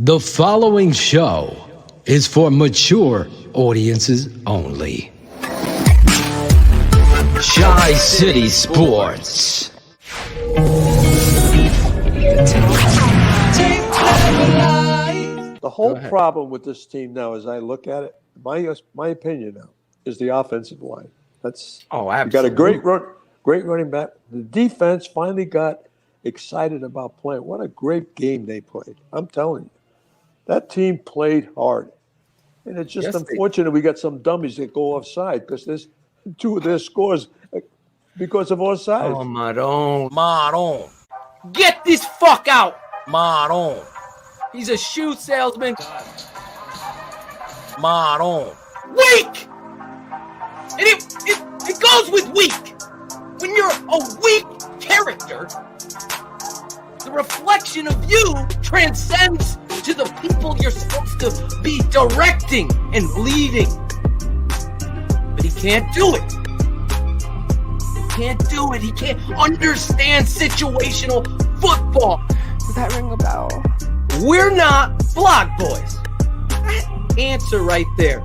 The following show is for mature audiences only. Tri-City Sports. The whole problem with this team now, as I look at it, my opinion now, is the offensive line. Absolutely. You got a great running back. The defense finally got excited about playing. What a great game they played. I'm telling you. That team played hard. And it's just unfortunate we got some dummies that go offside because there's two of their scores because of offside. Oh, Maron. Get this fuck out, Maron. He's a shoe salesman. Maron. Weak! And it goes with weak. When you're a weak character, the reflection of you transcends to the people you're supposed to be directing and leading. But he can't do it. He can't understand situational football. Does that ring a bell? We're not blog boys. That answer right there.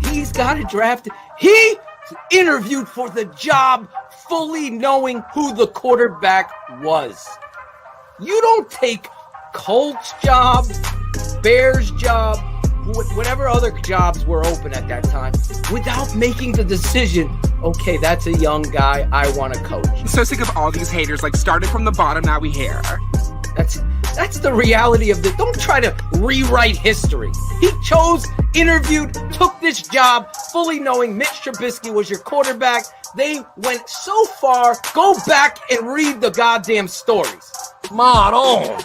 He's got it drafted. He interviewed for the job fully knowing who the quarterback was. You don't take Colts job, Bears job, whatever other jobs were open at that time without making the decision, okay, that's a young guy I want to coach. I'm so sick of all these haters, started from the bottom, now we here. That's the reality of this. Don't try to rewrite history. He chose, interviewed, took this job fully knowing Mitch Trubisky was your quarterback. They went so far, go back and read the goddamn stories. Maron.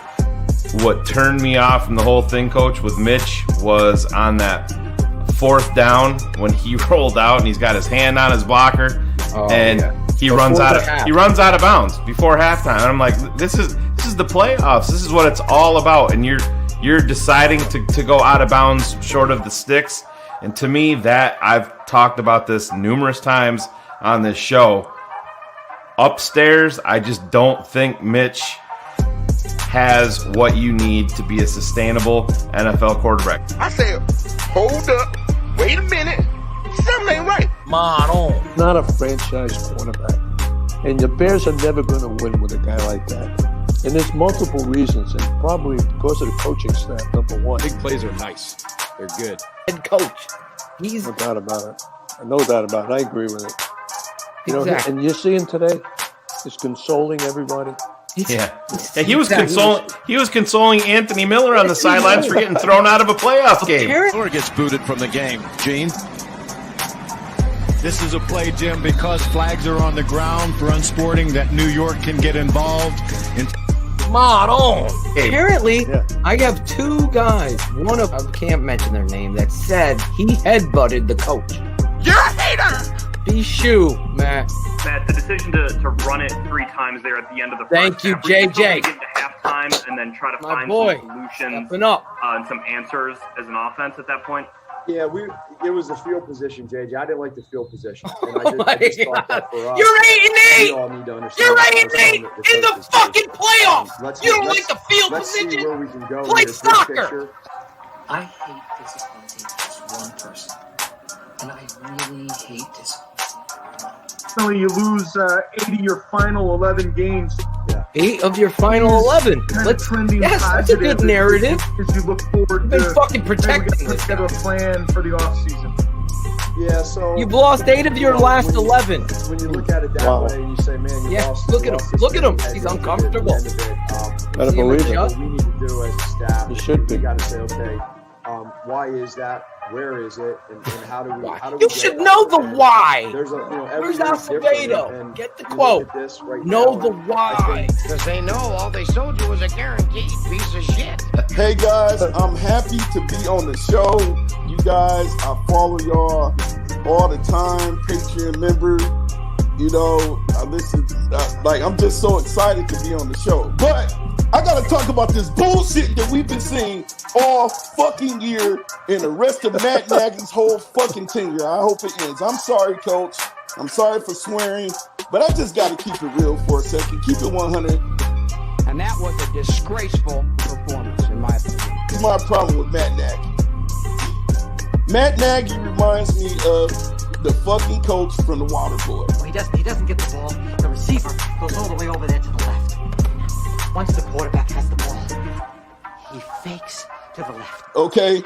What turned me off from the whole thing, Coach, with Mitch was on that fourth down when he rolled out and he's got his hand on his blocker he runs out of bounds before halftime. And I'm like, this is the playoffs. This is what it's all about. And you're deciding to go out of bounds short of the sticks. And to me, that I've talked about this numerous times on this show. Upstairs, I just don't think Mitch has what you need to be a sustainable NFL quarterback. I said, hold up, wait a minute, something ain't right. Maron. Not a franchise quarterback. And the Bears are never going to win with a guy like that. And there's multiple reasons, and probably because of the coaching staff, number one. Big plays are nice. They're good. Head coach. No doubt about it. No doubt about it. I agree with it. Exactly. And you're seeing today, it's consoling everybody. Yeah, he was consoling. He was consoling Anthony Miller on the sidelines for getting thrown out of a playoff game. Miller gets booted from the game. Gene, this is a play, Jim, because flags are on the ground for unsporting that New York can get involved. Maron. Apparently, I have two guys. One of them, I can't mention their name, that said he headbutted the coach. You're a hater. Be shoe, Matt. Matt, the decision to run it 3 times there at the end of the first Thank you, half, were you JJ. get to halftime and then try to find some solutions and some answers as an offense at that point? Yeah, it was the field position, JJ. I didn't like the field position. And I just thought that for us, you're 8-8. we all need to understand. You're 8-8 in the fucking playoffs. You don't like the field position? See where we can go. Play soccer. I hate disappointing just one person, and I really hate disappointing. You lose 8 of your final 11 games. 8 of your final 11. That's a good narrative. As you look forward to fucking protecting this a plan for the offseason. Yeah, so you've lost 8 of your last 11. When you look at it that way, you say, man, you lost. Look at him. He's uncomfortable. Gotta believe it. What we need to do as a staff, you should be. We got to say, okay, why is that? Where is it? And how do we? You should know the why. There's Where's Acevedo? Get the quote. Know the why. Because they know all they sold you was a guaranteed piece of shit. Hey guys, I'm happy to be on the show. You guys, I follow y'all all the time. Patreon member. I listen. I'm just so excited to be on the show. But I gotta talk about this bullshit that we've been seeing all fucking year and the rest of Matt Nagy's whole fucking tenure. I hope it ends. I'm sorry, Coach. I'm sorry for swearing, but I just gotta keep it real for a second. Keep it 100. And that was a disgraceful performance, in my opinion. Here's my problem with Matt Nagy. Matt Nagy reminds me of the fucking coach from The Waterboy. Well, he doesn't get the ball. The receiver goes all the way over there to the left. Once the quarterback has the ball, he fakes to the left. Okay?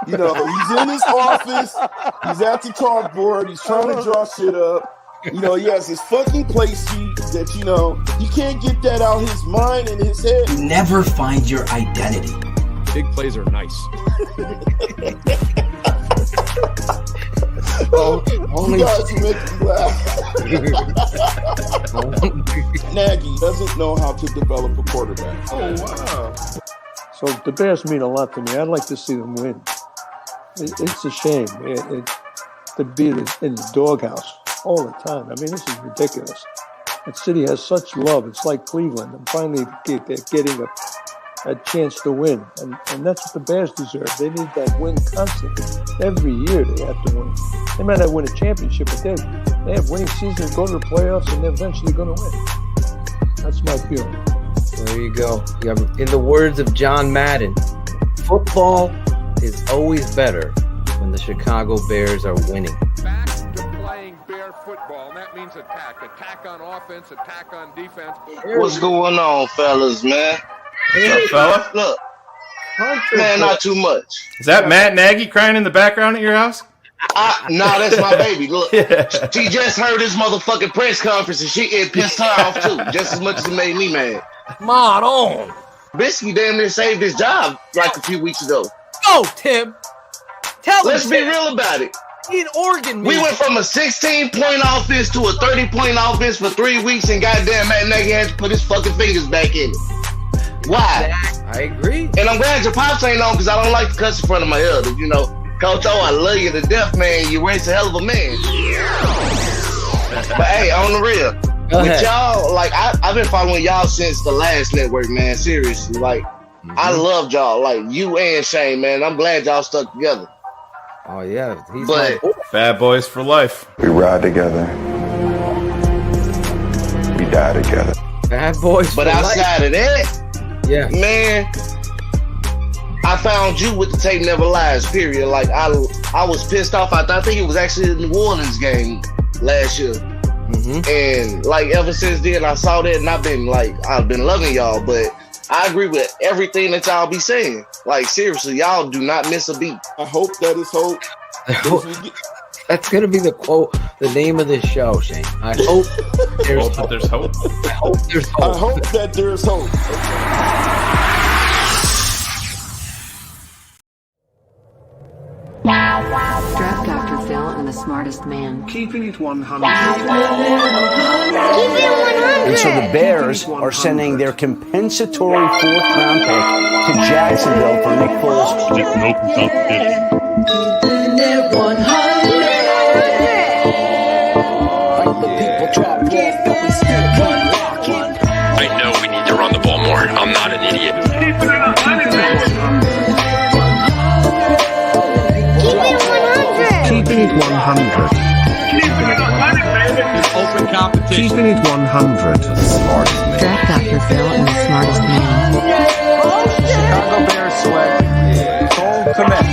You know, he's in his office. He's at the chalkboard. He's trying to draw shit up. You know, he has his fucking play sheet that, you know, he can't get that out of his mind and his head. You never find your identity. Big plays are nice. Only you guys make me laugh. Nagy doesn't know how to develop a quarterback. Oh, wow. So the Bears mean a lot to me. I'd like to see them win. It's a shame to be in the doghouse all the time. I mean, this is ridiculous. That city has such love. It's like Cleveland. And finally getting a chance to win. And that's what the Bears deserve. They need that win constantly. Every year they have to win. They might not win a championship, but they have winning seasons, go to the playoffs, and they're eventually going to win. That's my feeling. There you go. In the words of John Madden, football is always better when the Chicago Bears are winning. Back to playing Bear football, and that means attack. Attack on offense, attack on defense. What's going on, fellas, man? What's up, fella? Look, man, not too much. Is that Matt Nagy crying in the background at your house? No, that's my baby. Look, she just heard this motherfucking press conference, and it pissed her off, too, just as much as it made me mad. On. Trubisky damn near saved his job like a few weeks ago. Go, Tim. Let's be real about it. In Oregon, we went from a 16-point offense to a 30-point offense for 3 weeks, and goddamn Matt Nagy had to put his fucking fingers back in it. Why? I agree. And I'm glad your pops ain't on because I don't like to cuss in front of my elders. You know, Coach O, I love you to death, man. You raised a hell of a man. But hey, on the real, with y'all, like I've been following y'all since the last network, man. Seriously, like I loved y'all, like you and Shayne, man. I'm glad y'all stuck together. Oh yeah, but Bad Boys for life. We ride together. We die together. Bad Boys. But outside of that, yeah, man, I found you with the tape never lies. Period. Like I was pissed off. I think it was actually the New Orleans game last year. And like ever since then, I saw that, and I've been loving y'all. But I agree with everything that y'all be saying. Like seriously, y'all do not miss a beat. I hope that is hope. That's gonna be the quote, the name of this show, Shayne. I hope there's hope. There's hope. I hope there's hope. I hope that there's hope. Draft Dr. Phil and the smartest man. Keeping it 100. And so the Bears are sending their compensatory fourth-round pick to Jacksonville for Nick Foles. Keeping it 100. I know we need to run the ball more. I'm not an idiot. Keeping it 100. Keeping it 100, baby. Open competition. Keeping it 100. Draft Dr. Phil and the smartest man. Chicago Bears sweat. Cold commit.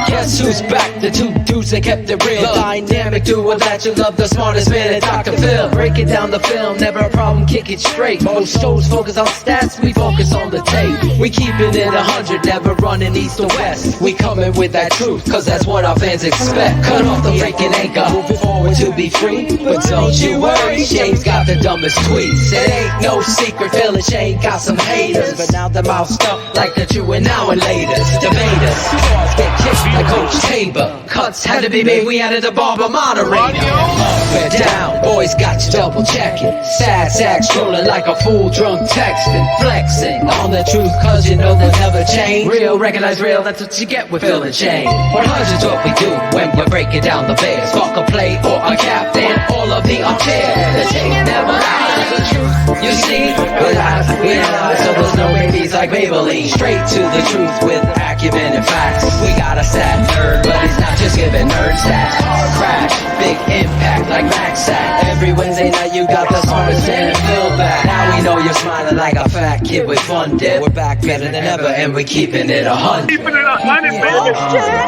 Guess who's back? The two dudes that kept it real. The dynamic duo that you love, the smartest man at Dr. Phil. Breaking down the film, never a problem, kick it straight. Most shows focus on stats, we focus on the tape. We keeping it 100, never running east or west. We coming with that truth, cause that's what our fans expect. Cut off the freaking anchor, moving forward to be free. But don't you worry, Shayne's got the dumbest tweets. It ain't no secret, Phil and Shayne got some haters. But now they're moused up like the true and now and laters. Debaters, stars get kicked like Coach Tabor. Cuts had to be made, we added a barber moderator. Up and down, boys got you double checking. Sad sack strolling like a fool drunk texting. Flexing on the truth cause you know they'll never change. Real, recognize real, that's what you get with Phil and Shayne. 100's what we do when we're breaking down the Bears. Fuck a play or a captain, all of the upstairs. The tape never lies, the truth you see, we analyze, so there's no babies like Maybelline. Straight to the truth with acumen and facts. We got a sad nerd, but he's not just giving nerd stats. Car crash, big impact like Max Sack. Every Wednesday night you got the smartest man and Phil back. Now we know you're smiling like a fat kid with fun dip. We're back better than ever, and we're keeping it 100. Keeping it 100, baby.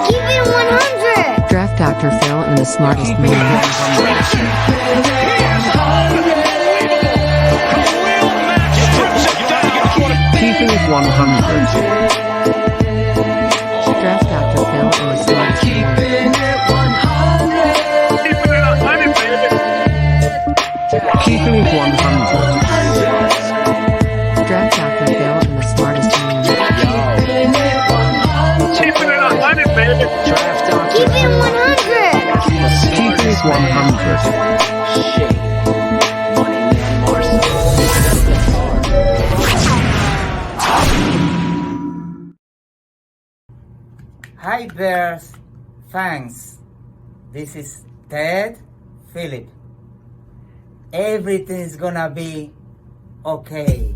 Keep it 100. Draft Dr. Phil and the smartest man. Keeping it 100. Draft Dr. Phil and the smartest man. Keeping it 100. Draft Dr. Phil and the smartest man. Keeping it 100, baby. Keep it 100. Keeping it 100. Hi Bears fans, this is Ted Phillip. Everything's gonna be okay.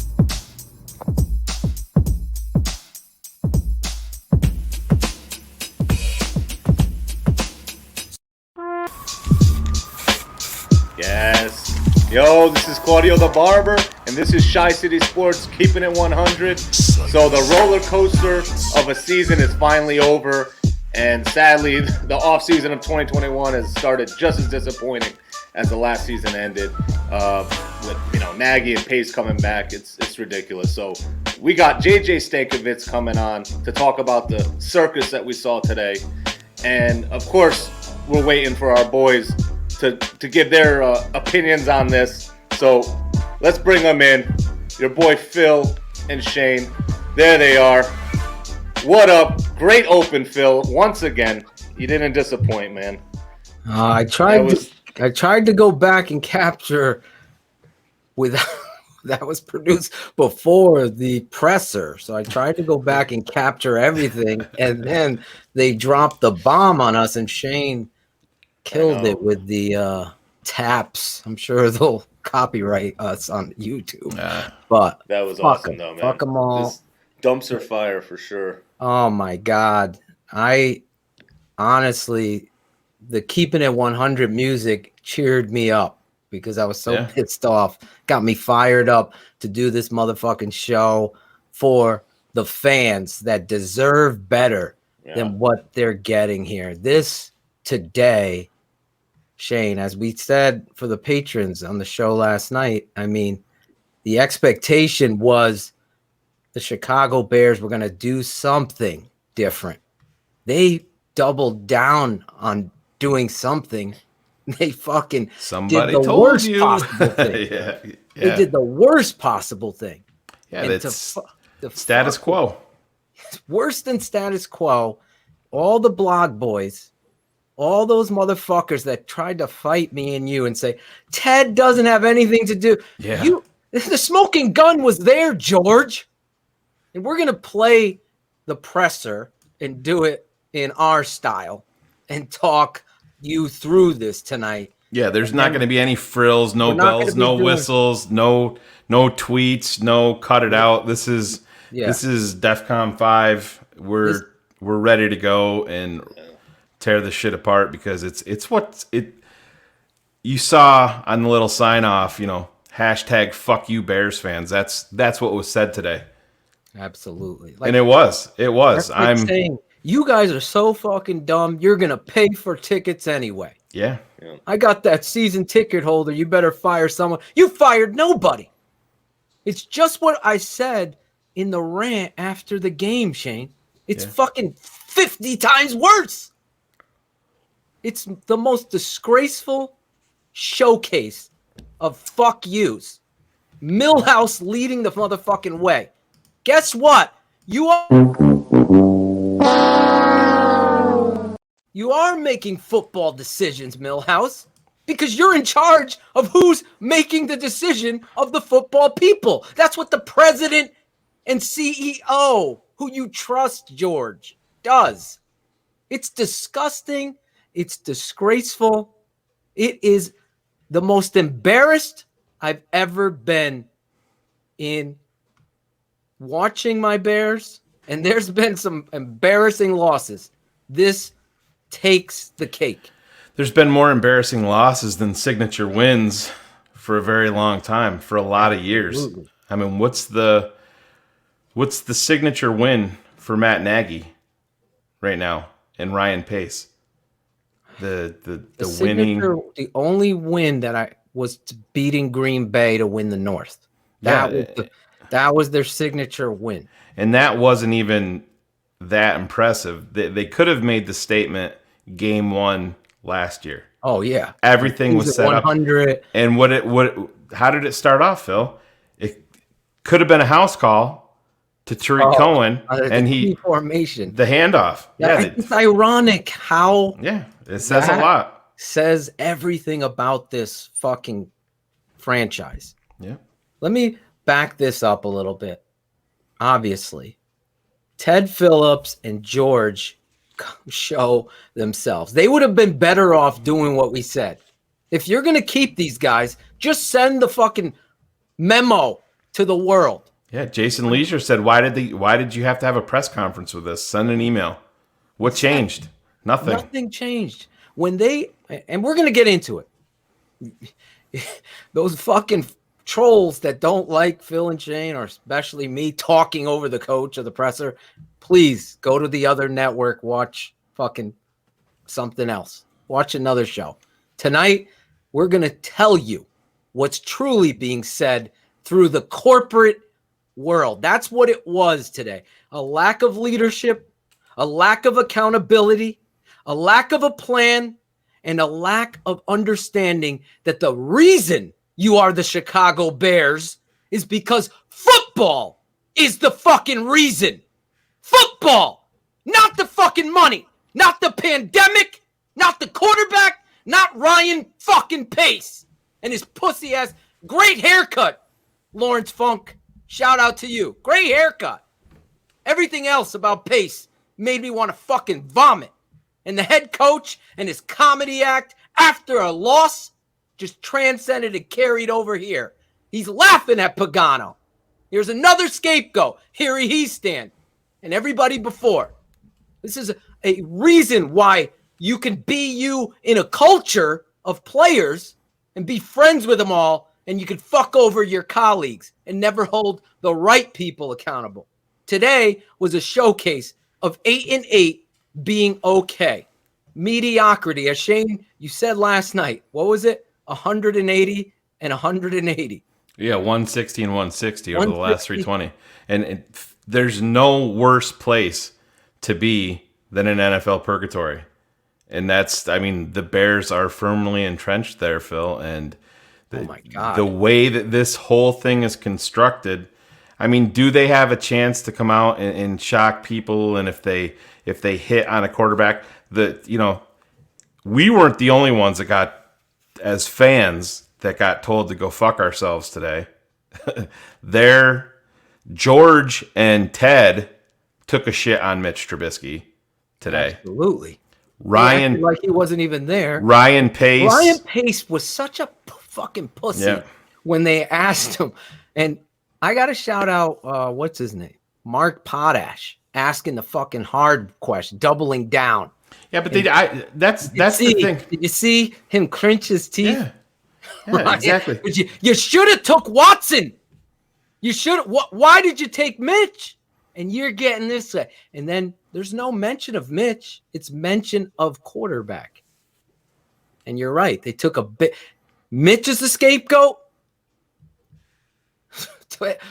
Yes. Yo, this is Claudio the Barber, and this is Chi City Sports Keeping It 100. So the roller coaster of a season is finally over, and sadly, the offseason of 2021 has started just as disappointing as the last season ended. With Nagy and Pace coming back, it's ridiculous. So we got JJ Stankevitz coming on to talk about the circus that we saw today, and of course, we're waiting for our boys to give their opinions on this. So let's bring them in. Your boy Phil and Shayne. There they are. What up? Great open, Phil. Once again, you didn't disappoint, man. I tried to go back and capture that was produced before the presser. So I tried to go back and capture everything, and then they dropped the bomb on us, and Shayne killed it with the taps. I'm sure they'll copyright us on YouTube. But that was awesome, though, man. Fuck them all. This dumpster fire for sure. Oh my God. I honestly, the Keeping It 100 music cheered me up because I was so pissed off. Got me fired up to do this motherfucking show for the fans that deserve better than what they're getting here. This today, Shayne, as we said for the patrons on the show last night, I mean, the expectation was the Chicago Bears were going to do something different. They doubled down on doing something. They fucking Somebody did the told worst you. possible thing. They did the worst possible thing. Yeah, And that's status quo. Worse than status quo. All the blog boys, all those motherfuckers that tried to fight me and you and say, Ted doesn't have anything to do. Yeah. The smoking gun was there, George. And we're going to play the presser and do it in our style and talk you through this tonight. Yeah, there's not going to be any frills, no bells, no whistles, no tweets, no cut it out. This is DEFCON 5. We're ready to go and tear this shit apart because it's what you saw on the little sign off, hashtag fuck you Bears fans. That's what was said today. Absolutely. And it was. I'm saying you guys are so fucking dumb. You're going to pay for tickets anyway. Yeah. I got that season ticket holder. You better fire someone. You fired nobody. It's just what I said in the rant after the game, Shayne. It's fucking 50 times worse. It's the most disgraceful showcase of fuck yous. Millhouse leading the motherfucking way. Guess what? You are making football decisions, Millhouse, because you're in charge of who's making the decision of the football people. That's what the president and CEO, who you trust, George, does. It's disgusting. It's disgraceful. It is the most embarrassed I've ever been in watching my Bears, and there's been some embarrassing losses. This takes the cake. There's been more embarrassing losses than signature wins for a very long time, for a lot of years. I mean, what's the signature win for Matt Nagy right now and Ryan Pace? The winning. The only win that was beating Green Bay to win the North. That was their signature win. And that wasn't even that impressive. They could have made the statement game 1 last year. Oh yeah. Everything was set 100. up. And how did it start off, Phil? It could have been a house call to Tariq Cohen and formation. The handoff. It's ironic how it says a lot. Says everything about this fucking franchise. Yeah. Let me back this up a little bit. Obviously, Ted Phillips and George show themselves. They would have been better off doing what we said. If you're going to keep these guys, just send the fucking memo to the world. Yeah, Jason Leisure said, why did you have to have a press conference with us? Send an email. What changed? Nothing. Nothing changed. And we're going to get into it. Those fucking trolls that don't like Phil and Shayne, or especially me talking over the coach or the presser, please go to the other network, watch fucking something else. Watch another show. Tonight, we're going to tell you what's truly being said through the corporate world. That's what it was today. A lack of leadership, a lack of accountability, a lack of a plan, and a lack of understanding that the reason you are the Chicago Bears is because football is the fucking reason. Football, not the fucking money, not the pandemic, not the quarterback, not Ryan fucking Pace and his pussy ass. Great haircut, Lawrence Funk. Shout out to you. Great haircut. Everything else about Pace made me want to fucking vomit. And the head coach and his comedy act after a loss just transcended and carried over here. He's laughing at Pagano. Here's another scapegoat. Here he stands. And everybody before. This is a reason why you can be you in a culture of players and be friends with them all, and you can fuck over your colleagues and never hold the right people accountable. Today was a showcase of 8-8 being okay. Mediocrity, as Shayne, you said last night. What was it? 180 and 180. Yeah, 160 and 160 over the last 320. And there's no worse place to be than an NFL purgatory. And the Bears are firmly entrenched there, Phil. And the way that this whole thing is constructed, do they have a chance to come out and shock people? And if they hit on a quarterback, we weren't the only ones that got, as fans, that got told to go fuck ourselves today. George and Ted took a shit on Mitch Trubisky today. Absolutely. Ryan, like he wasn't even there. Ryan Pace was such a fucking pussy when they asked him. And I got to shout out, what's his name? Mark Potash, asking the fucking hard question, doubling down. Yeah, but that's the thing. Did you see him clench his teeth? Yeah, right? Exactly. You should have took Watson. You should. Why did you take Mitch? And you're getting this way. And then there's no mention of Mitch. It's mention of quarterback. And you're right. They took a bit. Mitch is the scapegoat.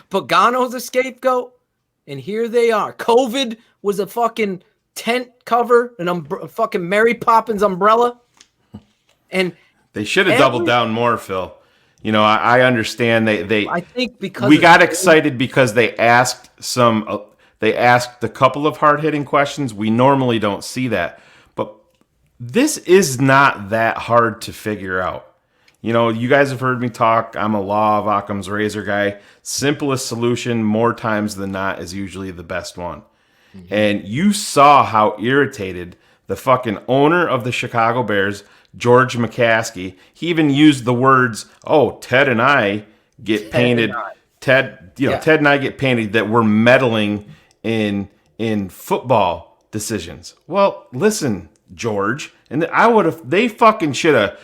Pagano's a scapegoat. And here they are. COVID was a fucking tent cover, a fucking Mary Poppins umbrella. And they should have doubled down more, Phil. I understand I think because we got excited because they asked a couple of hard-hitting questions. We normally don't see that. But this is not that hard to figure out. You guys have heard me talk. I'm a law of Occam's razor guy. Simplest solution more times than not is usually the best one. Mm-hmm. And you saw how irritated the fucking owner of the Chicago Bears, George McCaskey, he even used the words, Ted and I get painted. Ted and I get painted that we're meddling in football decisions. Well, listen, George, and they fucking should have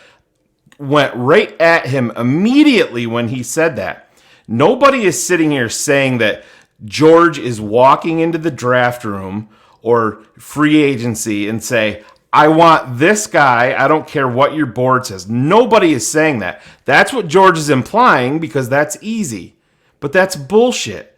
went right at him immediately when he said that. Nobody is sitting here saying that George is walking into the draft room or free agency and say, I want this guy. I don't care what your board says. Nobody is saying that. That's what George is implying because that's easy. But that's bullshit.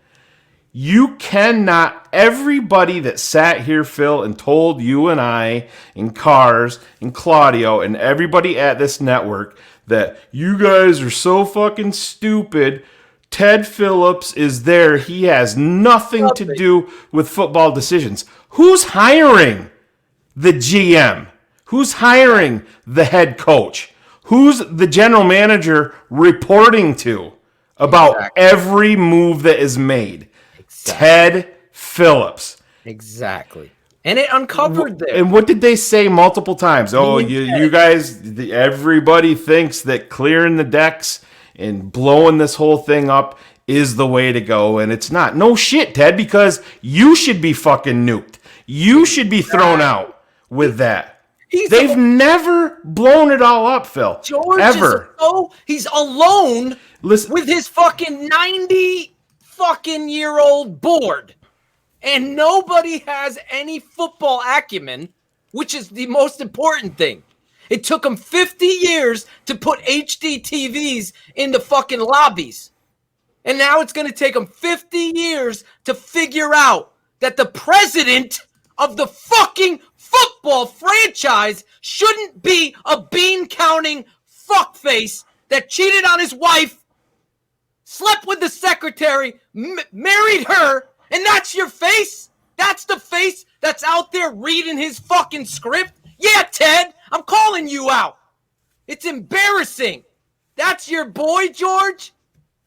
You cannot, everybody that sat here, Phil, and told you and I and Cars and Claudio and everybody at this network that you guys are so fucking stupid. Ted Phillips is there. He has nothing to do with football decisions. Who's hiring the GM? Who's hiring the head coach? Who's the general manager reporting to about every move that is made? Ted Phillips. Exactly. And it uncovered there. And what did they say multiple times? Oh, you guys, everybody thinks that clearing the decks and blowing this whole thing up is the way to go, and it's not. No shit, Ted, because you should be fucking nuked. You should be thrown out with that. They've never blown it all up, Phil. George ever. He's alone with his fucking 90 fucking year old board. And nobody has any football acumen, which is the most important thing. It took him 50 years to put HD TVs in the fucking lobbies. And now it's going to take him 50 years to figure out that the president of the fucking football franchise shouldn't be a bean-counting fuckface that cheated on his wife, slept with the secretary, married her, and that's your face? That's the face that's out there reading his fucking script? Yeah, Ted, I'm calling you out. It's embarrassing. That's your boy, George?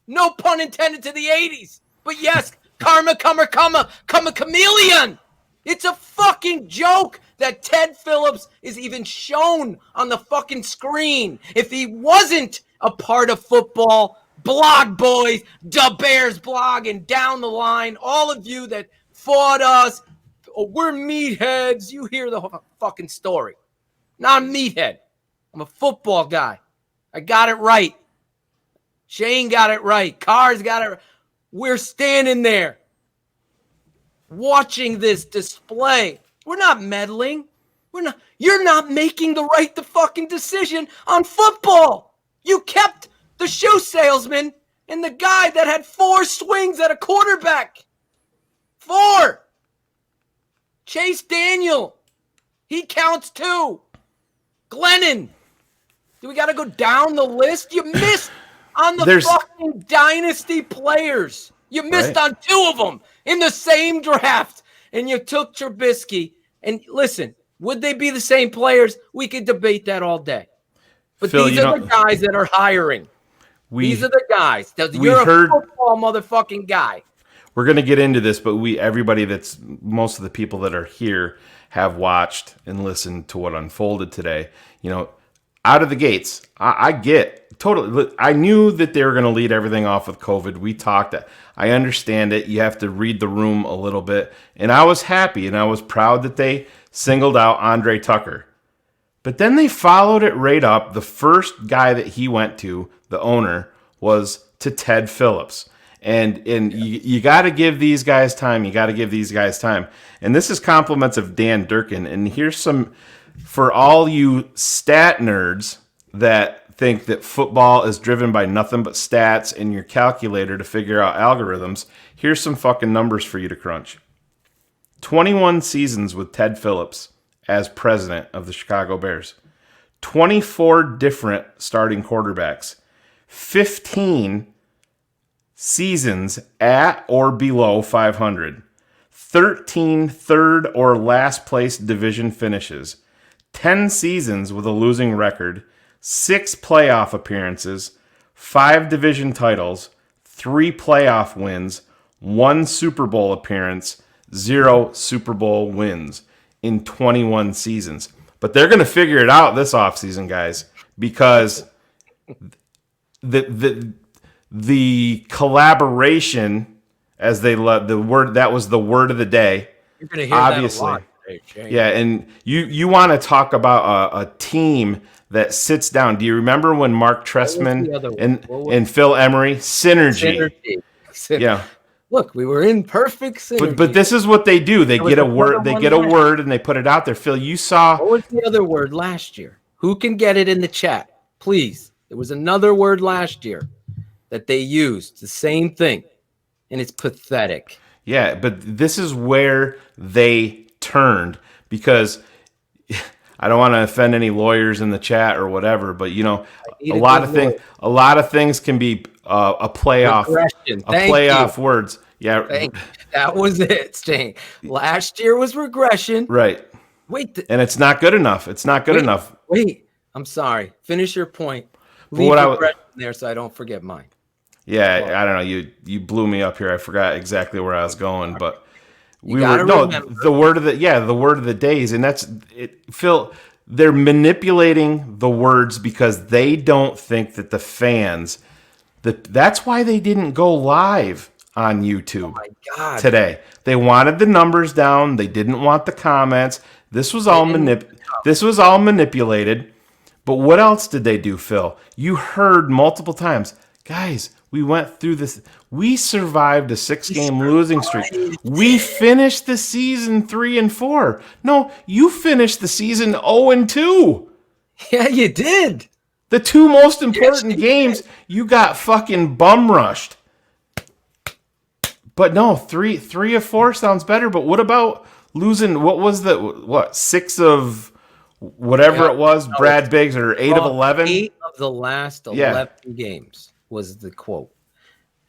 No pun intended to the 80s. But yes, karma, chameleon. It's a fucking joke that Ted Phillips is even shown on the fucking screen. If he wasn't a part of football, blog boys, the Bears blog, and down the line, all of you that fought us, we're meatheads. You hear the whole fucking story. Not a meathead. I'm a football guy. I got it right. Shayne got it right. Cars got it right. We're standing there watching this display. We're not meddling. You're not making the fucking decision on football. You kept the shoe salesman and the guy that had 4 swings at a quarterback. 4. Chase Daniel. He counts 2. Glennon. Do we got to go down the list? You missed on the fucking dynasty players. You missed on 2 of them in the same draft. And you took Trubisky. And listen, would they be the same players? We could debate that all day. But Phil, these are the guys that are hiring. These are the guys. You're a football motherfucking guy. We're going to get into this, but most of the people that are here have watched and listened to what unfolded today. You know, out of the gates, I get totally. I knew that they were going to lead everything off with COVID. We talked. I understand it. You have to read the room a little bit. And I was happy and I was proud that they singled out Andre Tucker. But then they followed it right up. The first guy that he went to, the owner, was to Ted Phillips. And you got to give these guys time. You got to give these guys time. And this is compliments of Dan Durkin. And here's some, for all you stat nerds that think that football is driven by nothing but stats and your calculator to figure out algorithms, here's some fucking numbers for you to crunch. 21 seasons with Ted Phillips as president of the Chicago Bears. 24 different starting quarterbacks. 15 seasons at or below 500. 13 third or last place division finishes. 10 seasons with a losing record. 6 playoff appearances. 5 division titles. 3 playoff wins. 1 Super Bowl appearance. 0 Super Bowl wins in 21 seasons. But they're going to figure it out this offseason, guys, because the collaboration, as they love the word, that was the word of the day. You're going to hear obviously. that a lot today, Shayne. Yeah, and you want to talk about a team that sits down. Do you remember when Mark Trestman and Phil Emery synergy? Yeah. Look, we were in perfect synergy. But this is what they do. They get a word. They get a word and they put it out there. Phil, you saw. What was the other word last year? Who can get it in the chat, please? There was another word last year that they used. The same thing, and it's pathetic. Yeah, but this is where they turned, because I don't want to offend any lawyers in the chat or whatever, but you know, a lot of things can be a playoff words. Yeah, that was it, Shayne. Last year was regression. Right. Wait, and it's not good enough. It's not good enough. Wait, I'm sorry. Finish your point. Leave regression there so I don't forget mine. Yeah, I don't know. You blew me up here. I forgot exactly where I was going, but the word of the days, and that's it. Phil, they're manipulating the words because they don't think that the fans. That's why they didn't go live on YouTube today. They wanted the numbers down. They didn't want the comments. This was all manipulated. But what else did they do, Phil? You heard multiple times, guys. We went through this. We survived a 6-game losing streak. We finished the season 3-4. No, you finished the season 0-2. Yeah, you did. The two most important games, you got fucking bum rushed. But no, 3 of 4 sounds better. But what about losing? What was 6 of whatever it was? Brad Biggs, or 8 of 11? 8 of the last 11 games was the quote.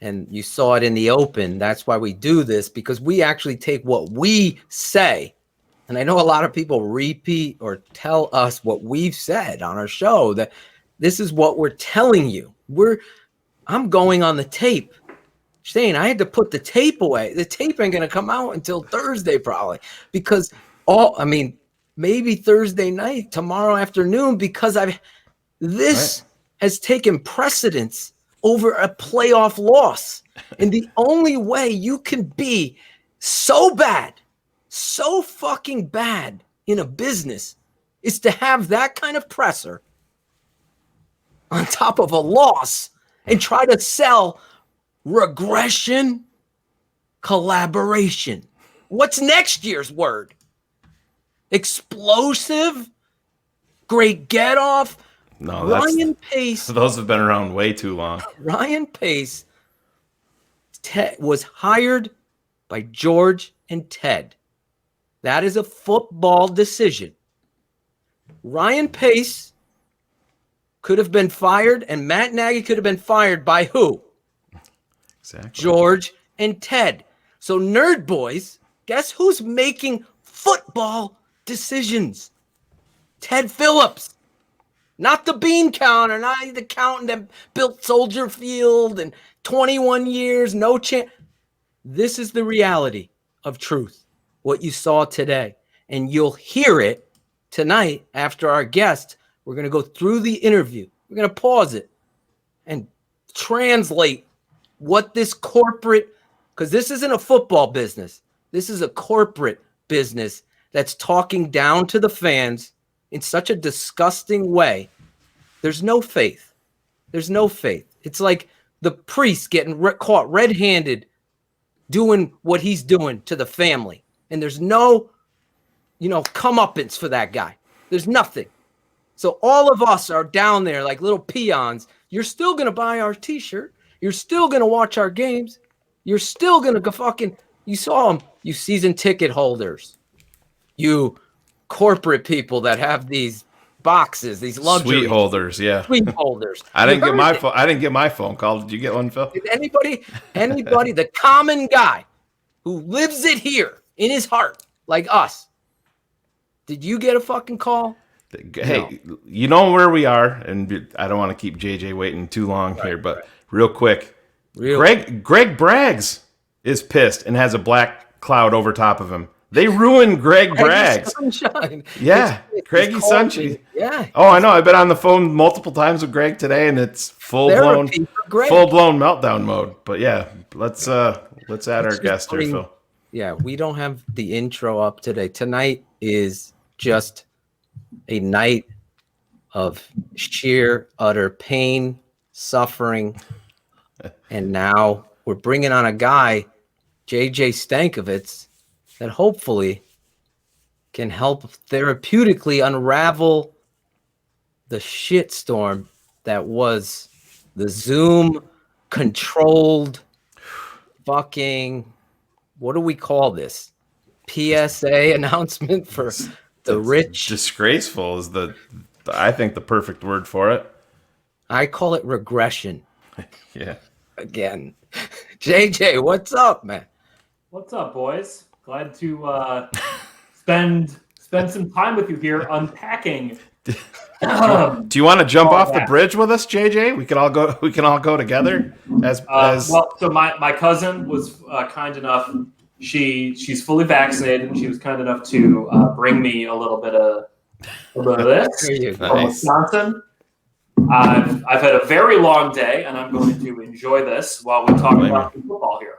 And you saw it in the open. That's why we do this, because we actually take what we say. And I know a lot of people repeat or tell us what we've said on our show, that this is what we're telling you. I'm going on the tape. Shayne, I had to put the tape away. The tape ain't going to come out until Thursday probably, because maybe Thursday night, tomorrow afternoon, because this has taken precedence over a playoff loss. And the only way you can be so bad, so fucking bad in a business is to have that kind of presser on top of a loss and try to sell regression, collaboration. What's next year's word? Explosive, great get off. No, Ryan Pace. Those have been around way too long. Ryan Pace was hired by George and Ted. That is a football decision. Ryan Pace could have been fired, and Matt Nagy could have been fired by who? Exactly. George and Ted. So, nerd boys, guess who's making football decisions? Ted Phillips. Not the bean counter, not the accountant that built Soldier Field and 21 years, no chance. This is the reality of truth, what you saw today. And you'll hear it tonight after our guest. We're going to go through the interview. We're going to pause it and translate what this corporate, because this isn't a football business. This is a corporate business that's talking down to the fans in such a disgusting way. There's no faith. There's no faith. It's like the priest getting caught red-handed doing what he's doing to the family. And there's no, comeuppance for that guy. There's nothing. So all of us are down there like little peons. You're still going to buy our T-shirt. You're still going to watch our games. You're still going to go you saw them, you season ticket holders. You corporate people that have these boxes, these luxury suite holders, suite holders. I didn't get my phone. I didn't get my phone call. Did you get one, Phil? Did anybody, the common guy who lives it here in his heart, like us, did you get a fucking call? Hey, you know where we are, and I don't want to keep JJ waiting too long here, but real quick, Greg Braggs is pissed and has a black cloud over top of him. They ruined Greg Braggs. Sunshine. Yeah, Greggy Sunshine. Yeah. Oh, I know. I've been on the phone multiple times with Greg today, and it's full blown meltdown mode. But yeah, let's add our guest here, Phil. Yeah, we don't have the intro up today. Tonight is just a night of sheer, utter pain, suffering. And now we're bringing on a guy, JJ Stankevitz, that hopefully can help therapeutically unravel the shitstorm that was the Zoom controlled fucking, what do we call this? PSA announcement for the rich. Disgraceful is I think the perfect word for it. I call it regression. Yeah. Again. JJ, what's up, man? What's up, boys? Glad to spend some time with you here unpacking. Do you want to jump off the bridge with us, JJ? We can all go together well. So my cousin was kind enough. She's fully vaccinated, and she was kind enough to bring me a little bit of this from Wisconsin. I've had a very long day, and I'm going to enjoy this while we talk about football here.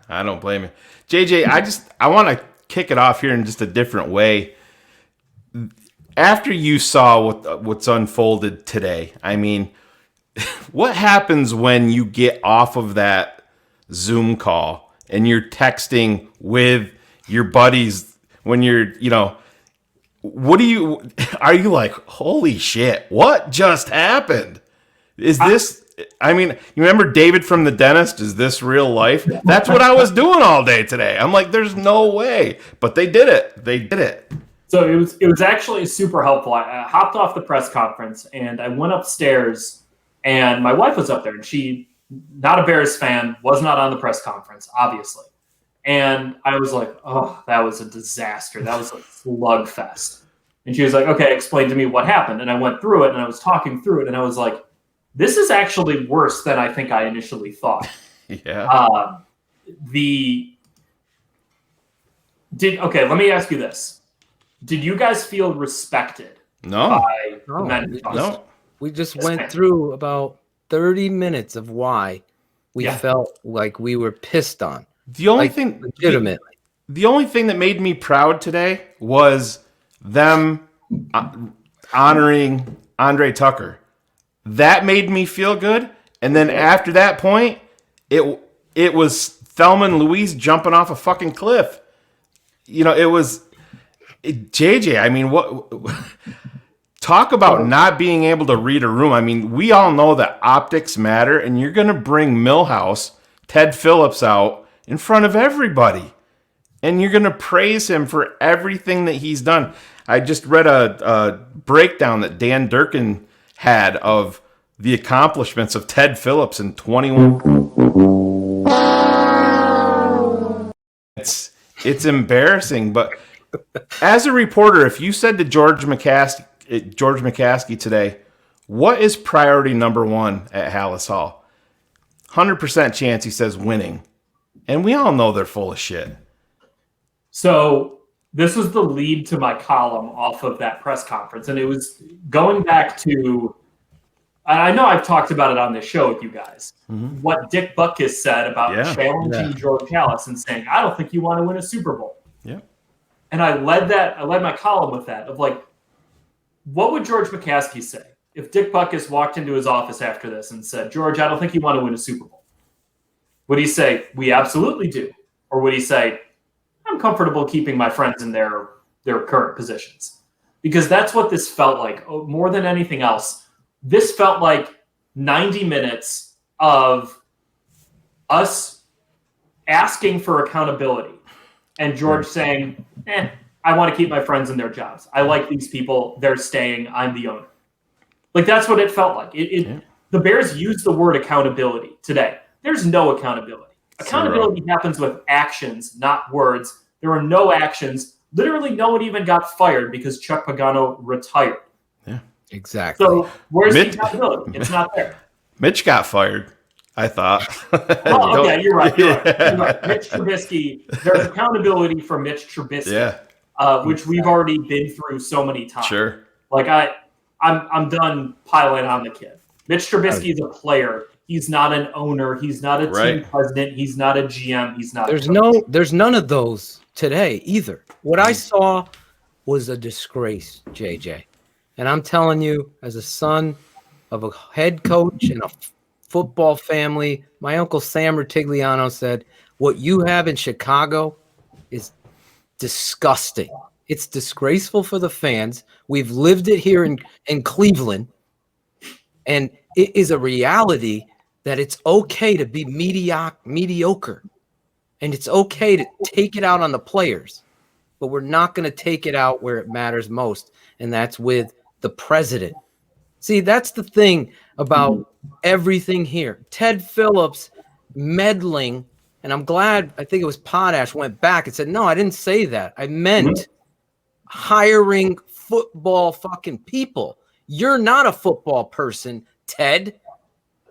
I don't blame you, JJ. I want to kick it off here in just a different way. After you saw what's unfolded today, I mean, what happens when you get off of that Zoom call and you're texting with your buddies when you're, are you like, holy shit, what just happened? Is this, you remember David from The Dentist? Is this real life? That's what I was doing all day today. I'm like, there's no way. But they did it. So it was actually super helpful. I hopped off the press conference and I went upstairs, and my wife was up there, and she, not a Bears fan, was not on the press conference, obviously. And I was like, oh, that was a disaster. That was a slugfest. And she was like, okay, explain to me what happened. And I went through it, and I was talking through it, and I was like, this is actually worse than I think I initially thought. Yeah. Okay, let me ask you this. Did you guys feel respected? No. By the men? No. We just went through about 30 minutes of why we felt like we were pissed on. The only thing, legitimately, the only thing that made me proud today was them honoring Andre Tucker. That made me feel good. And then after that point, it was Thelma and Louise jumping off a fucking cliff. It was JJ. I mean, what? Talk about not being able to read a room. I mean, we all know that optics matter, and you're going to bring Milhouse, Ted Phillips out in front of everybody, and you're going to praise him for everything that he's done. I just read a breakdown that Dan Durkin had of the accomplishments of Ted Phillips in 21. It's embarrassing, but as a reporter, if you said to George McCaskey today, what is priority number one at Hallis Hall? 100% chance he says winning. And we all know they're full of shit. So this was the lead to my column off of that press conference. And it was going back to, I know I've talked about it on this show with you guys, what Dick Butkus said about challenging George Hallis and saying, I don't think you want to win a Super Bowl. Yeah. And I led my column with that of like, what would George McCaskey say if Dick Butkus walked into his office after this and said, George, I don't think you want to win a Super Bowl? Would he say, we absolutely do? Or would he say, I'm comfortable keeping my friends in their current positions? Because that's what this felt like. More than anything else, this felt like 90 minutes of us asking for accountability and George saying, I want to keep my friends in their jobs. I like these people. They're staying. I'm the owner. Like, that's what it felt like. The Bears used the word accountability today. There's no accountability. Accountability happens with actions, not words. There are no actions. Literally, no one even got fired because Chuck Pagano retired. Yeah, exactly. So where's the accountability? It's not there. Mitch got fired, I thought. Oh, okay, you're right. Mitch Trubisky, there's accountability for Mitch Trubisky, which we've already been through so many times. Sure. Like, I'm done piling on the kid. Mitch Trubisky is a player. He's not an owner. He's not a team president. He's not a GM. He's not. There's none of those today either. What I saw was a disgrace, JJ. And I'm telling you, as a son of a head coach in a football family, my Uncle Sam Rutigliano said, what you have in Chicago is disgusting. It's disgraceful for the fans. We've lived it here in Cleveland. And it is a reality that it's okay to be mediocre. And it's okay to take it out on the players. But we're not going to take it out where it matters most. And that's with the president. See, that's the thing about everything here. Ted Phillips meddling, and I'm glad, I think it was Potash went back and said, no, I didn't say that. I meant hiring football fucking people. You're not a football person, Ted.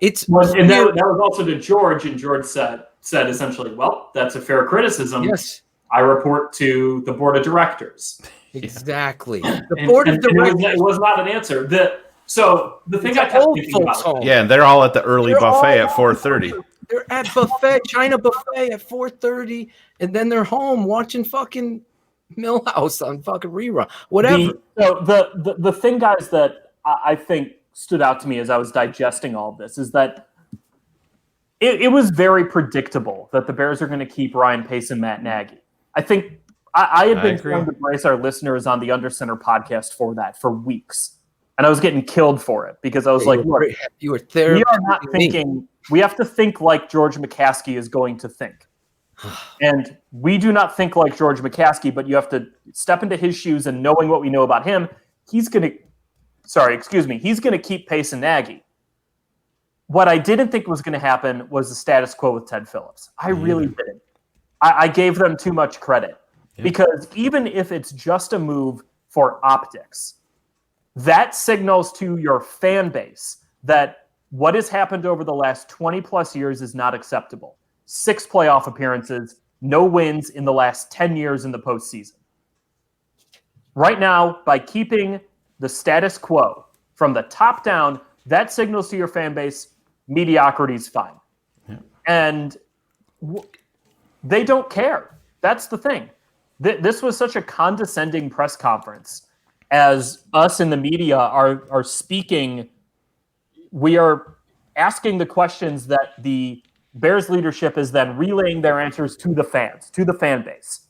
It's and that was also to George, and George said essentially, well, that's a fair criticism. Yes. I report to the board of directors. Exactly. The board of directors. It was not an answer. So the thing I kept thinking about. Yeah, and they're all at the early buffet at 4:30. They're at China buffet at 4:30, and then they're home watching fucking Millhouse on fucking rerun. Whatever. The thing, guys, that I think stood out to me as I was digesting all of this is that it was very predictable that the Bears are going to keep Ryan Pace and Matt Nagy. I think I had been trying to brace our listeners on the Under Center podcast for that for weeks. And I was getting killed for it because I was look, you were there. We are not thinking. We have to think like George McCaskey is going to think. And we do not think like George McCaskey, but you have to step into his shoes, and knowing what we know about him, he's going to keep Pace and Nagy. What I didn't think was going to happen was the status quo with Ted Phillips. I really didn't. I gave them too much credit because even if it's just a move for optics, that signals to your fan base that what has happened over the last 20 plus years is not acceptable. 6 playoff appearances, no wins in the last 10 years in the postseason. Right now, by keeping the status quo from the top down, that signals to your fan base mediocrity is fine. Yeah. And they don't care. That's the thing. This was such a condescending press conference. As us in the media are speaking, we are asking the questions that the Bears leadership is then relaying their answers to the fans, to the fan base.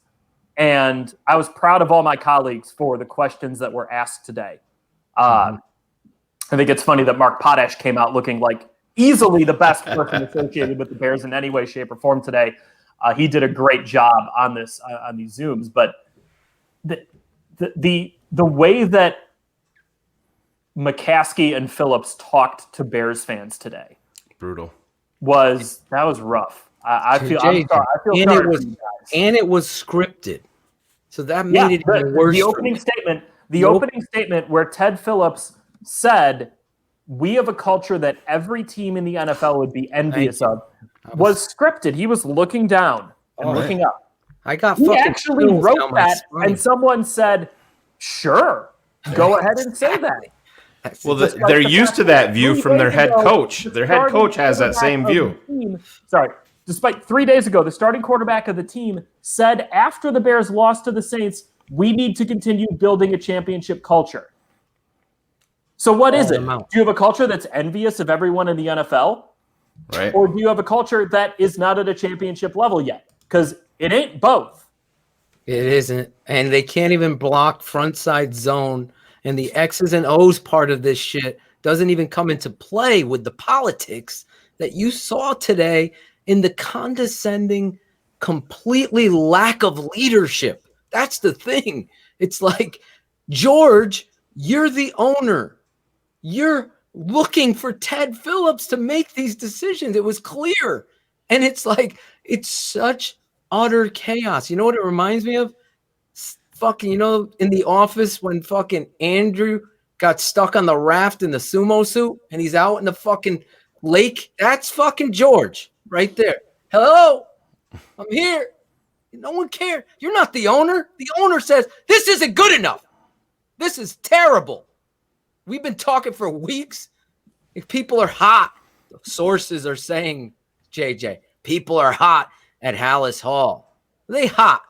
And I was proud of all my colleagues for the questions that were asked today. I think it's funny that Mark Potash came out looking like easily the best person associated with the Bears in any way, shape, or form today. He did a great job on this on these Zooms. But the way that McCaskey and Phillips talked to Bears fans today, brutal. That was rough. I feel sorry. And it was scripted, so that made it even worse. The opening statement where Ted Phillips said, "We have a culture that every team in the NFL would be envious of," was scripted. He was looking down and looking up. He actually wrote that, and someone said, "Sure, go ahead and say that." Well, they're used to that view from their head coach. Their head coach has that same view. Despite 3 days ago, the starting quarterback of the team said after the Bears lost to the Saints, we need to continue building a championship culture. So what is it? Do you have a culture that's envious of everyone in the NFL? Right. Or do you have a culture that is not at a championship level yet? Because it ain't both. It isn't. And they can't even block front side zone. And the X's and O's part of this shit doesn't even come into play with the politics that you saw today in the condescending, completely lack of leadership. That's the thing. It's like, George, you're the owner. You're looking for Ted Phillips to make these decisions. It was clear. And it's like, it's such utter chaos. You know what it reminds me of? Fucking, in The Office when fucking Andrew got stuck on the raft in the sumo suit and he's out in the fucking lake. That's fucking George right there. Hello, I'm here. No one cares. You're not the owner. The owner says, this isn't good enough. This is terrible. We've been talking for weeks. If people are hot, sources are saying, JJ, people are hot at Hallis Hall. They hot.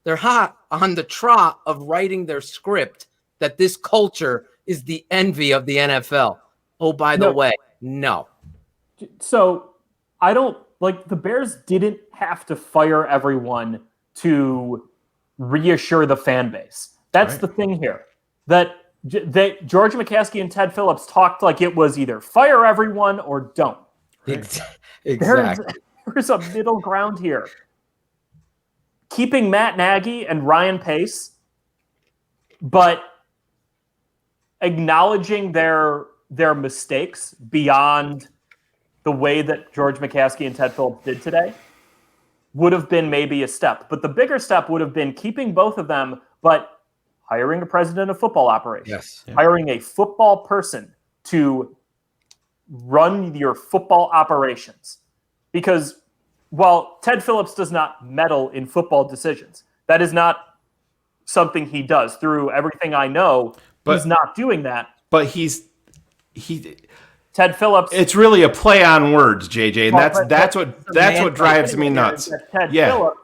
They're hot on the trot of writing their script that this culture is the envy of the NFL. Oh, by the way, no. So I don't like the Bears didn't have to fire everyone to reassure the fan base. That's the thing here. That George McCaskey and Ted Phillips talked like it was either fire everyone or don't. Exactly. There's a middle ground here. Keeping Matt Nagy and Ryan Pace, but acknowledging their mistakes beyond the way that George McCaskey and Ted Phillips did today would have been maybe a step. But the bigger step would have been keeping both of them, but hiring a president of football operations, hiring a football person to run your football operations. Because while Ted Phillips does not meddle in football decisions, that is not something he does. Through everything I know, he's not doing that. But Ted Phillips. It's really a play on words, JJ, and that's what drives me nuts. Ted Phillips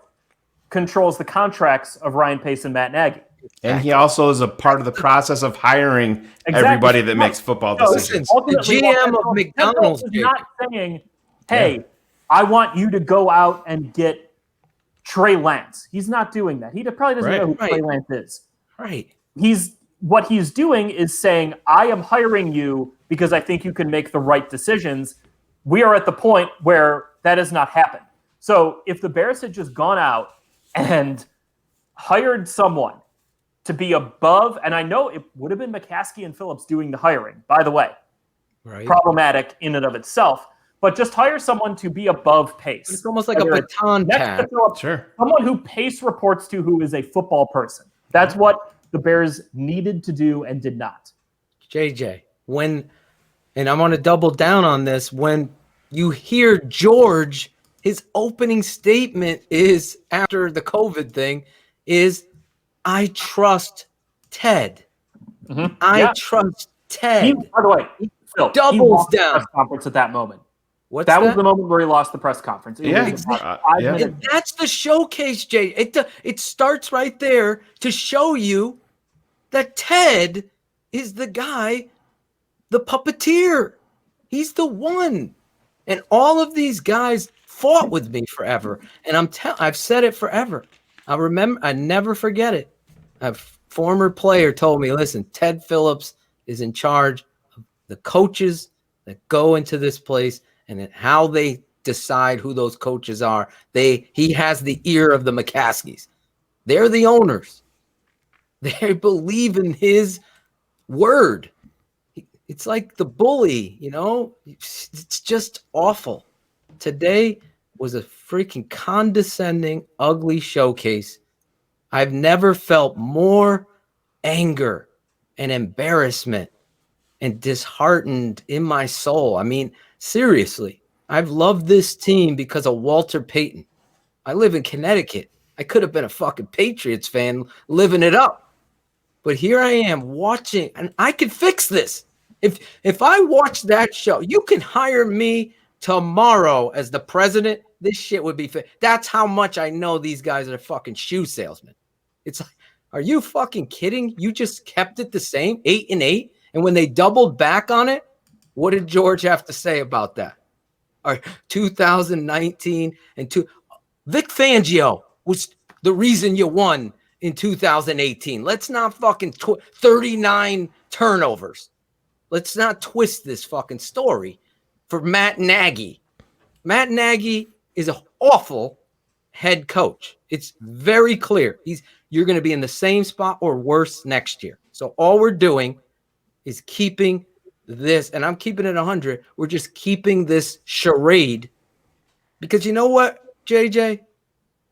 controls the contracts of Ryan Pace and Matt Nagy. And he also is a part of the process of hiring everybody that makes football decisions. The GM of McDonald's is not saying, hey, I want you to go out and get Trey Lance. He's not doing that. He probably doesn't know who Trey Lance is. Right. What he's doing is saying, I am hiring you because I think you can make the right decisions. We are at the point where that has not happened. So if the Bears had just gone out and hired someone to be above, and I know it would have been McCaskey and Phillips doing the hiring, by the way. Right. Problematic in and of itself. But just hire someone to be above Pace. It's almost like a baton pass. Someone who Pace reports to who is a football person. That's what the Bears needed to do and did not. JJ, and I'm going to double down on this, when you hear George, his opening statement is, after the COVID thing, is, I trust Ted. I trust Ted. By the way, Phil, doubles down. Press conference at that moment. What's that was the moment where he lost the press conference. And that's the showcase, Jay. It starts right there to show you that Ted is the guy, the puppeteer. He's the one. And all of these guys fought with me forever. And I've said it forever. I never forget it. A former player told me, listen, Ted Phillips is in charge of the coaches that go into this place and how they decide who those coaches are. He has the ear of the McCaskies. They're the owners. They believe in his word. It's like the bully, it's just awful. Today was a freaking condescending, ugly showcase. I've never felt more anger and embarrassment and disheartened in my soul. I mean, seriously, I've loved this team because of Walter Payton. I live in Connecticut. I could have been a fucking Patriots fan living it up. But here I am watching, and I can fix this. If I watch that show, you can hire me tomorrow as the president. This shit would be fixed. That's how much I know these guys are fucking shoe salesmen. It's like, are you fucking kidding? You just kept it the same, 8-8, and when they doubled back on it, what did George have to say about that? 2019 and Vic Fangio was the reason you won in 2018. Let's not fucking 39 turnovers. Let's not twist this fucking story for Matt Nagy. Matt Nagy is an awful head coach. It's very clear. You're going to be in the same spot or worse next year. So all we're doing is keeping this, and I'm keeping it 100. We're just keeping this charade, because you know what, JJ?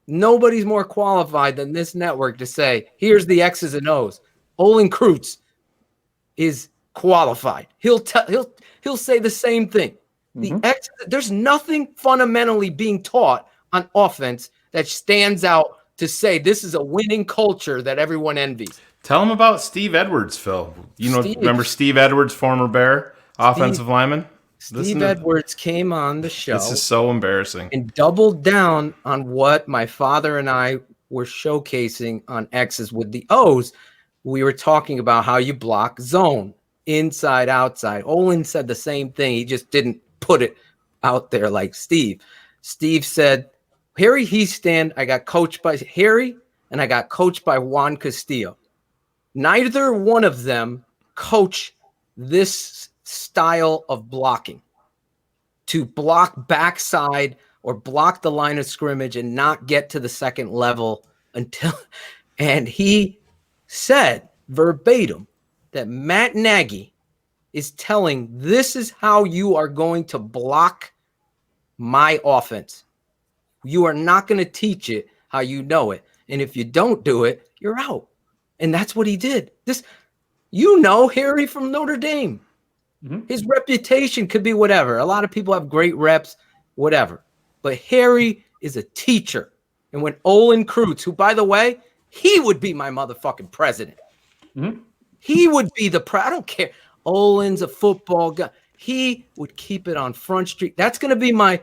Nobody's more qualified than this network to say, here's the X's and O's. Olin Kreutz is qualified. He'll say the same thing. There's nothing fundamentally being taught on offense that stands out to say this is a winning culture that everyone envies. Tell them about Steve Edwards, Phil. Remember Steve Edwards, former Bear offensive lineman? Steve Edwards came on the show. This is so embarrassing. And doubled down on what my father and I were showcasing on X's with the O's. We were talking about how you block zone. inside, outside. Olin said the same thing. He just didn't put it out there like Steve. Steve said, Harry Hiestand, I got coached by Harry, and I got coached by Juan Castillo. Neither one of them coach this style of blocking, to block backside or block the line of scrimmage and not get to the second level until. And he said verbatim that Matt Nagy is telling, this is how you are going to block my offense. You are not going to teach it how you know it. And if you don't do it, you're out. And that's what he did. Harry from Notre Dame. Mm-hmm. His reputation could be whatever. A lot of people have great reps, whatever. But Harry is a teacher. And when Olin Kreutz, who, by the way, he would be my motherfucking president. Mm-hmm. He would be I don't care. Olin's a football guy. He would keep it on Front Street. That's going to be my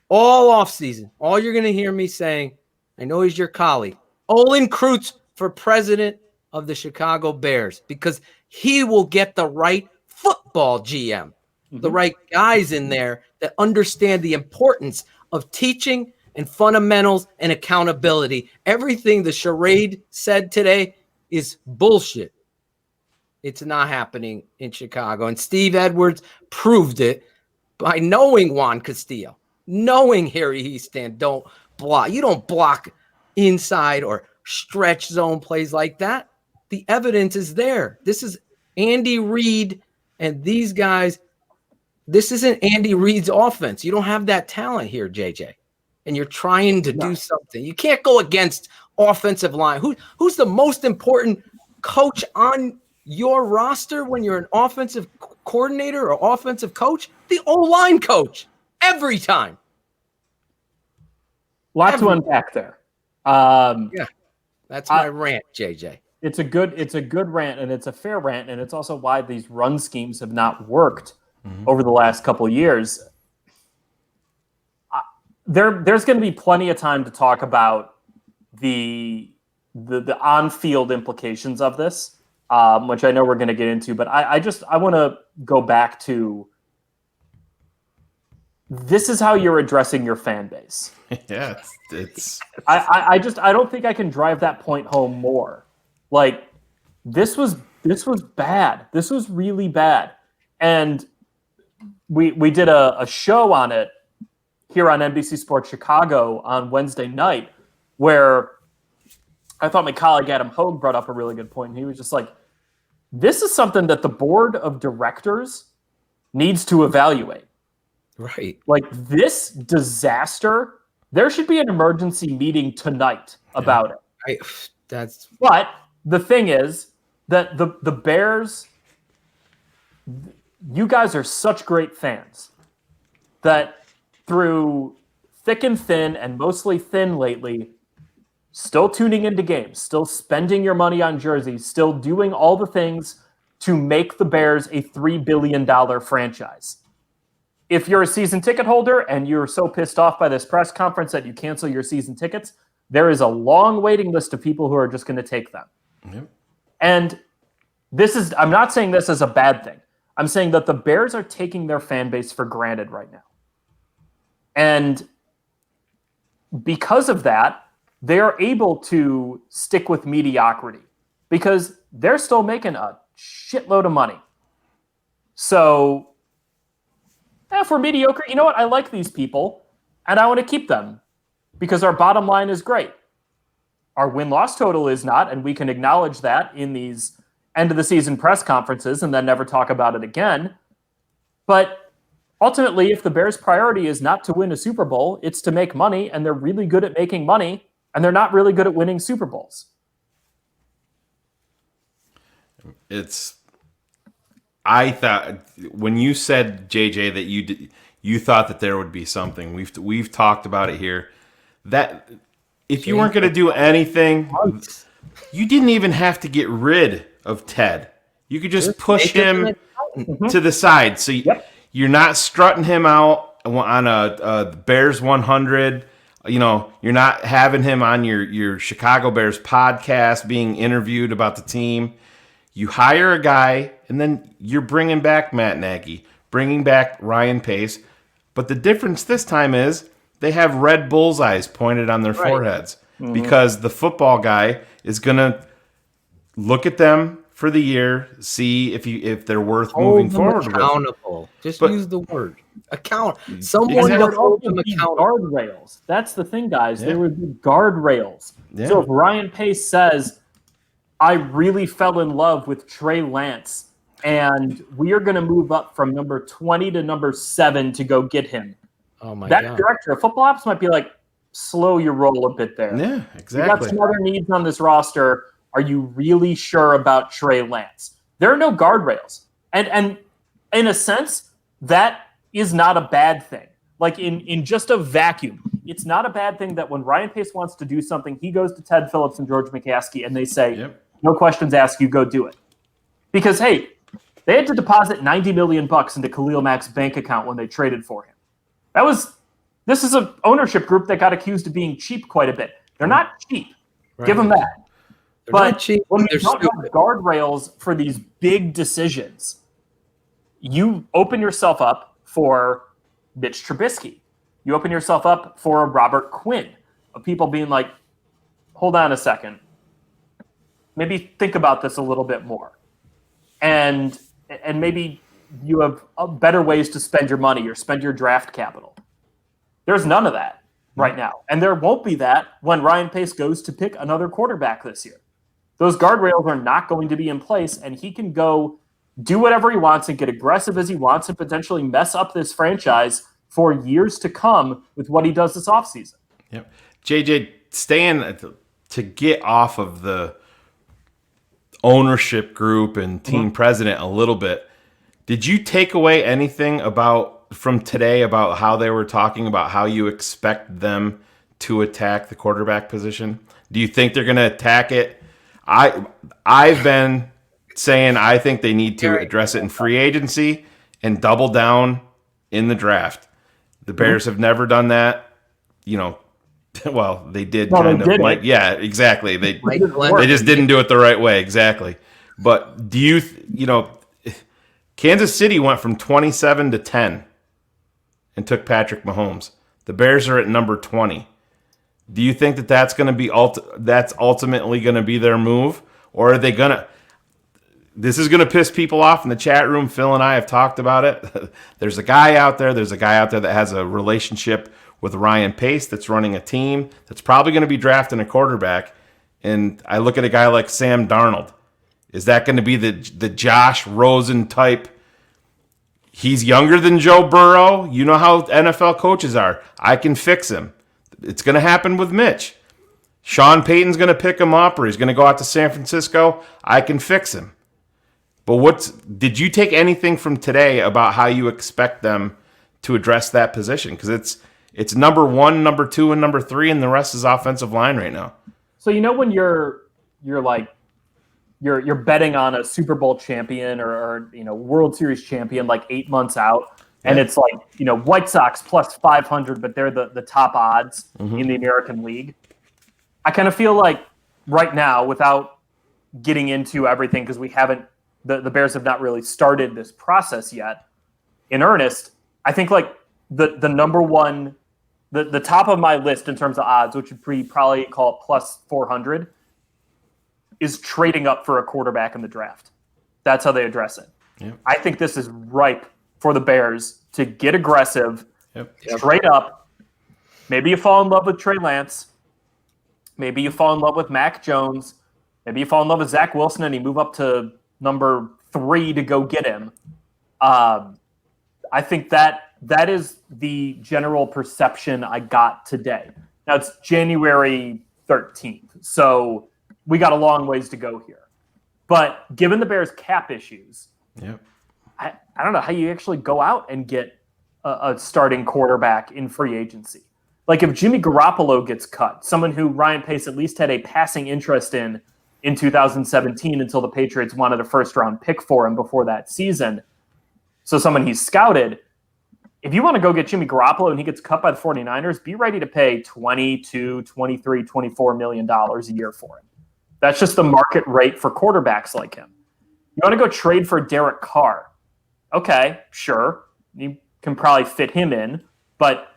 all offseason. All you're going to hear me saying, I know he's your colleague, Olin Kreutz for president of the Chicago Bears, because he will get the right football GM, the right guys in there that understand the importance of teaching and fundamentals and accountability. Everything the charade said today is bullshit. It's not happening in Chicago. And Steve Edwards proved it by knowing Juan Castillo, knowing Harry Hiestand don't block. You don't block inside or stretch zone plays like that. The evidence is there. This is Andy Reid and these guys. This isn't Andy Reid's offense. You don't have that talent here, JJ. And you're trying to do something. You can't go against offensive line. Who's the most important coach on your roster when you're an offensive coordinator or offensive coach? The O-line coach. Every time. Lot to unpack there. Yeah. That's my rant, JJ. It's a good rant, and it's a fair rant, and it's also why these run schemes have not worked over the last couple of years. There's going to be plenty of time to talk about the on-field implications of this, which I know we're going to get into. But I want to go back to, this is how you're addressing your fan base. Yeah, it's. I don't think I can drive that point home more. Like, this was bad. This was really bad, and we did a show on it here on NBC Sports Chicago on Wednesday night, where I thought my colleague Adam Hogue brought up a really good point. He was just like, this is something that the board of directors needs to evaluate. Right. Like, this disaster, there should be an emergency meeting tonight about it. But the thing is that the Bears, you guys are such great fans that through thick and thin, and mostly thin lately, still tuning into games, still spending your money on jerseys, still doing all the things to make the Bears a $3 billion franchise. If you're a season ticket holder and you're so pissed off by this press conference that you cancel your season tickets, there is a long waiting list of people who are just going to take them. Yep. And I'm not saying this is a bad thing. I'm saying that the Bears are taking their fan base for granted right now. And because of that, they are able to stick with mediocrity because they're still making a shitload of money. So, if we're mediocre, you know what? I like these people, and I want to keep them because our bottom line is great. Our win-loss total is not, and we can acknowledge that in these end-of-the-season press conferences and then never talk about it again. But ultimately, if the Bears' priority is not to win a Super Bowl, it's to make money, and they're really good at making money, and they're not really good at winning Super Bowls. I thought when you said, JJ, that you thought that there would be something. We've talked about it here. That if you weren't going to do anything, you didn't even have to get rid of Ted. You could just push him to the side. So you're not strutting him out on a Bears 100. You know, you're not having him on your Chicago Bears podcast being interviewed about the team. You hire a guy, and then you're bringing back Matt Nagy, bringing back Ryan Pace. But the difference this time is they have red bullseyes pointed on their foreheads because the football guy is going to look at them for the year, see if they're worth moving forward with. Accountable. Just use the word. Someone to hold them accountable. Guardrails. That's the thing, guys. There would be guardrails. Yeah. So if Ryan Pace says, I really fell in love with Trey Lance, and we are going to move up from number 20 to number 7 to go get him. Oh my that God. director of football ops might be like, slow your roll a bit there. Yeah, exactly. You got some other needs on this roster. Are you really sure about Trey Lance? There are no guardrails. And in a sense, that is not a bad thing. Like in just a vacuum, it's not a bad thing that when Ryan Pace wants to do something, he goes to Ted Phillips and George McCaskey and they say, no questions asked, you go do it. Because, hey, they had to deposit $90 million into Khalil Mack's bank account when they traded for him. This is an ownership group that got accused of being cheap quite a bit. They're not cheap. Right. Give them that. But when you don't have guardrails for these big decisions, you open yourself up for Mitch Trubisky. You open yourself up for a Robert Quinn, of people being like, hold on a second. Maybe think about this a little bit more. And maybe you have better ways to spend your money or spend your draft capital. There's none of that right now. And there won't be that when Ryan Pace goes to pick another quarterback this year. Those guardrails are not going to be in place, and he can go do whatever he wants and get aggressive as he wants and potentially mess up this franchise for years to come with what he does this offseason. Yep. JJ, staying to get off of the ownership group and team president a little bit, did you take away anything from today about how they were talking about how you expect them to attack the quarterback position? Do you think they're going to attack it? I've been saying I think they need to address it in free agency and double down in the draft. The Bears have never done that. Well, they did kind of. Yeah, exactly. They just didn't do it the right way. Exactly. But do you, Kansas City went from 27 to 10 and took Patrick Mahomes. The Bears are at number 20. Do you think that that's going to be that's ultimately going to be their move, or are they going to? This is going to piss people off in the chat room. Phil and I have talked about it. There's a guy out there that has a relationship with Ryan Pace that's running a team that's probably going to be drafting a quarterback. And I look at a guy like Sam Darnold. Is that going to be the Josh Rosen type? He's younger than Joe Burrow. You know how NFL coaches are. I can fix him. It's going to happen with Mitch. Sean Payton's going to pick him up, or he's going to go out to San Francisco. I can fix him. But did you take anything from today about how you expect them to address that position? Because it's number 1, number 2, and number 3, and the rest is offensive line right now. So when you're betting on a Super Bowl champion or World Series champion like 8 months out, and it's like White Sox plus 500, but they're the top odds in the American League. I kind of feel like right now, without getting into everything, because we haven't. The Bears have not really started this process yet in earnest. I think like the number one, the top of my list in terms of odds, which would be probably call it plus 400, is trading up for a quarterback in the draft. That's how they address it. Yep. I think this is ripe for the Bears to get aggressive, trade up. Maybe you fall in love with Trey Lance. Maybe you fall in love with Mac Jones. Maybe you fall in love with Zach Wilson and you move up to number 3 to go get him. I think that is the general perception I got today. Now it's January 13th, so we got a long ways to go here. But given the Bears' cap issues, I don't know how you actually go out and get a starting quarterback in free agency. Like if Jimmy Garoppolo gets cut, someone who Ryan Pace at least had a passing interest in 2017 until the Patriots wanted a first-round pick for him before that season. So someone he's scouted. If you want to go get Jimmy Garoppolo and he gets cut by the 49ers, be ready to pay $22, $23, $24 million a year for him. That's just the market rate for quarterbacks like him. You want to go trade for Derek Carr? Okay, sure. You can probably fit him in, but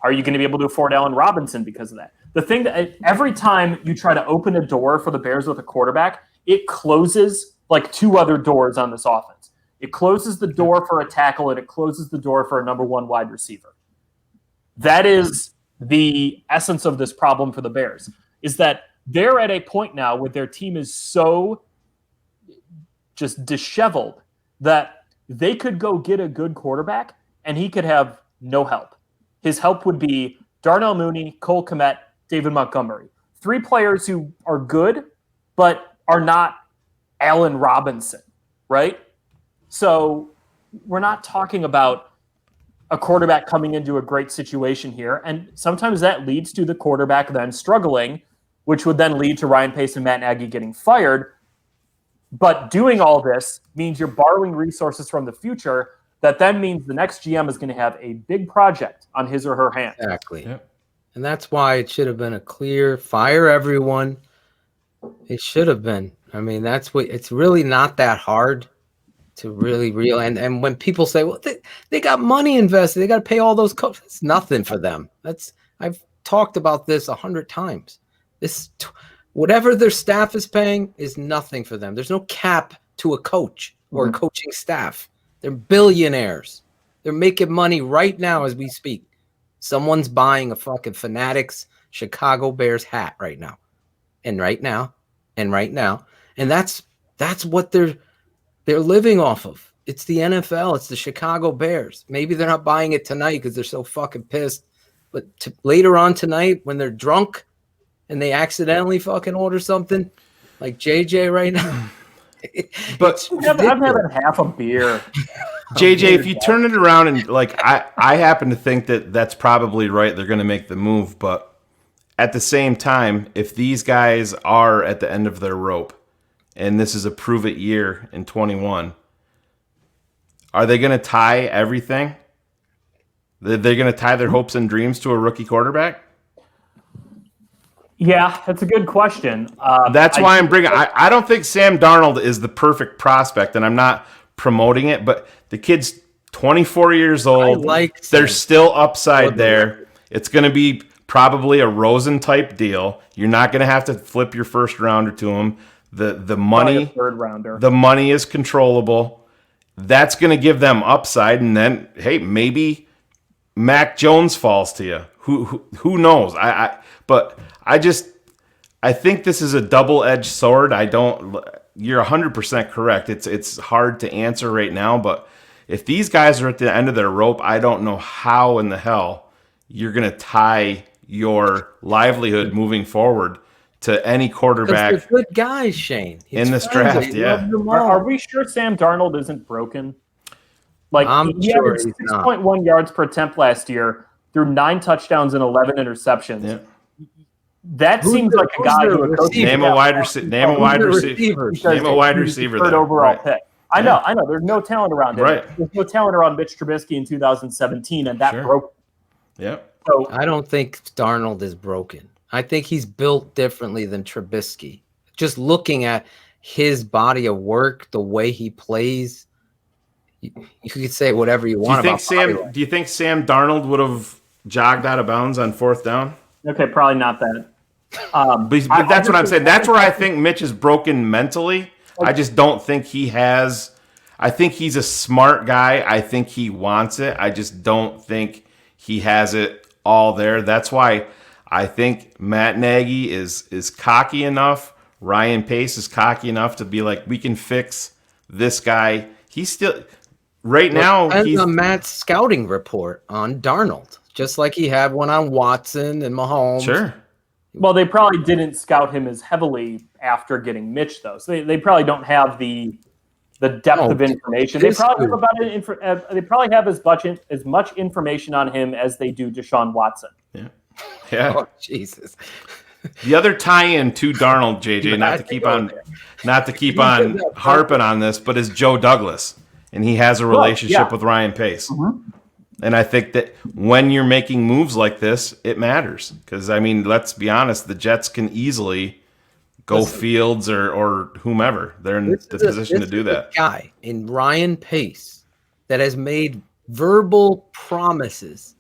are you going to be able to afford Allen Robinson because of that? The thing that every time you try to open a door for the Bears with a quarterback, it closes like 2 other doors on this offense. It closes the door for a tackle and it closes the door for a number 1 wide receiver. That is the essence of this problem for the Bears, is that they're at a point now where their team is so just disheveled that they could go get a good quarterback and he could have no help. His help would be Darnell Mooney, Cole Kmet, David Montgomery. 3 players who are good, but are not Allen Robinson, right? So we're not talking about a quarterback coming into a great situation here. And sometimes that leads to the quarterback then struggling, which would then lead to Ryan Pace and Matt Nagy getting fired. But doing all this means you're borrowing resources from the future. That then means the next GM is going to have a big project on his or her hands. Exactly. Yep. And that's why it should have been a clear fire everyone. It should have been. I mean, that's what it's really not that hard to really and when people say, well, they got money invested, they got to pay all those coaches. It's nothing for them. I've talked about this 100 times. Whatever their staff is paying is nothing for them. There's no cap to a coach or a coaching staff. They're billionaires. They're making money right now as we speak. Someone's buying a fucking Fanatics Chicago Bears hat right now. And that's what they're living off of. It's the NFL. It's the Chicago Bears. Maybe they're not buying it tonight because they're so fucking pissed. But later on tonight, when they're drunk and they accidentally fucking order something, like JJ right now. But I'm having half a beer. JJ, if you turn it around and I happen to think that that's probably right. They're going to make the move. But at the same time, if these guys are at the end of their rope, and this is a prove-it year in 21, are they going to tie everything? They're going to tie their hopes and dreams to a rookie quarterback? Yeah, that's a good question. That's why I'm bringing. I don't think Sam Darnold is the perfect prospect, and I'm not promoting it. But the kid's 24 years old. There's still upside there. It's going to be probably a Rosen type deal. You're not going to have to flip your first rounder to him. The money, third rounder. The money is controllable. That's going to give them upside, and then hey, maybe Mac Jones falls to you. Who knows? I think this is a double-edged sword. You're 100% correct. It's hard to answer right now, but if these guys are at the end of their rope, I don't know how in the hell you're going to tie your livelihood moving forward to any quarterback. They're good guys, Shayne. In this draft, yeah. Are we sure Sam Darnold isn't broken? I'm he sure averaged he's not. 6.1 yards per attempt last year, threw 9 touchdowns and 11 interceptions. Yeah. That seems like a guy who would coach. Name a wide receiver. Name a wide receiver. Name a wide receiver. Third overall pick. I know. There's no talent around him. Right. There's no talent around Mitch Trubisky in 2017, and that broke. Yeah. So I don't think Darnold is broken. I think he's built differently than Trubisky. Just looking at his body of work, the way he plays, you could say whatever you want. Do you think Sam Darnold would have jogged out of bounds on 4th down? Okay, probably not that. But that's what I'm saying. That's where I think Mitch is broken mentally. I just don't think he has. I think he's a smart guy. I think he wants it. I just don't think he has it all there. That's why I think Matt Nagy is cocky enough. Ryan Pace is cocky enough to be like, we can fix this guy. He's still now. He's on Matt's scouting report on Darnold, just like he had one on Watson and Mahomes. Sure. Well, they probably didn't scout him as heavily after getting Mitch, though. So they probably don't have the depth of information. They probably have as much information on him as they do Deshaun Watson. Yeah. Yeah. Oh, Jesus. The other tie-in to Darnold, JJ, not to keep on harping on this, but is Joe Douglas, and he has a relationship with Ryan Pace. Mm-hmm. And I think that when you're making moves like this, it matters. Because, I mean, let's be honest, the Jets can easily go Fields or whomever. They're in the position to do that. Guy in Ryan Pace that has made verbal promises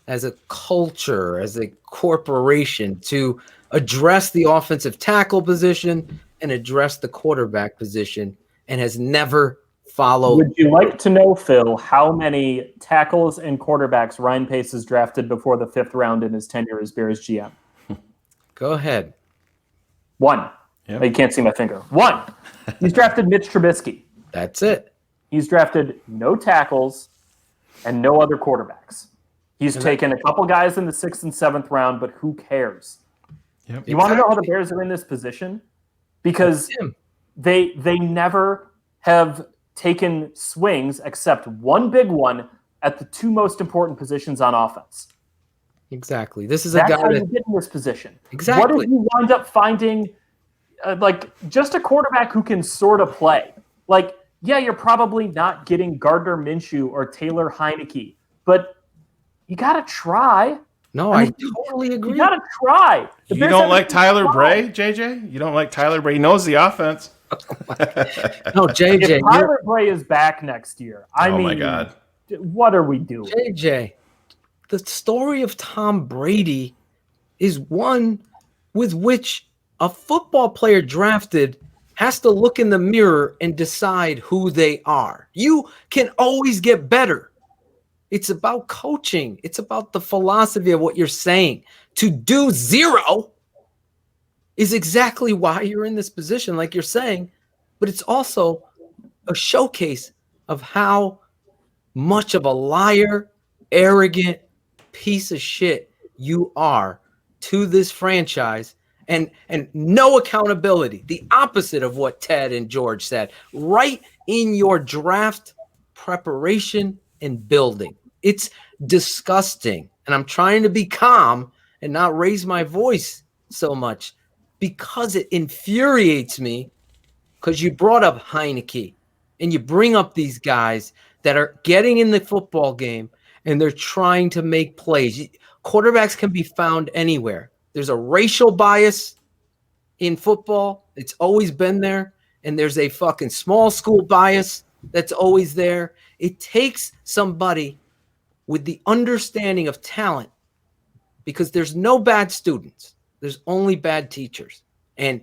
as a culture, as a corporation, to address the offensive tackle position and address the quarterback position, and has never followed. Would you like to know, Phil, how many tackles and quarterbacks Ryan Pace has drafted before the 5th round in his tenure as Bears GM? Go ahead. 1. Yep. You can't see my finger. 1. He's drafted Mitch Trubisky. That's it. He's drafted no tackles and no other quarterbacks. He's taken a couple guys in the 6th and 7th round, but who cares? Yep. You want to know how the Bears are in this position? Because they never have taken swings except one big one at the 2 most important positions on offense. Exactly. This is That's a guy how that you get in this position. Exactly. What if you wind up finding just a quarterback who can sort of play? Like, yeah, you're probably not getting Gardner Minshew or Taylor Heineke, but you got to try. No, I totally agree. You got to try. You don't like Tyler Bray, JJ? You don't like Tyler Bray? He knows the offense. No, JJ. If Tyler Bray is back next year, I mean, my God. What are we doing? JJ, the story of Tom Brady is one with which a football player drafted has to look in the mirror and decide who they are. You can always get better. It's about coaching. It's about the philosophy of what you're saying. To do 0 is exactly why you're in this position, like you're saying, but it's also a showcase of how much of a liar, arrogant piece of shit you are to this franchise, and no accountability. The opposite of what Ted and George said, right in your draft preparation and building. It's disgusting. And I'm trying to be calm and not raise my voice so much because it infuriates me, because you brought up Heineke and you bring up these guys that are getting in the football game and they're trying to make plays. Quarterbacks can be found anywhere. There's a racial bias in football. It's always been there. And there's a fucking small school bias that's always there. It takes somebody with the understanding of talent, because there's no bad students. There's only bad teachers. And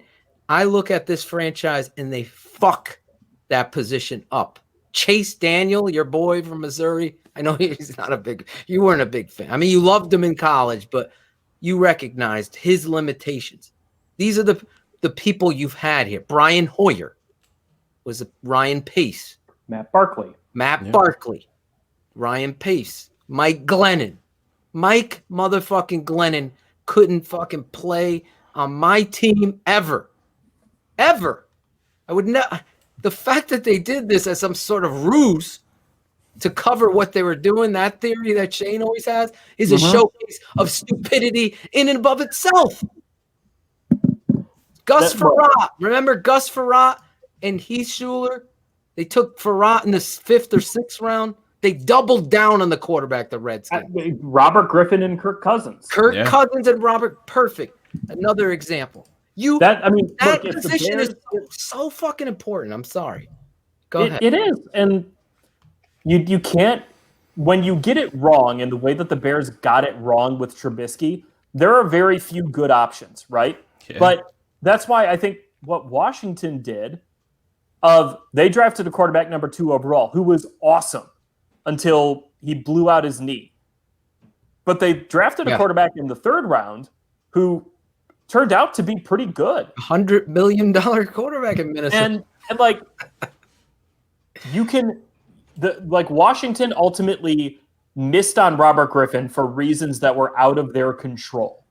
I look at this franchise and they fuck that position up. Chase Daniel, your boy from Missouri, I know you weren't a big fan. I mean, you loved him in college, but you recognized his limitations. These are the people you've had here. Brian Hoyer was Ryan Pace. Matt Barkley. Barkley. Ryan Pace. Mike Glennon. Mike motherfucking Glennon couldn't fucking play on my team ever. Ever. I would not. The fact that they did this as some sort of ruse to cover what they were doing, that theory that Shayne always has, is a showcase of stupidity in and above itself. Gus Frerotte. Remember Gus Frerotte and Heath Schuler? They took Frerotte in the 5th or 6th round. They doubled down on the quarterback, the Redskins. Robert Griffin and Kirk Cousins. Cousins and Robert. Perfect. Another example. That position is so fucking important. I'm sorry. Go ahead. It is. And you can't, when you get it wrong in the way that the Bears got it wrong with Trubisky, there are very few good options, right? Yeah. But that's why I think what Washington did, they drafted a quarterback number 2 overall who was awesome until he blew out his knee. But they drafted a quarterback in the 3rd round who turned out to be pretty good. $100 million quarterback in Minnesota. And like, you can, Washington ultimately missed on Robert Griffin for reasons that were out of their control.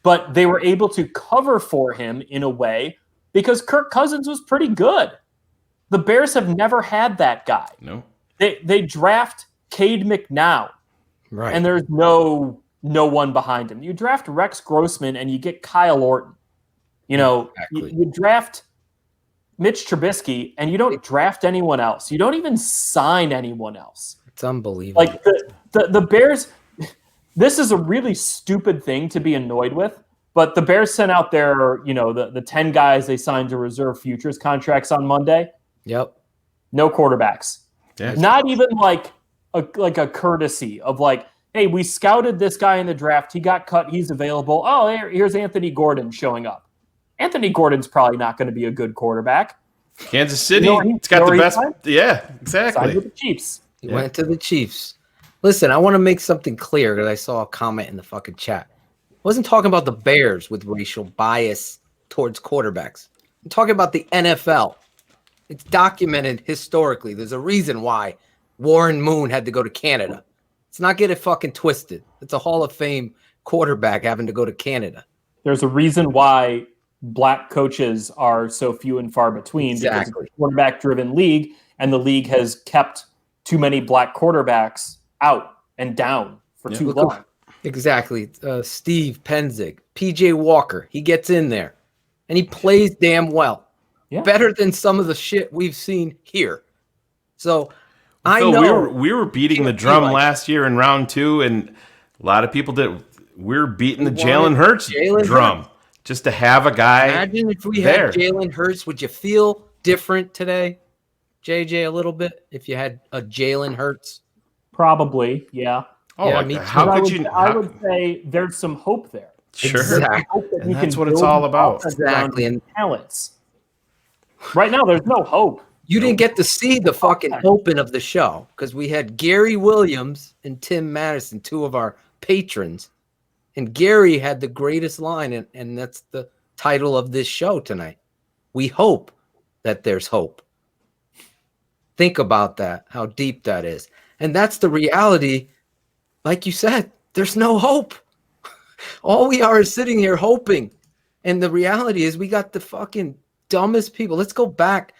But they were able to cover for him in a way because Kirk Cousins was pretty good. The Bears have never had that guy. No. They draft Cade McNown, right? And there's no one behind him. You draft Rex Grossman and you get Kyle Orton. You know, you draft Mitch Trubisky and you don't draft anyone else. You don't even sign anyone else. It's unbelievable. Like the Bears, this is a really stupid thing to be annoyed with, But the Bears sent out their, the 10 guys they signed to reserve futures contracts on Monday. Yep. No quarterbacks. Yeah. Not even like a courtesy of like, hey, we scouted this guy in the draft. He got cut. He's available. Oh, here's Anthony Gordon showing up. Anthony Gordon's probably not going to be a good quarterback. Kansas City, it's got the best. Yeah, exactly. Signed with the Chiefs. He went to the Chiefs. Listen, I want to make something clear because I saw a comment in the fucking chat. I wasn't talking about the Bears with racial bias towards quarterbacks. I'm talking about the NFL. It's documented historically. There's a reason why Warren Moon had to go to Canada. Let's not get it fucking twisted. It's a Hall of Fame quarterback having to go to Canada. There's a reason why black coaches are so few and far between. Exactly. Because it's a quarterback-driven league, and the league has kept too many black quarterbacks out and down for too long. Exactly. Steve Penzick, PJ Walker, he gets in there, and he plays damn well. Yeah. Better than some of the shit we've seen here. So I Phil, know we were beating the drum last year in round 2, and a lot of people did. We were beating the Jalen Hurts drum. Just to have a guy. Imagine if we there. had Jalen Hurts. Would you feel different today, JJ, a little bit, if you had a Jalen Hurts? Probably, yeah. Oh, yeah, like, me too. how could you? I would say there's some hope there. Sure. Exactly. Hope that And you that's can what it's build all about. Exactly. And And talents. Right now, there's no hope. you didn't get to see the fucking open of the show because we had Gary Williams and Tim Madison, two of our patrons. And Gary had the greatest line, and that's the title of this show tonight. We hope that there's hope. Think about that, how deep that is. And that's the reality. Like you said, there's no hope. All we are is sitting here hoping. And the reality is we got the fucking dumbest people. Let's go back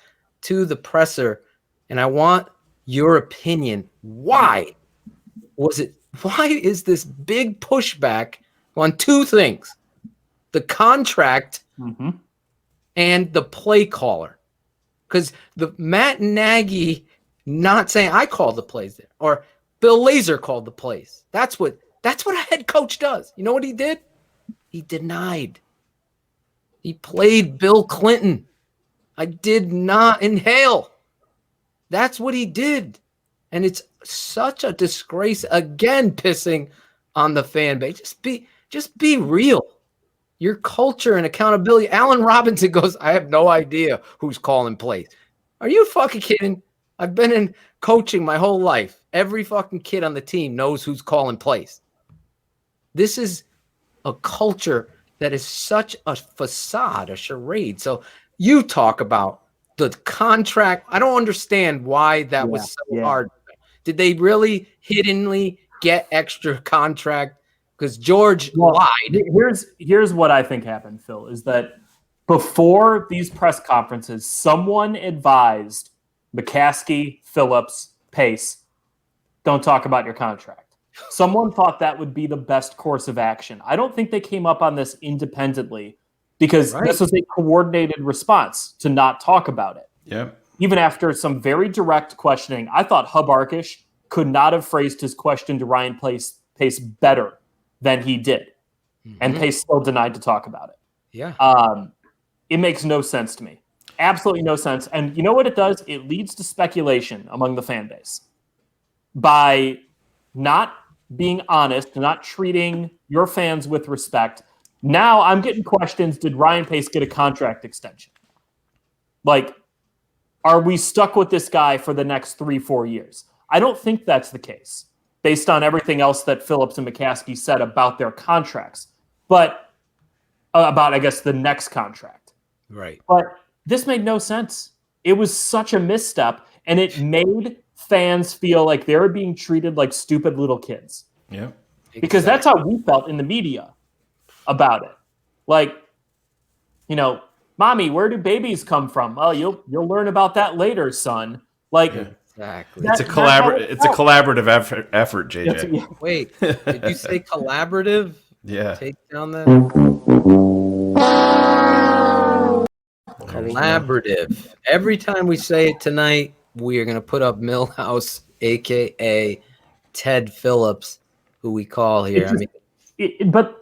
to the presser, and I want your opinion. Why is this big pushback on two things? The contract and the play caller. Because the Matt Nagy not saying I called the plays there, or Bill Lazor called the plays. That's what a head coach does. You know what he did? He denied. He played Bill Clinton. I did not inhale. That's what he did. And it's such a disgrace, again, pissing on the fan base. Just be real. Your culture and accountability. Allen Robinson goes, I have no idea who's calling plays. Are you fucking kidding? I've been in coaching my whole life. Every fucking kid on the team knows who's calling plays. This is a culture that is such a facade, a charade. So you talk about the contract. I don't understand why that was so hard. Did they really hiddenly get extra contract? Because George lied. Here's what I think happened, Phil, is that before these press conferences, someone advised McCaskey, Phillips, Pace, don't talk about your contract. Someone thought that would be the best course of action. I don't think they came up on this independently because this was a coordinated response to not talk about it. Yeah. Even after some very direct questioning, I thought Hub Arkish could not have phrased his question to Ryan Pace better than he did. And Pace still denied to talk about it. Yeah. It makes no sense to me. Absolutely no sense. And you know what it does? It leads to speculation among the fan base. By not being honest, not treating your fans with respect, now I'm getting questions, did Ryan Pace get a contract extension? Like, are we stuck with this guy for the next 3-4 years? I don't think that's the case, based on everything else that Phillips and McCaskey said about their contracts, but about, I guess, the next contract. Right. But this made no sense. It was such a misstep, and it made fans feel like they were being treated like stupid little kids. Yeah. Because that's how we felt in the media about it. Like, Mommy, where do babies come from? Oh, you'll learn about that later, son. Like, exactly. It's a collaborative effort, JJ. Wait, did you say collaborative? Yeah. Take down that. Collaborative. Every time we say it tonight, we are going to put up Millhouse, a.k.a. Ted Phillips, who we call here. But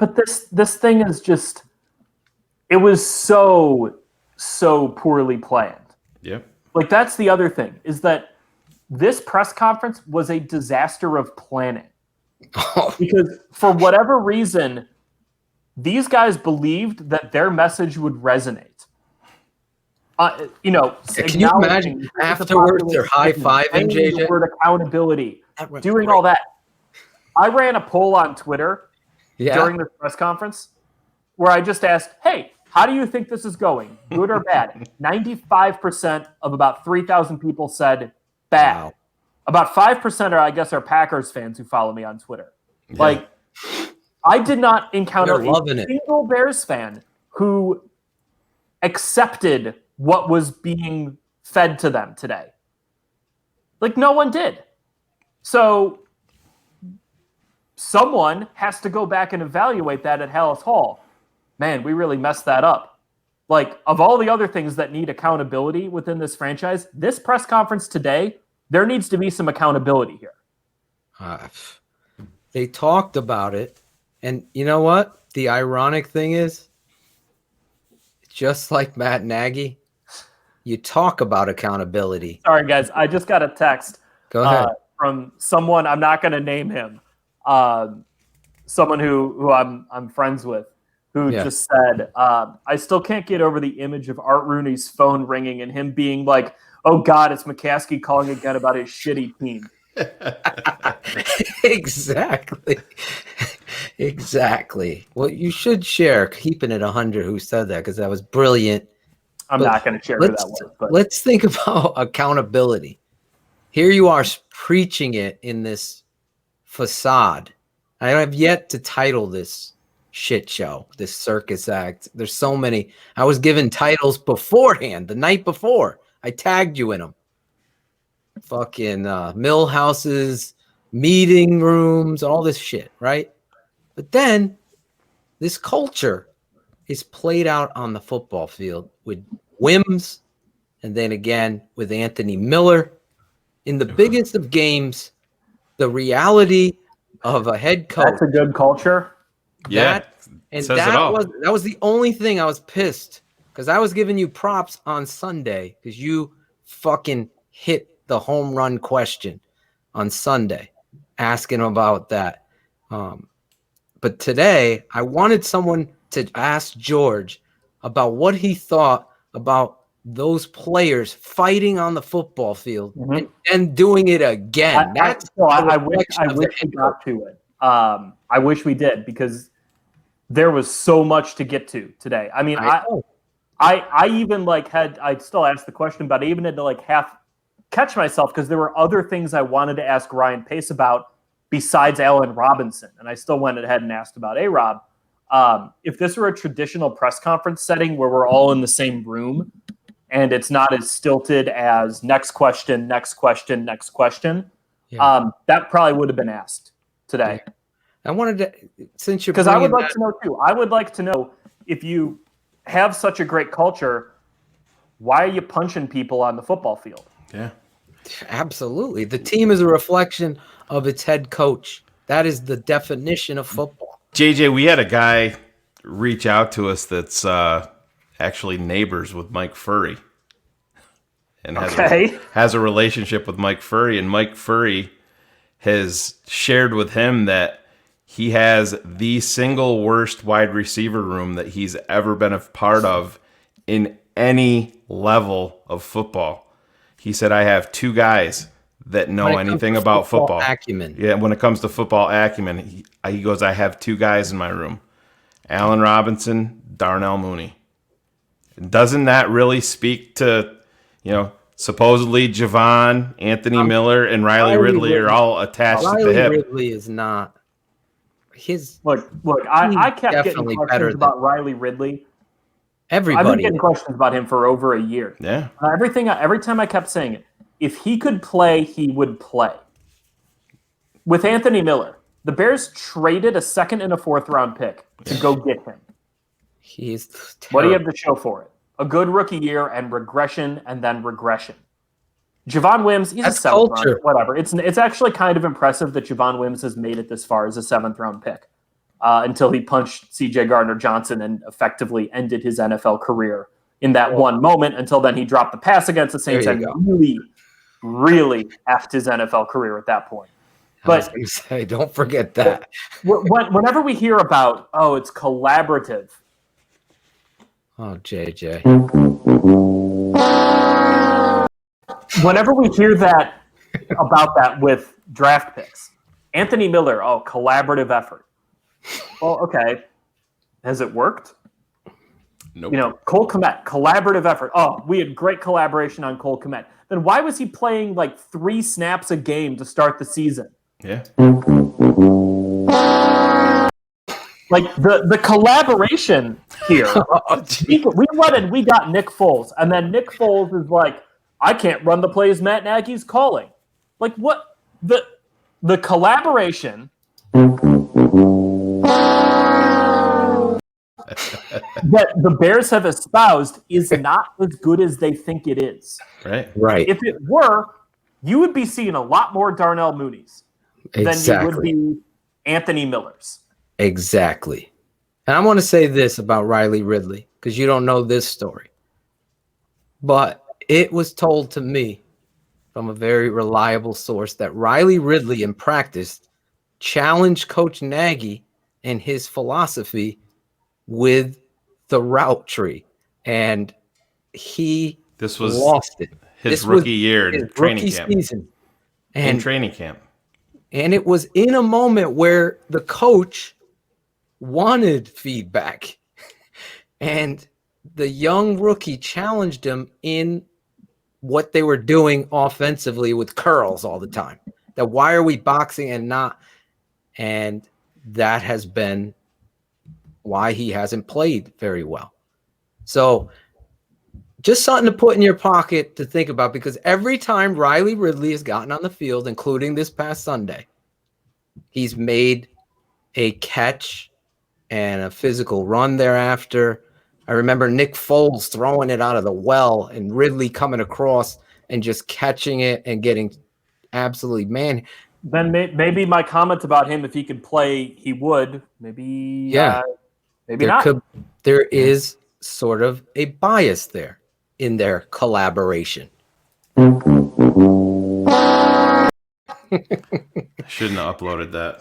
this thing is just It was so poorly planned. Yep. Like, that's the other thing, is that this press conference was a disaster of planning. Because for whatever reason, these guys believed that their message would resonate. Can you imagine afterwards they're high-fiving JJ? The word accountability, doing all that. I ran a poll on Twitter during this press conference where I just asked, hey, how do you think this is going? Good or bad? 95% of about 3,000 people said bad. Wow. About 5% are Packers fans who follow me on Twitter. Yeah. Like, I did not encounter a single Bears fan who accepted what was being fed to them today. Like, no one did. So someone has to go back and evaluate that at Hallis Hall. Man, we really messed that up. Like, of all the other things that need accountability within this franchise, this press conference today, there needs to be some accountability here. They talked about it. And you know what? The ironic thing is, just like Matt Nagy, you talk about accountability. Sorry, guys. I just got a text. Go ahead. From someone, I'm not going to name him, someone who I'm friends with, who just said, I still can't get over the image of Art Rooney's phone ringing and him being like, oh, God, it's McCaskey calling again about his shitty team. Exactly. Well, you should share Keepin It 100 who said that, because that was brilliant. I'm not going to share who that was. But let's think about accountability. Here you are preaching it in this facade. I have yet to title this shit show, this circus act. There's so many. I was given titles beforehand, the night before. I tagged you in them. Fucking mill houses, meeting rooms, all this shit, right? But then this culture is played out on the football field with whims, and then again with Anthony Miller. In the biggest of games, the reality of a head coach. That's a good culture. That was the only thing I was pissed, because I was giving you props on Sunday because you fucking hit the home run question on Sunday, asking about that. But today, I wanted someone to ask George about what he thought about those players fighting on the football field and doing it again. I wish we got to it. I wish we did, because there was so much to get to today. I mean, I even I still asked the question, but I even had to half catch myself, because there were other things I wanted to ask Ryan Pace about besides Allen Robinson. And I still went ahead and asked about A-Rob. If this were a traditional press conference setting where we're all in the same room and it's not as stilted as next question, next question, next question, that probably would have been asked today. Yeah. I wanted to, since you're, because I would like to know too. I would like to know, if you have such a great culture, why are you punching people on the football field? Yeah, absolutely. The team is a reflection of its head coach. That is the definition of football. JJ, we had a guy reach out to us that's actually neighbors with Mike Furry, and has a relationship with Mike Furry, and Mike Furry has shared with him that he has the single worst wide receiver room that he's ever been a part of in any level of football. He said, I have two guys that know anything about football acumen. Yeah, when it comes to football acumen, he goes, I have two guys in my room, Allen Robinson, Darnell Mooney. Doesn't that really speak to, supposedly Javon, Anthony Miller, and Riley Ridley are all attached at the hip? Ridley is not. Look. I kept getting questions about Riley Ridley. Everybody. I've been getting questions about him for over a year. Yeah. Every time I kept saying it, if he could play, he would play. With Anthony Miller, the Bears traded a second and a fourth round pick to go get him. He's terrible. What do you have to show for it? A good rookie year and regression and then regression. Javon Wims, he's a seventh round, whatever. It's actually kind of impressive that Javon Wims has made it this far as a seventh round pick. until he punched C.J. Gardner-Johnson and effectively ended his NFL career in that one moment. Until then, he dropped the pass against the Saints and really effed his NFL career at that point. But I was gonna say, don't forget that. Whenever we hear about, it's collaborative. Oh, JJ. Whenever we hear that about that with draft picks, Anthony Miller, collaborative effort. Well, okay. Has it worked? Nope. Cole Kmet, collaborative effort. Oh, we had great collaboration on Cole Kmet. Then why was he playing like 3 snaps a game to start the season? Yeah. Like the collaboration here. we got Nick Foles, and then Nick Foles is like, I can't run the plays Matt Nagy's calling. Like what the collaboration that the Bears have espoused is not as good as they think it is. Right. If it were, you would be seeing a lot more Darnell Mooney's than you would be Anthony Miller's. Exactly. And I want to say this about Riley Ridley, because you don't know this story. But it was told to me from a very reliable source that Riley Ridley in practice challenged Coach Nagy and his philosophy with the route tree. And this was lost it. His rookie year in training camp. Season. In training camp. And it was in a moment where the coach wanted feedback. And the young rookie challenged him in what they were doing offensively with curls all the time. That why are we boxing and not? And that has been why he hasn't played very well. So just something to put in your pocket to think about, because every time Riley Ridley has gotten on the field, including this past Sunday, he's made a catch and a physical run thereafter. I remember Nick Foles throwing it out of the well and Ridley coming across and just catching it and getting absolutely Then maybe my comment about him, if he could play, he would. Maybe maybe not. There is sort of a bias there in their collaboration. Shouldn't have uploaded that.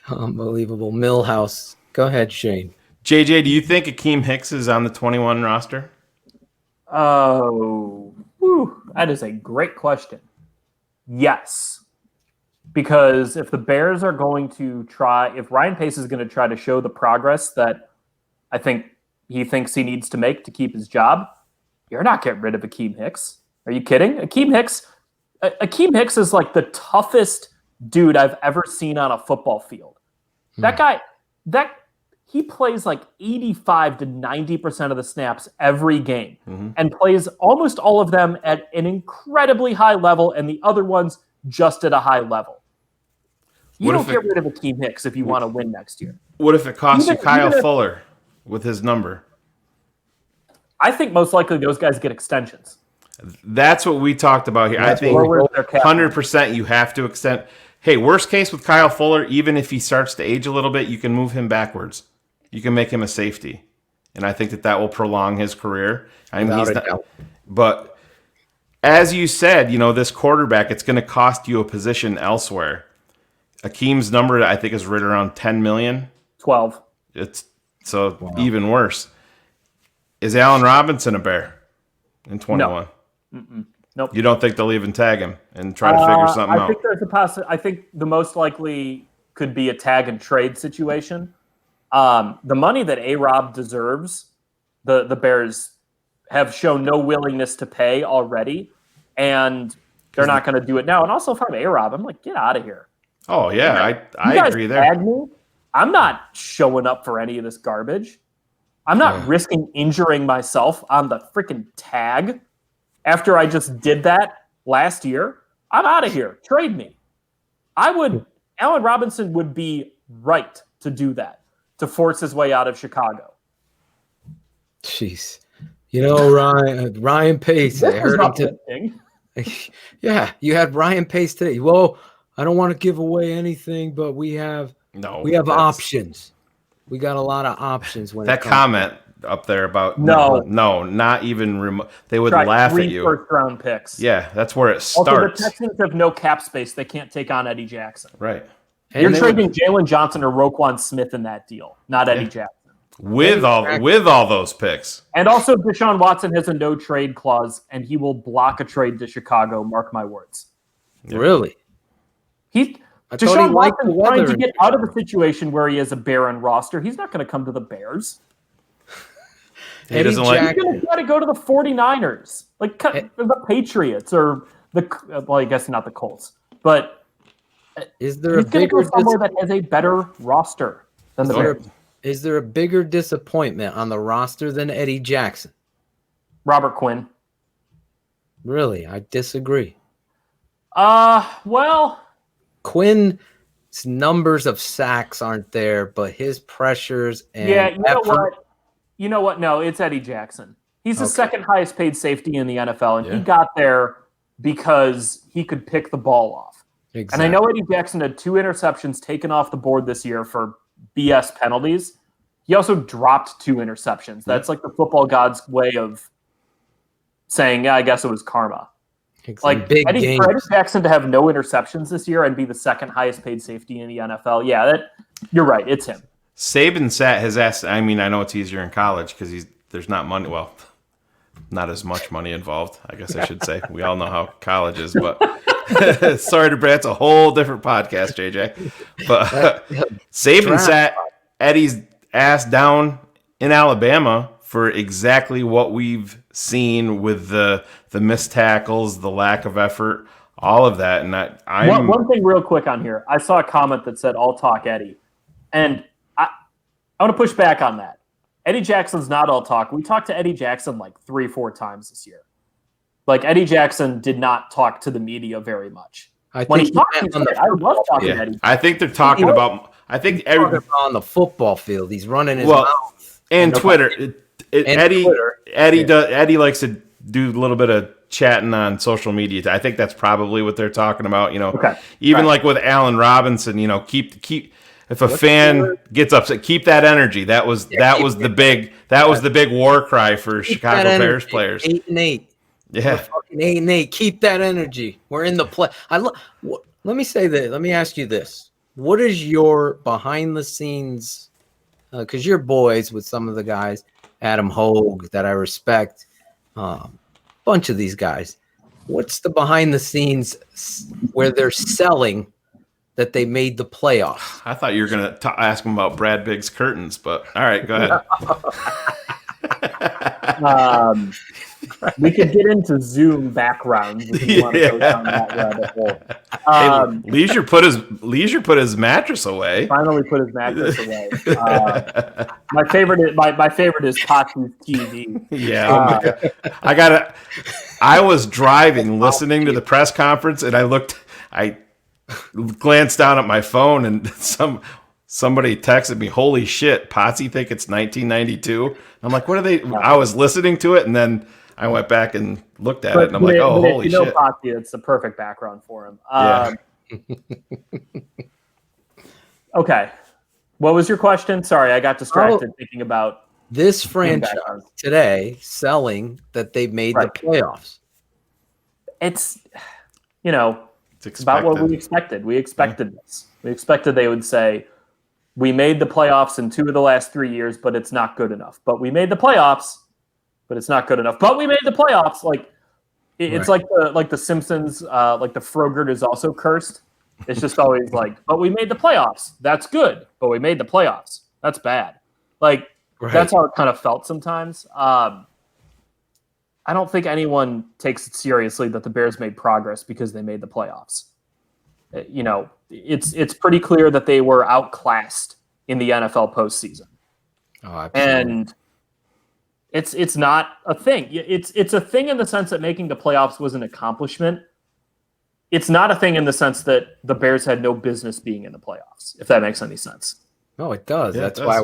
Unbelievable. Millhouse. Go ahead, Shane. JJ, do you think Akeem Hicks is on the 21 roster? Oh, that is a great question. Yes. Because if the Bears are going to if Ryan Pace is going to try to show the progress that I think he thinks he needs to make to keep his job, you're not getting rid of Akeem Hicks. Are you kidding? Akeem Hicks is like the toughest dude I've ever seen on a football field. That guy, he plays like 85 to 90% of the snaps every game and plays almost all of them at an incredibly high level and the other ones just at a high level. You don't get rid of Akeem Hicks if you want to win next year. What if it costs you Kyle Fuller with his number? I think most likely those guys get extensions. That's what we talked about here. I think 100% you have to extend. Hey, worst case with Kyle Fuller, even if he starts to age a little bit, you can move him backwards. You can make him a safety. And I think that will prolong his career. But as you said, this quarterback, it's going to cost you a position elsewhere. Akeem's number, I think, is right around 10 million. 12. It's even worse. Is Allen Robinson a Bear in 21? No. Nope. You don't think they'll even tag him and try to figure something out? I think there's a I think the most likely could be a tag and trade situation. The money that A-Rob deserves, the Bears have shown no willingness to pay already, and they're not going to do it now. And also, if I'm A-Rob, I'm like, get out of here. Oh, yeah, I agree there. Tag me? I'm not showing up for any of this garbage. I'm not risking injuring myself on the freaking tag after I just did that last year. I'm out of here. Trade me. Allen Robinson would be right to do that, to force his way out of Chicago. Jeez. Ryan Pace. I heard him yeah, you had Ryan Pace today. Well, I don't want to give away anything, but we have options. We got a lot of options when that it comes comment up there about No. not even they would Try laugh 3 at you. first-round picks. Yeah, that's where it Also, starts. the Texans have no cap space. They can't take on Eddie Jackson. Right. You're trading Jalen Johnson or Roquan Smith in that deal, not Eddie Jackson. With all those picks. And also, Deshaun Watson has a no-trade clause, and he will block a trade to Chicago, mark my words. Really? Deshaun Watson's trying to get out of a situation where he has a barren roster. He's not going to come to the Bears. He doesn't He's going to try to go to the 49ers, like the Patriots, or I guess not the Colts. But is there he's going to go somewhere that has a better roster than the Bears. Is there a bigger disappointment on the roster than Eddie Jackson? Robert Quinn. Really? I disagree. Well, Quinn's numbers of sacks aren't there, but his pressures and you know what? No, it's Eddie Jackson. He's the second highest paid safety in the NFL, and he got there because he could pick the ball off. Exactly. And I know Eddie Jackson had 2 interceptions taken off the board this year for BS penalties. He also dropped 2 interceptions. That's like the football god's way of saying, yeah, I guess it was karma. Like big Eddie Jackson to have no interceptions this year and be the second highest paid safety in the NFL. Yeah, you're right. It's him. Saban has asked. I mean, I know it's easier in college because there's not money. Well, not as much money involved, I guess I should say. We all know how college is, but sorry to Brad, it's a whole different podcast, JJ. But Saban sat Eddie's ass down in Alabama for exactly what we've seen with the missed tackles, the lack of effort, all of that. And one thing real quick on here. I saw a comment that said, "All talk Eddie," and I want to push back on that. Eddie Jackson's not all talk. We talked to Eddie Jackson like 3-4 times this year. Like Eddie Jackson did not talk to the media very much. I love talking to Eddie. I think they're talking about. I think on the football field, he's running his mouth and Twitter. Eddie likes to do a little bit of chatting on social media. I think that's probably what they're talking about. Even like with Allen Robinson, keep. If a fan gets upset, keep that energy. That was the big war cry for Chicago Bears players. 8-8. Yeah, we're fucking 8-8. Keep that energy. We're in the play. Let me say that. Let me ask you this: what is your behind the scenes? Because you're boys with some of the guys, Adam Hogue, that I respect. Bunch of these guys. What's the behind the scenes where they're selling that they made the playoffs? I thought you were going to ask him about Brad Bigg's curtains, but all right, go ahead. We could get into Zoom backgrounds if you want to go down that rabbit hole. Leisure put his mattress away. Finally put his mattress away. My favorite is Pachu's TV. Yeah, I was driving, listening to the press conference, and I glanced down at my phone, and somebody texted me, "Holy shit, Potsy think it's 1992." I'm like, "What are they?" I was listening to it, and then I went back and looked at it, and I'm like, "Oh, holy shit!" Potsy, it's the perfect background for him. Okay, what was your question? Sorry, I got distracted thinking about this franchise today selling that they made the playoffs. It's It's about what we expected. We expected this. We expected they would say, we made the playoffs in 2 of the last 3 years, but it's not good enough. But we made the playoffs, but it's not good enough. But we made the playoffs. It's like the Simpsons, like the Frogurt is also cursed. It's just always like, but we made the playoffs. That's good. But we made the playoffs. That's bad. That's how it kind of felt sometimes. I don't think anyone takes it seriously that the Bears made progress because they made the playoffs. It's pretty clear that they were outclassed in the NFL postseason. Oh, absolutely. And it's not a thing. It's a thing in the sense that making the playoffs was an accomplishment. It's not a thing in the sense that the Bears had no business being in the playoffs, if that makes any sense. No, it does. Yeah, that's why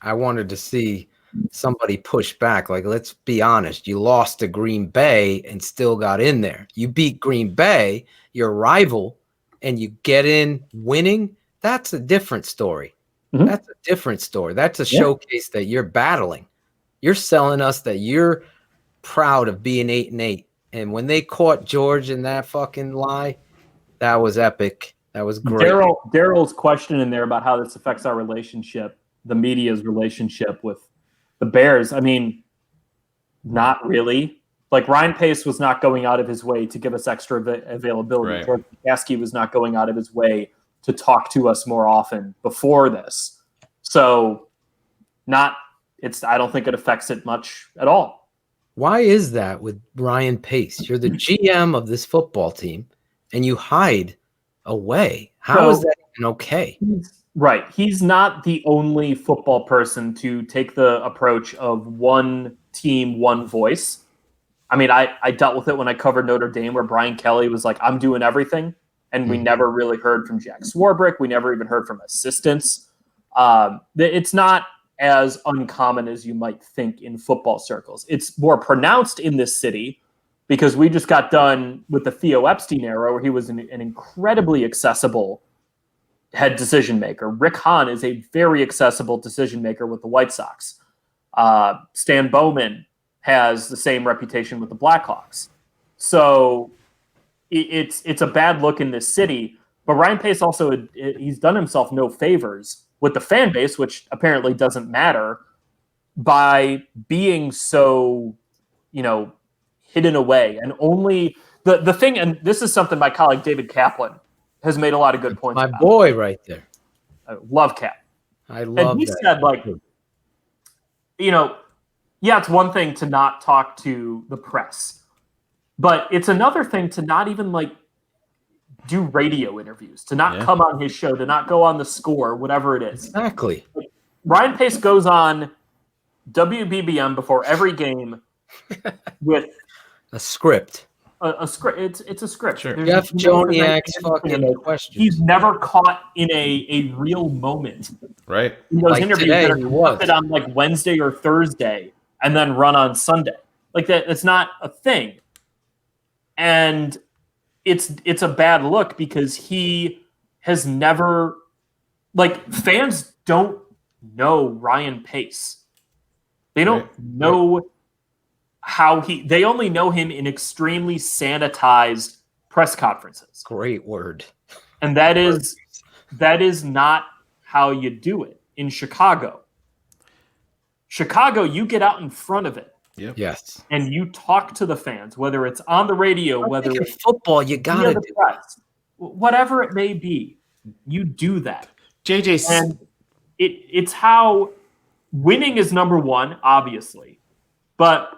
I wanted to see somebody push back. Like, let's be honest. You lost to Green Bay and still got in there. You beat Green Bay, your rival, and you get in winning, that's a different story. Mhm. That's a different story. That's a showcase that you're battling. You're selling us that you're proud of being 8-8. And when they caught George in that fucking lie, that was epic. That was great. Daryl's question in there about how this affects our relationship, the media's relationship with the Bears. I mean, not really. Like, Ryan Pace was not going out of his way to give us extra availability. Right. George McCaskey was not going out of his way to talk to us more often before this. So I don't think it affects it much at all. Why is that with Ryan Pace? You're the GM of this football team and you hide away. How is that even okay? Right. He's not the only football person to take the approach of one team, one voice. I mean, I dealt with it when I covered Notre Dame, where Brian Kelly was like, I'm doing everything. And we never really heard from Jack Swarbrick. We never even heard from assistants. It's not as uncommon as you might think in football circles. It's more pronounced in this city because we just got done with the Theo Epstein era, where he was an incredibly accessible head decision maker. Rick Hahn is a very accessible decision maker with the White Sox. Stan Bowman has the same reputation with the Blackhawks. So it's a bad look in this city. But Ryan Pace also, he's done himself no favors with the fan base, which apparently doesn't matter, by being so, hidden away. And only the thing, and this is something my colleague David Kaplan has made a lot of good points My about. boy right there. I love Cap. I love And he that. said, like, it's one thing to not talk to the press, but it's another thing to not even do radio interviews, to not come on his show, to not go on The Score, whatever it is. Exactly. Ryan Pace goes on WBBM before every game with a script. A script. It's a script. Sure. Jeff Joniak's fucking question. He's never caught in a real moment. Right. In those Like interviews today, that are he was. conducted on Wednesday or Thursday and then run on Sunday. That's not a thing. And it's a bad look because he has never, fans don't know Ryan Pace. They don't know how they only know him in extremely sanitized press conferences. Great word. And that is not how you do it in Chicago. Chicago, you get out in front of it. Yep. Yes. And you talk to the fans, whether it's on the radio, whether in it's football, you via gotta the do press, whatever it may be, you do that. JJ, And it's how winning is number one, obviously. But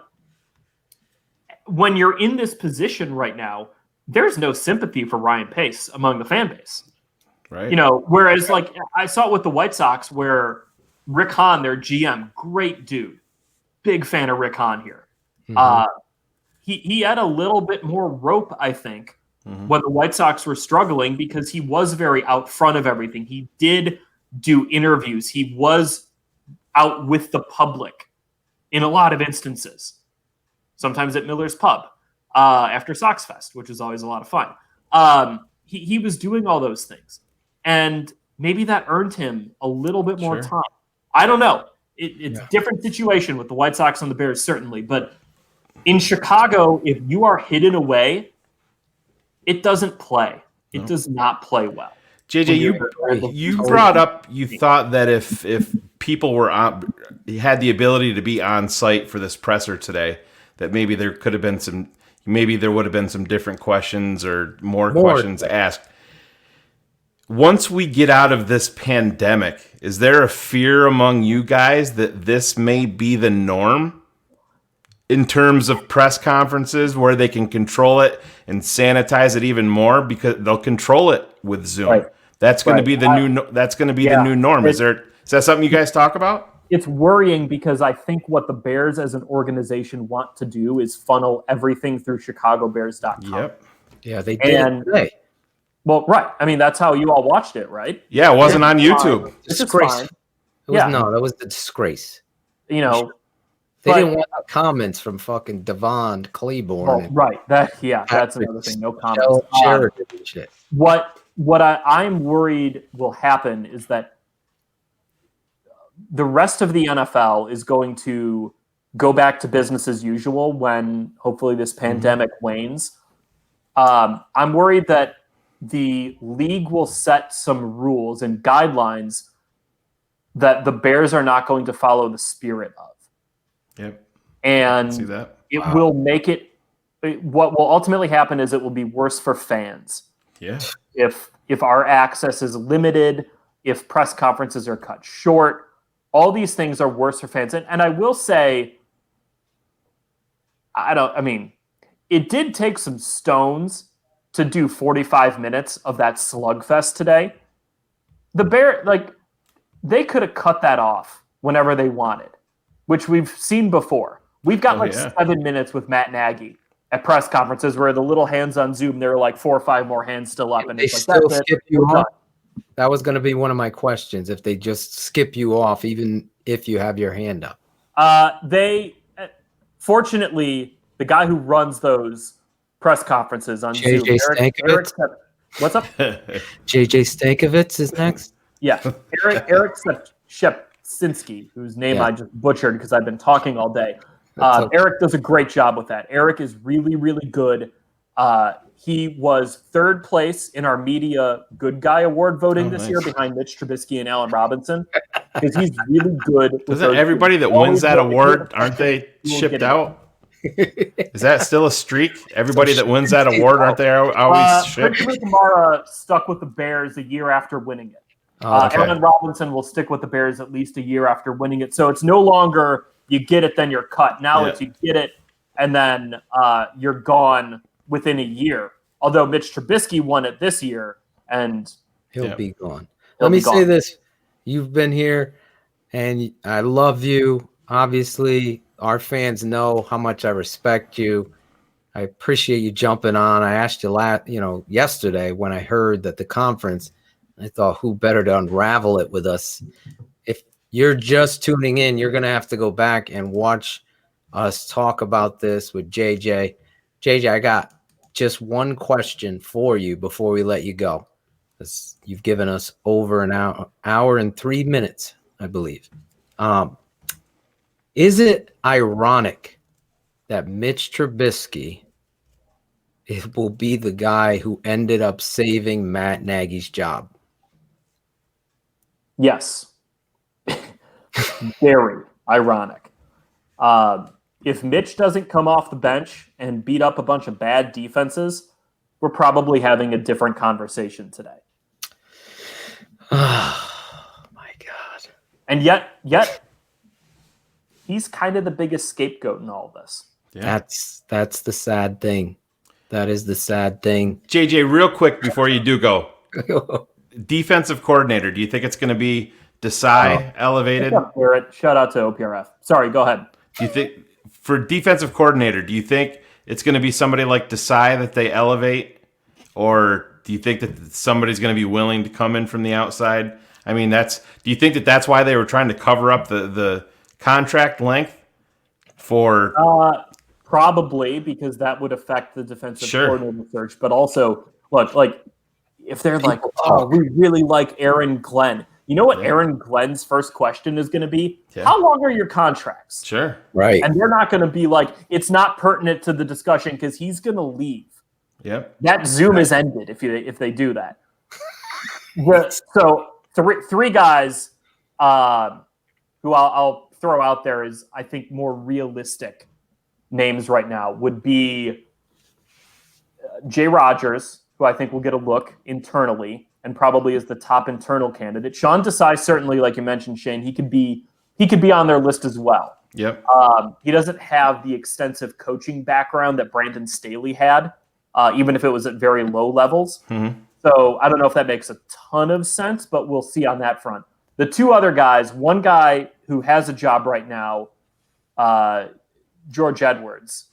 when you're in this position right now, there's no sympathy for Ryan Pace among the fan base. right. Whereas I saw it with the White Sox where Rick Hahn, their GM, great dude, big fan of Rick Hahn here. He had a little bit more rope, I think, when the White Sox were struggling because he was very out front of everything. He did do interviews. He was out with the public in a lot of instances. Sometimes at Miller's Pub after Sox Fest, which is always a lot of fun. He was doing all those things. And maybe that earned him a little bit more time. I don't know. It's a different situation with the White Sox and the Bears, certainly. But in Chicago, if you are hidden it doesn't play. It does not play well. JJ, you brought up you thought that if people were had the ability to be on site for this presser today, that maybe there would have been some different questions or more questions asked. Once we get out of this pandemic, is there a fear among you guys that this may be the norm in terms of press conferences where they can control it and sanitize it even more because they'll control it with Zoom? Right. That's going to be the new. That's going to be the new norm. Is that something you guys talk about? It's worrying because I think what the Bears as an organization want to do is funnel everything through ChicagoBears.com. Yep. Yeah, they did. Well, right. I mean, that's how you all watched it, right? Yeah, it wasn't on YouTube. Disgrace. That was the disgrace. They didn't want comments from fucking Devon Claiborne. Right. That's another thing. No comments. Sheridan and shit. What what I'm worried will happen is that the rest of the NFL is going to go back to business as usual when hopefully this pandemic wanes. I'm worried that the league will set some rules and guidelines that the Bears are not going to follow the spirit of. Yep. And see that. It will make it, what will ultimately happen is it will be worse for fans. Yeah. If our access is limited, if press conferences are cut short, all these things are worse for fans. And I will say, it did take some stones to do 45 minutes of that slugfest today. The Bears, they could have cut that off whenever they wanted, which we've seen before. We've got 7 minutes with Matt Nagy at press conferences where the little hands on Zoom, there are like 4 or 5 more hands still up. And They it's like, still that's skip it. you We're off. done. That was going to be one of my questions. If they just skip you off, even if you have your hand up. Fortunately, the guy who runs those press conferences on Zoom, JJ Eric, Stankevitz? what's up? JJ Stankevitz is next. Yeah, Eric Shepsinski, whose name I just butchered because I've been talking all day. Okay. Eric does a great job with that. Eric is really, really good. He was 3rd place in our media good guy award voting this year behind Mitch Trubisky and Allen Robinson because he's really good. Doesn't everybody that wins that award, aren't they shipped out? Is that still a streak? Everybody that wins that award, aren't they always shipped? Prince Kamara stuck with the Bears a year after winning it. Allen Robinson will stick with the Bears at least a year after winning it. So it's no longer you get it, then you're cut. Now it's you get it, and then you're gone within a year. Although Mitch Trubisky won it this year, and he'll be gone. Let me say this. You've been here, and I love you. Obviously, our fans know how much I respect you. I appreciate you jumping on. I asked you yesterday when I heard that the conference, I thought who better to unravel it with us. If you're just tuning in, you're going to have to go back and watch us talk about this with JJ. JJ, I got just one question for you before we let you go. You've given us over an hour and 3 minutes, I believe. Is it ironic that Mitch Trubisky will be the guy who ended up saving Matt Nagy's job? Yes. Very ironic. If Mitch doesn't come off the bench and beat up a bunch of bad defenses, we're probably having a different conversation today. Oh, my God. And yet, he's kind of the biggest scapegoat in all of this. Yeah. That's the sad thing. That is the sad thing. JJ, real quick before you do go, defensive coordinator. Do you think it's going to be Desai elevated? Shout out to OPRF. Sorry, go ahead. Do you think for defensive coordinator? Do you think it's going to be somebody like Desai that they elevate, or do you think that somebody's going to be willing to come in from the outside? I mean, do you think that that's why they were trying to cover up the contract length for? Probably because that would affect the defensive coordinator search. But also, look, if they're like, oh, we really like Aaron Glenn. You know what Aaron Glenn's first question is going to be? Yeah. How long are your contracts? Sure. Right. And they're not going to be like, it's not pertinent to the discussion because he's going to leave. Yep. That Zoom is ended if they do that. So three guys who I'll throw out there is, I think, more realistic names right now would be Jay Rodgers, who I think will get a look internally and probably is the top internal candidate. Sean Desai, certainly, like you mentioned, Shane, he could be on their list as well. Yep. He doesn't have the extensive coaching background that Brandon Staley had, even if it was at very low levels. Mm-hmm. So I don't know if that makes a ton of sense, but we'll see on that front. The two other guys, one guy who has a job right now, George Edwards,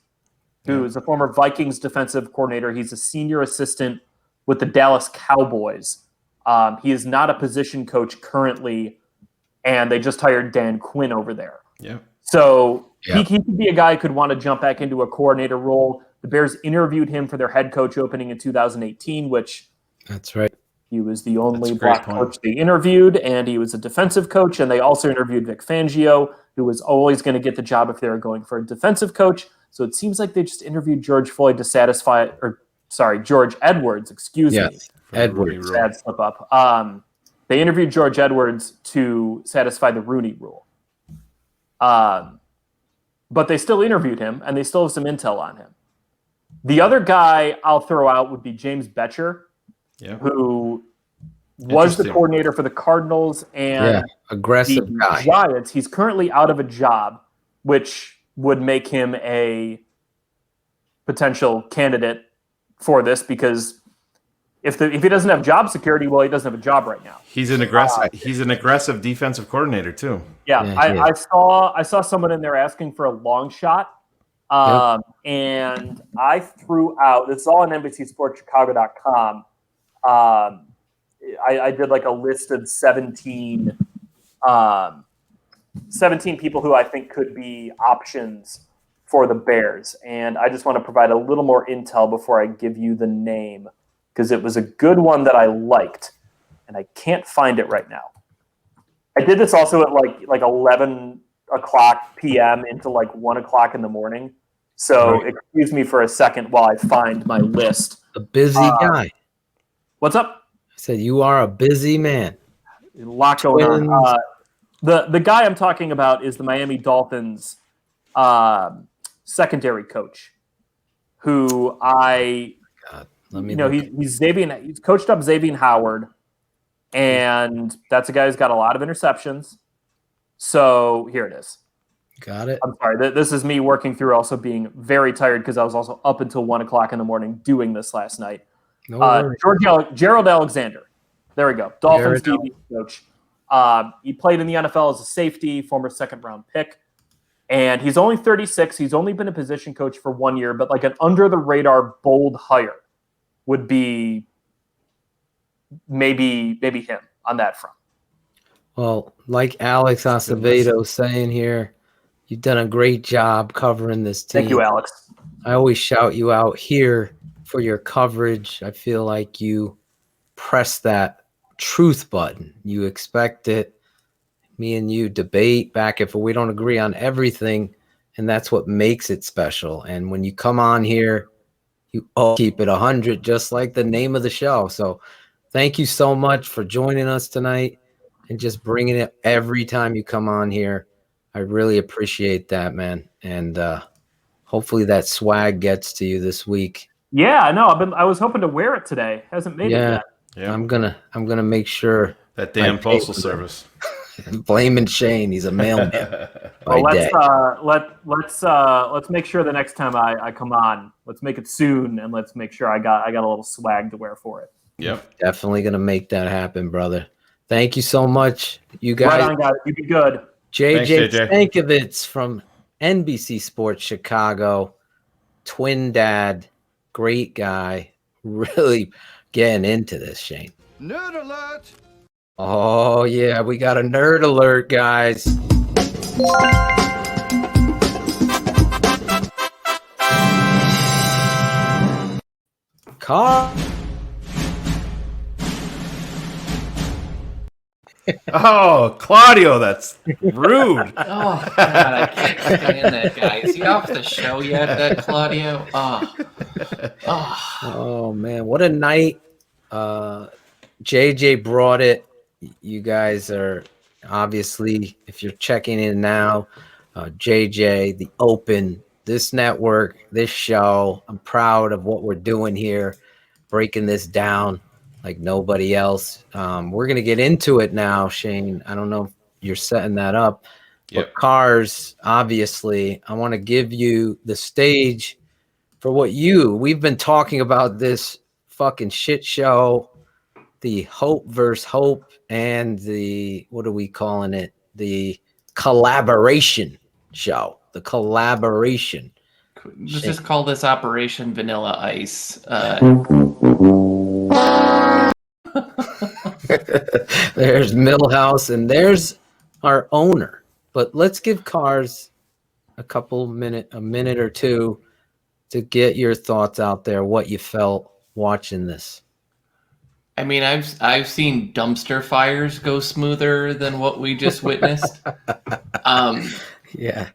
who is a former Vikings defensive coordinator. He's a senior assistant with the Dallas Cowboys. He is not a position coach currently, and they just hired Dan Quinn over there. Yeah. So he could be a guy who could want to jump back into a coordinator role. The Bears interviewed him for their head coach opening in 2018, which that's right. He was the only That's a great black point. coach they interviewed, and he was a defensive coach. And they also interviewed Vic Fangio, who was always going to get the job if they were going for a defensive coach. So it seems like they just interviewed George Floyd to satisfy, George Edwards, excuse me. Edwards. Sad slip up. They interviewed George Edwards to satisfy the Rooney Rule. But they still interviewed him, and they still have some intel on him. The other guy I'll throw out would be James Betcher, who was the coordinator for the Cardinals and aggressive the guy. Giants. He's currently out of a job, which would make him a potential candidate for this because if he doesn't have job security, well, he doesn't have a job right now. He's an aggressive defensive coordinator too. I saw someone in there asking for a long shot. And I threw out, this is all on NBCSportsChicago.com. I did like a list of 17 people who I think could be options for the Bears. And I just want to provide a little more intel before I give you the name because it was a good one that I liked and I can't find it right now. I did this also at like 11 o'clock p.m. into like 1 o'clock in the morning. So excuse me for a second while I find my list. A busy guy. What's up? I said, you are a busy man. A lot going on. The guy I'm talking about is the Miami Dolphins secondary coach, who he's coached up Xavier Howard, and that's a guy who's got a lot of interceptions. So here it is. Got it. I'm sorry. This is me working through also being very tired because I was also up until 1 o'clock in the morning doing this last night. Gerald Alexander. There we go. Dolphins DB coach. He played in the NFL as a safety, former second-round pick. And he's only 36. He's only been a position coach for 1 year, but like an under-the-radar bold hire would be maybe him on that front. Well, like Alex Acevedo saying here, you've done a great job covering this team. Thank you, Alex. I always shout you out here for your coverage. I feel like you press that truth button. You expect it. Me and you debate back if we don't agree on everything, and that's what makes it special. And when you come on here, you all keep it 100, just like the name of the show. So thank you so much for joining us tonight and just bringing it every time you come on here. I really appreciate that, man. And hopefully that swag gets to you this week. Yeah, I know. I was hoping to wear it today. Hasn't made it yet. Yeah. I'm gonna make sure that damn postal service. Blaming Shayne, he's a mailman. Well, let's make sure the next time I come on, let's make it soon, and let's make sure I got a little swag to wear for it. Yep, definitely gonna make that happen, brother. Thank you so much, you guys. Right on, guys. You be good. JJ Stankevitz from NBC Sports Chicago, twin dad, great guy, really getting into this, Shayne. Nerd alert! Oh, yeah, we got a nerd alert, guys. Car. Oh, Claudio, that's rude. Oh, God, I can't stand that guy. Is he off the show yet, that Claudio? Oh, man, what a night. JJ brought it. You guys are obviously, if you're checking in now, JJ, the Open, this network, this show, I'm proud of what we're doing here, breaking this down like nobody else. We're going to get into it now, Shayne. I don't know if you're setting that up. Yep. But Cars, obviously, I want to give you the stage for we've been talking about this fucking shit show, the Hope versus Hope, and the, what are we calling it? The collaboration show. The collaboration. Let's just call this Operation Vanilla Ice. There's Millhouse and there's our owner. But let's give Cars a minute or two to get your thoughts out there, what you felt watching this. I mean, I've seen dumpster fires go smoother than what we just witnessed. Yeah.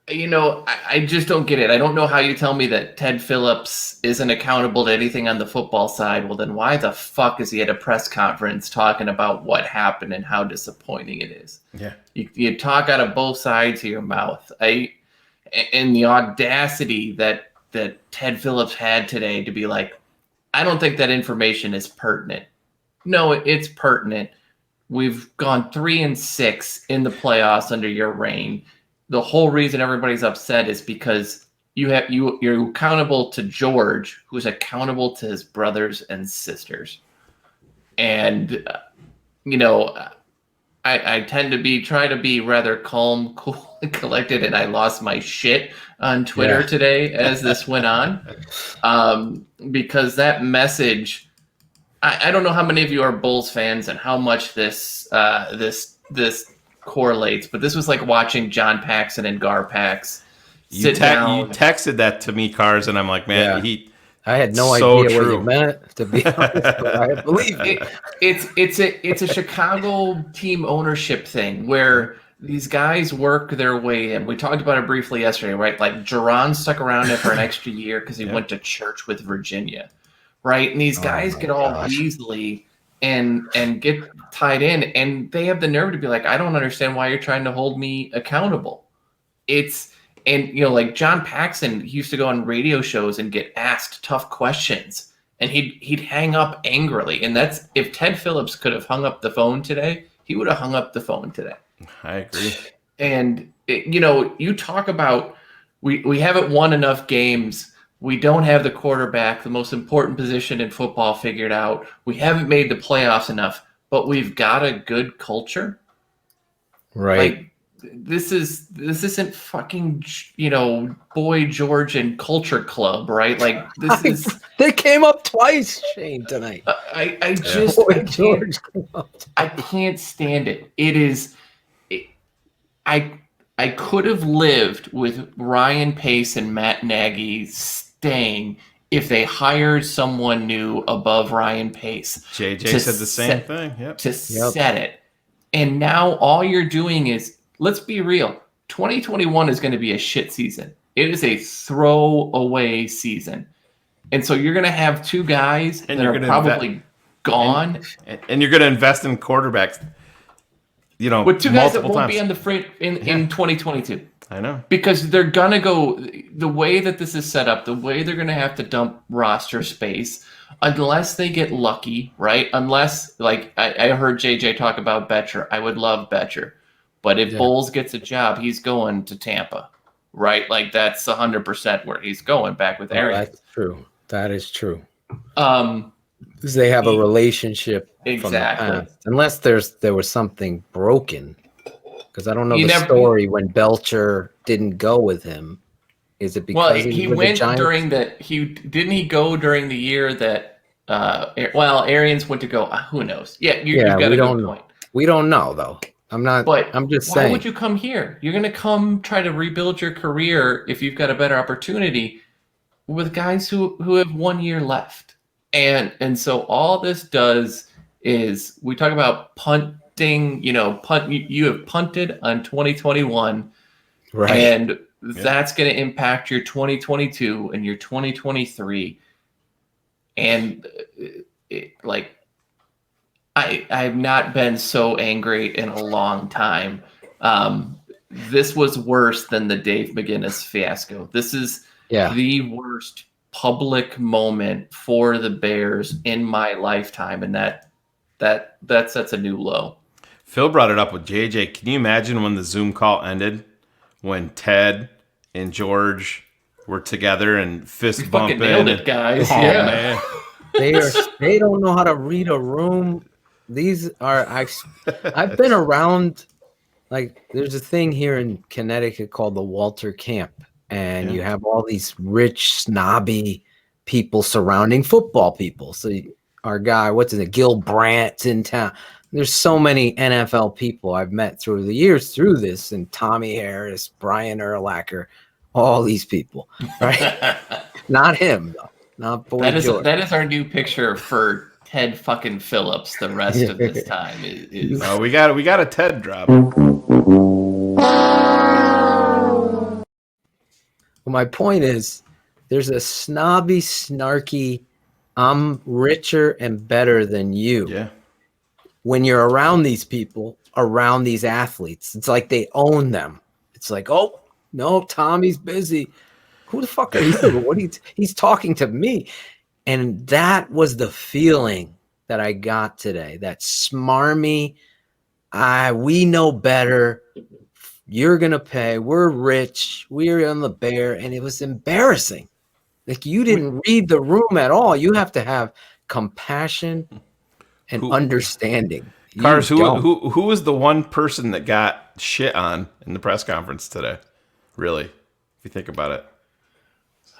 You know, I just don't get it. I don't know how you tell me that Ted Phillips isn't accountable to anything on the football side. Well, then why the fuck is he at a press conference talking about what happened and how disappointing it is? Yeah. You talk out of both sides of your mouth. And the audacity that Ted Phillips had today to be like, I don't think that information is pertinent. No, it's pertinent. We've gone 3-6 in the playoffs under your reign. The whole reason everybody's upset is because you're accountable to George, who's accountable to his brothers and sisters. And you know, I tend to try to be rather calm, cool, and collected, and I lost my shit on Twitter today as this went on, because that message. I don't know how many of you are Bulls fans and how much this correlates, but this was like watching John Paxson and Gar Pax sit down. You texted that to me, Cars, and I'm like, man, I had no idea what you meant, to be honest, but I believe it. It's a Chicago team ownership thing where these guys work their way in. We talked about it briefly yesterday, right? Like Jerron stuck around there for an extra year because he went to church with Virginia, right? And these guys get all Weasley and get tied in, and they have the nerve to be like, I don't understand why you're trying to hold me accountable. And you know, like John Paxson, he used to go on radio shows and get asked tough questions, and he'd hang up angrily. And that's, if Ted Phillips could have hung up the phone today, he would have hung up the phone today. I agree. And you know, you talk about we haven't won enough games. We don't have the quarterback, the most important position in football, figured out. We haven't made the playoffs enough, but we've got a good culture. Right. Like, this isn't fucking, you know, Boy George and Culture Club, right? Like, this is. They came up twice, Shayne, tonight. I can't stand it. It is. I could have lived with Ryan Pace and Matt Nagy staying if they hired someone new above Ryan Pace. JJ said the same thing. Yep. Set it. And now all you're doing is, let's be real, 2021 is going to be a shit season. It is a throwaway season. And so you're going to have two guys that are probably gone. And you're going to invest in quarterbacks, you know, with two guys that won't times. be on the freight in 2022. I know. Because they're going to go, the way that this is set up, the way they're going to have to dump roster space, unless they get lucky, right? Unless, like, I heard JJ talk about Betcher. I would love Betcher. But if Bowles gets a job, he's going to Tampa, right? Like, that's 100% where he's going, back with Aaron. That's true. That is true. Because they have a relationship. Exactly. Unless there was something broken. Because I don't know story when Belcher didn't go with him. Is it because he went during he go during the year that Arians went to go? Who knows? You've got a good point. We don't know though. I'm just saying. Why would you come here? You're going to come try to rebuild your career if you've got a better opportunity with guys who have 1 year left. And so all this does is, we talk about punting, you have punted on 2021, right? And that's going to impact your 2022 and your 2023. And I've not been so angry in a long time. This was worse than the Dave McGinnis fiasco. This is the worst public moment for the Bears in my lifetime, and that sets a new low. Phil brought it up with JJ. Can you imagine when the Zoom call ended, when Ted and George were together and fist bumping? Nailed it, guys. Man. They don't know how to read a room. I've been around, like, there's a thing here in Connecticut called the Walter Camp, and you have all these rich, snobby people surrounding football people. So our guy, Gil Brandt's in town. There's so many NFL people I've met through the years through this, and Tommy Harris, Brian Urlacher, all these people, right? Not him, though. Not Boy George. That is our new picture for Ted fucking Phillips the rest of this time. No, we got a Ted drop. Well, my point is, there's a snobby, snarky, I'm richer and better than you. Yeah. When you're around these people, around these athletes, it's like they own them. It's like, oh, no, Tommy's busy. Who the fuck are you? He's talking to me. And that was the feeling that I got today. That smarmy, we know better. You're going to pay. We're rich. We're on the bear. And it was embarrassing. Like, you didn't read the room at all. You have to have compassion and understanding. Cars, who was the one person that got shit on in the press conference today? Really, if you think about it.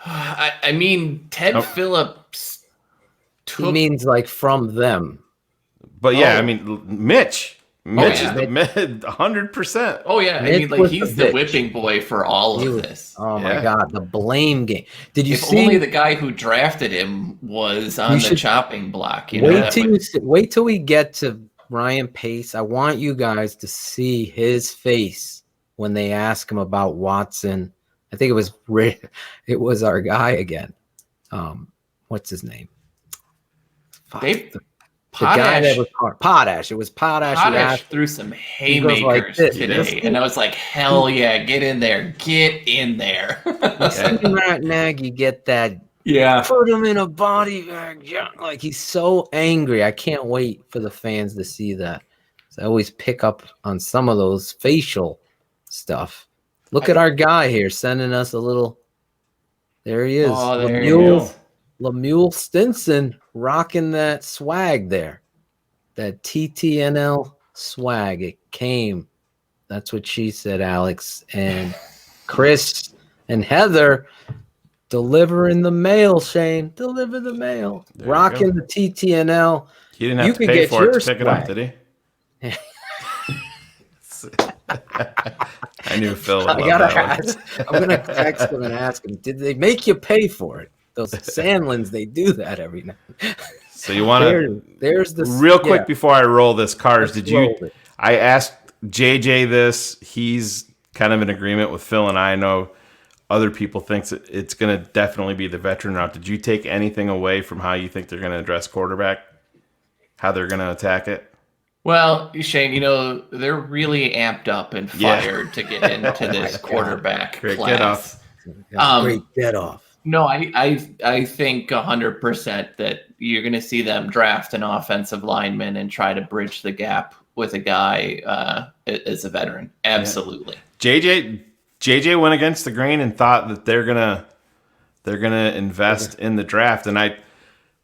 I mean, Ted Phillips took... He means like from them. But yeah, I mean, Mitch is the 100%. Oh yeah, I mean, like, he's the whipping boy for all of this. Oh my God, the blame game. Did you see? Only the guy who drafted him was on the chopping block. You know, wait till we get to Ryan Pace. I want you guys to see his face when they ask him about Watson. I think it was our guy again. What's his name? The guy that was Potash. It was Potash. Potash threw some haymakers today, and I was like, "Hell yeah, get in there, get in there!" Matt Nagy get that? Yeah, put him in a body bag. Like, he's so angry. I can't wait for the fans to see that. So I always pick up on some of those facial stuff. Look at our guy here sending us a little. There he is. Oh, there Lemuel Stinson rocking that swag there. That TTNL swag. It came. That's what she said, Alex. And Chris and Heather delivering the mail, Shayne. Deliver the mail. Rocking the TTNL. He didn't have to pay for it to pick it up, did he? I knew Phil would love that one. I'm gonna text him and ask him, did they make you pay for it? Those Sandlins, they do that every night. So you want to there's the real quick before I roll this, Cars, I asked JJ this. He's kind of in agreement with Phil, and I know other people think that it's going to definitely be the veteran route. Did you take anything away from how you think they're going to address quarterback? How they're going to attack it? Well, Shayne, you know, they're really amped up and fired to get into this quarterback Great class. Great get off. No, I think 100% that you're going to see them draft an offensive lineman and try to bridge the gap with a guy as a veteran. Absolutely. Yeah. JJ went against the grain and thought that they're gonna invest in the draft, and I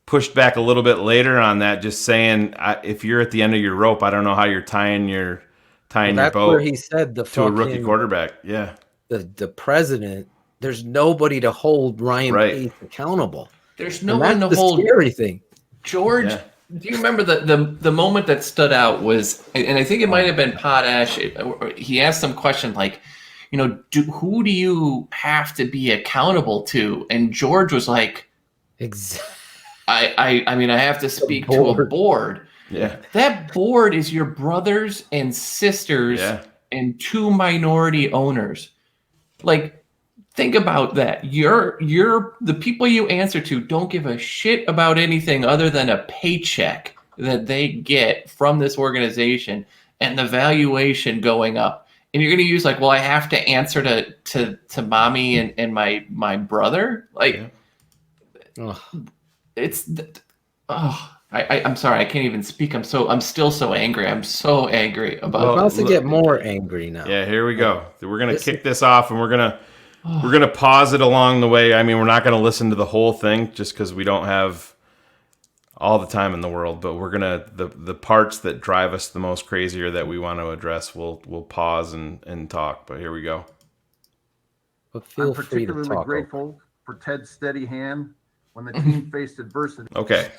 pushed back a little bit later on that, just saying, if you're at the end of your rope, I don't know how you're tying your boat. Where he said to a rookie quarterback. Yeah, the president. There's nobody to hold Ryan Pace accountable. There's no one to hold. Scary thing. George, do you remember the moment that stood out was, and I think it might have been Potash. He asked some question like, you know, who do you have to be accountable to? And George was like, I mean, I have to speak to a board. Yeah. That board is your brothers and sisters and 2 minority owners. Like, think about that. You're the people you answer to don't give a shit about anything other than a paycheck that they get from this organization and the valuation going up. And you're going to use like, well, I have to answer to mommy and my brother. Like, I'm sorry, I can't even speak. I'm still so angry. I'm so angry about. I'm about to get more angry now. Yeah, here we go. We're gonna kick this off, and we're gonna pause it along the way. I mean, we're not gonna listen to the whole thing just because we don't have all the time in the world. But we're gonna the parts that drive us the most crazy or that we want to address. We'll pause and talk. But here we go. But feel I'm free to particularly talk. grateful for Ted's steady hand when the team faced adversity. Okay.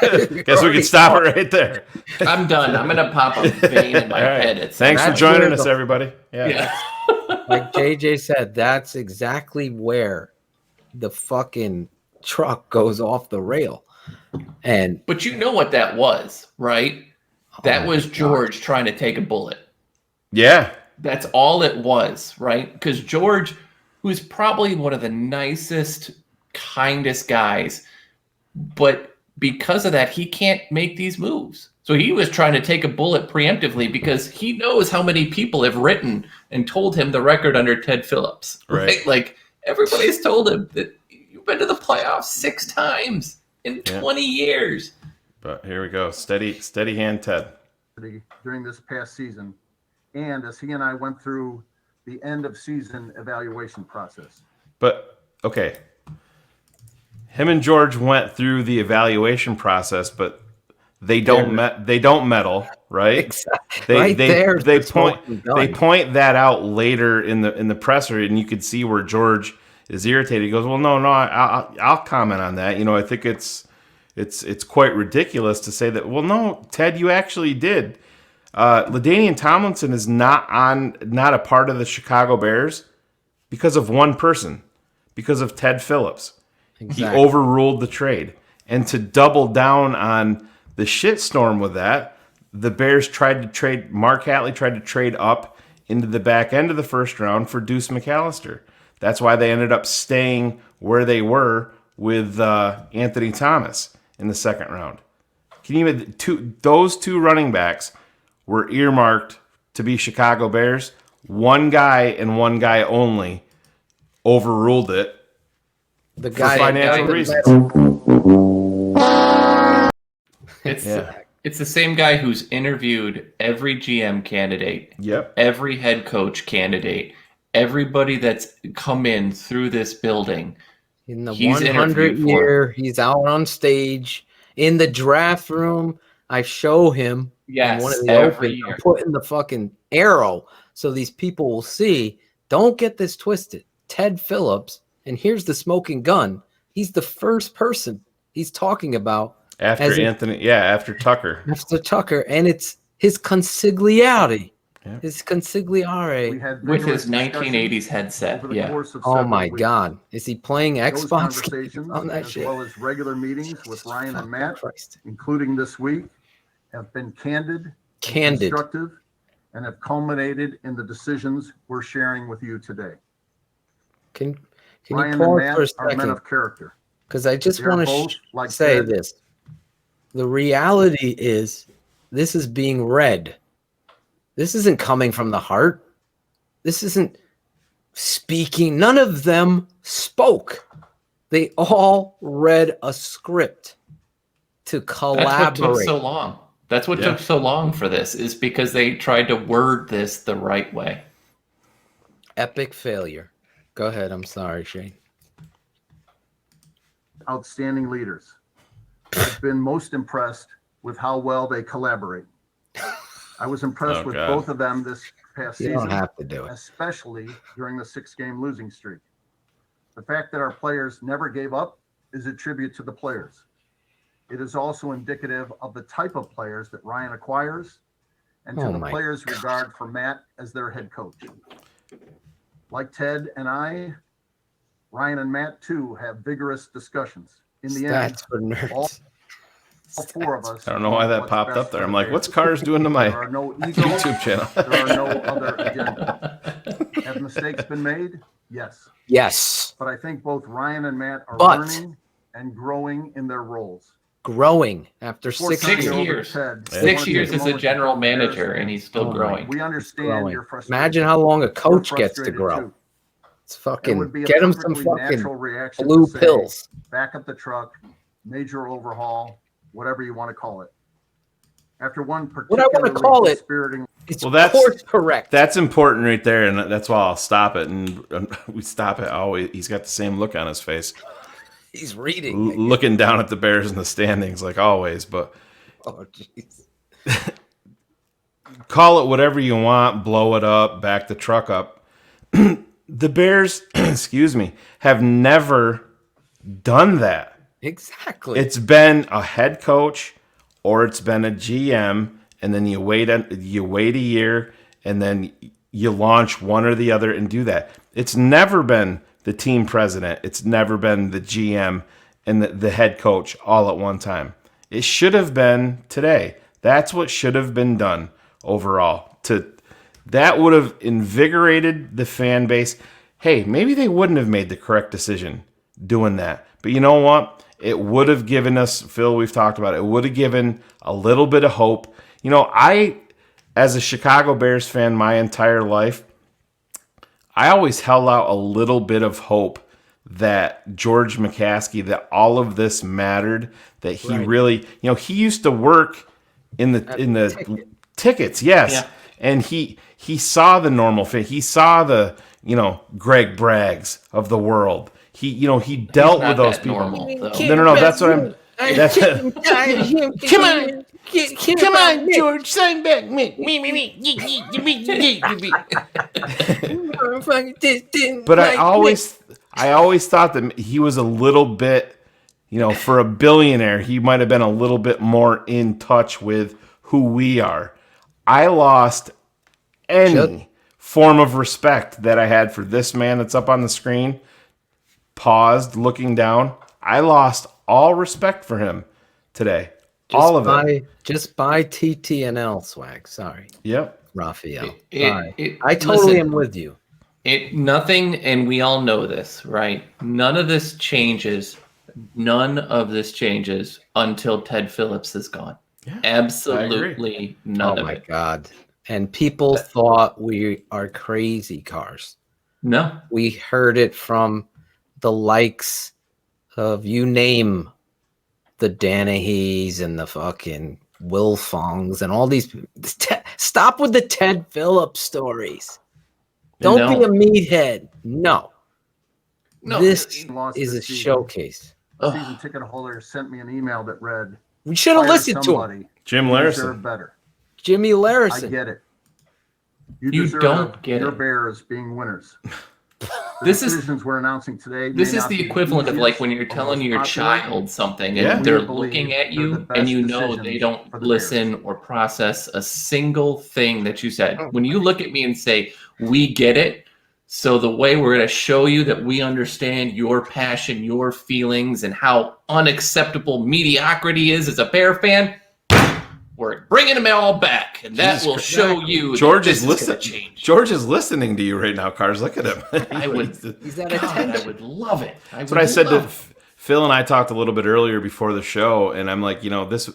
Guess we can stop it right there. I'm done. I'm gonna pop a vein in my head. Thanks for joining us, everybody. Yeah. Like JJ said, that's exactly where the fucking truck goes off the rail. But you know what that was, right? That was George trying to take a bullet. Yeah. That's all it was, right? Because George, who's probably one of the nicest, kindest guys, but because of that, he can't make these moves. So he was trying to take a bullet preemptively because he knows how many people have written and told him the record under Ted Phillips, right? Like everybody's told him that you've been to the playoffs 6 times in 20 years. But here we go. Steady hand, Ted. During this past season, and as he and I went through the end of season evaluation process. But okay, him and George went through the evaluation process, but they don't meddle, right? Exactly. They point that out later in the presser, and you could see where George is irritated. He goes, "Well, no, I'll comment on that. You know, I think it's quite ridiculous to say that. Well, no, Ted, you actually did. LaDainian Tomlinson is not a part of the Chicago Bears because of one person, because of Ted Phillips. Exactly. He overruled the trade, and to double down on the shitstorm with that, the Bears tried to trade. Mark Hatley tried to trade up into the back end of the first round for Deuce McAllister. That's why they ended up staying where they were with Anthony Thomas in the second round. Can you even those two running backs were earmarked to be Chicago Bears? One guy and one guy only overruled it for financial reasons. It's the same guy who's interviewed every GM candidate, every head coach candidate, everybody that's come in through this building. In the 100 year, he's out on stage in the draft room. I show him one of the open, I'm putting the fucking arrow so these people will see. Don't get this twisted. Ted Phillips, and here's the smoking gun. He's the first person he's talking about after Tucker. After Tucker, and it's his consigliere. His consigliere with his 1980s headset. Oh my God, is he playing Xbox on that shit? As well as regular meetings with Ryan and Matt, including this week, have been candid, constructive, and have culminated in the decisions we're sharing with you today. Can Ryan you pause and Matt for a are men second? of character. Because I just want to say this. The reality is this is being read. This isn't coming from the heart. This isn't speaking. None of them spoke. They all read a script to collaborate. That's what took so long. That's what took so long for this, is because they tried to word this the right way. Epic failure. Go ahead. I'm sorry, Shayne. Outstanding leaders. I've been most impressed with how well they collaborate. I was impressed with both of them this past season. You don't have to do it. Especially during the 6-game losing streak. The fact that our players never gave up is a tribute to the players. It is also indicative of the type of players that Ryan acquires and to the players' regard for Matt as their head coach. Like Ted and I, Ryan and Matt too have vigorous discussions. In the end, all 4 of us. I don't know why that popped up there. I'm like, what's Cars doing to my YouTube channel? There are no other agenda. Have mistakes been made? Yes. Yes. But I think both Ryan and Matt are learning and growing in their roles. Growing after 6 years. 6 years as a general manager, and he's still growing. We understand your frustration. Imagine how long a coach gets to grow. It's fucking get him some fucking blue pills. Back up the truck, major overhaul, whatever you want to call it. After one particularly what I want to call it, it's course correct. That's important right there, and that's why I'll stop it. And we stop it always. He's got the same look on his face. He's reading, looking down at the Bears in the standings, like always. But oh, jeez. Call it whatever you want. Blow it up. Back the truck up. The Bears, excuse me, have never done that. Exactly. It's been a head coach or it's been a GM, and then you wait a year, and then you launch one or the other and do that. It's never been the team president. It's never been the GM and the head coach all at one time. It should have been today. That's what should have been done overall. That would have invigorated the fan base. Hey, maybe they wouldn't have made the correct decision doing that. But you know what? It would have given us, Phil, we've talked about it would have given a little bit of hope. I, as a Chicago Bears fan my entire life, I always held out a little bit of hope that George McCaskey, that all of this mattered, that he really, he used to work in the tickets, yes. Yeah. And he saw the normal thing. He saw the, Greg Braggs of the world. He dealt with those people. No, that's what I'm. Come on, George, sign back. But I always thought that he was a little bit, for a billionaire, he might have been a little bit more in touch with who we are. I lost any form of respect that I had for this man that's up on the screen, paused, looking down. I lost all respect for him today. All of it. Just buy TTNL swag. Sorry. Yep. Raphael. I totally am with you. Nothing, and we all know this, right? None of this changes until Ted Phillips is gone. Yeah, absolutely none of it. Oh my God. And people thought we are crazy cars. No. We heard it from the likes of, you name, the Danahys and the fucking Wilfongs and all these. Stop with the Ted Phillips stories. Don't be a meathead. No. This is a showcase. A season ticket holder sent me an email that read, we should have listened to him. Jim Larison. Better. Jimmy Larison. I get it. You don't get your it. Bears being winners. This is decisions we're announcing today. This is the equivalent of like when you're telling your child something and they're looking at you and you know they don't listen or process a single thing that you said. When you look at me and say, we get it, so the way we're going to show you that we understand your passion, your feelings, and how unacceptable mediocrity is as a Bear fan, we're bringing them all back, and that will show you. George is listening. George is listening to you right now, Cars. Look at him. I would love it. That's what I said to Phil, and I talked a little bit earlier before the show, and I'm like, this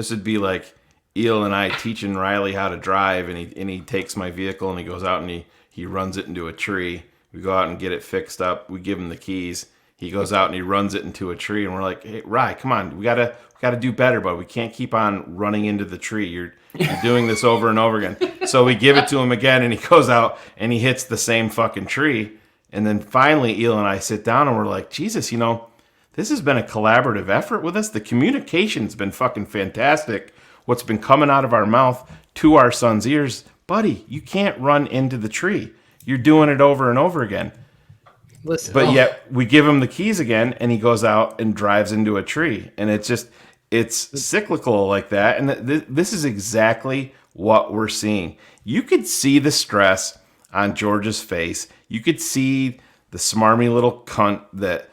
would be like Eel and I teaching Riley how to drive, and he takes my vehicle and he goes out and he runs it into a tree. We go out and get it fixed up. We give him the keys. He goes out and he runs it into a tree, and we're like, "Hey, Rye, come on, we gotta do better, but we can't keep on running into the tree. You're doing this over and over again." So we give it to him again, and he goes out and he hits the same fucking tree. And then finally, Eel and I sit down and we're like, Jesus, this has been a collaborative effort with us. The communication's been fucking fantastic. What's been coming out of our mouth to our son's ears, buddy, you can't run into the tree. You're doing it over and over again. Listen, but yet we give him the keys again, and he goes out and drives into a tree. And it's cyclical like that. And this is exactly what we're seeing. You could see the stress on George's face. You could see the smarmy little cunt that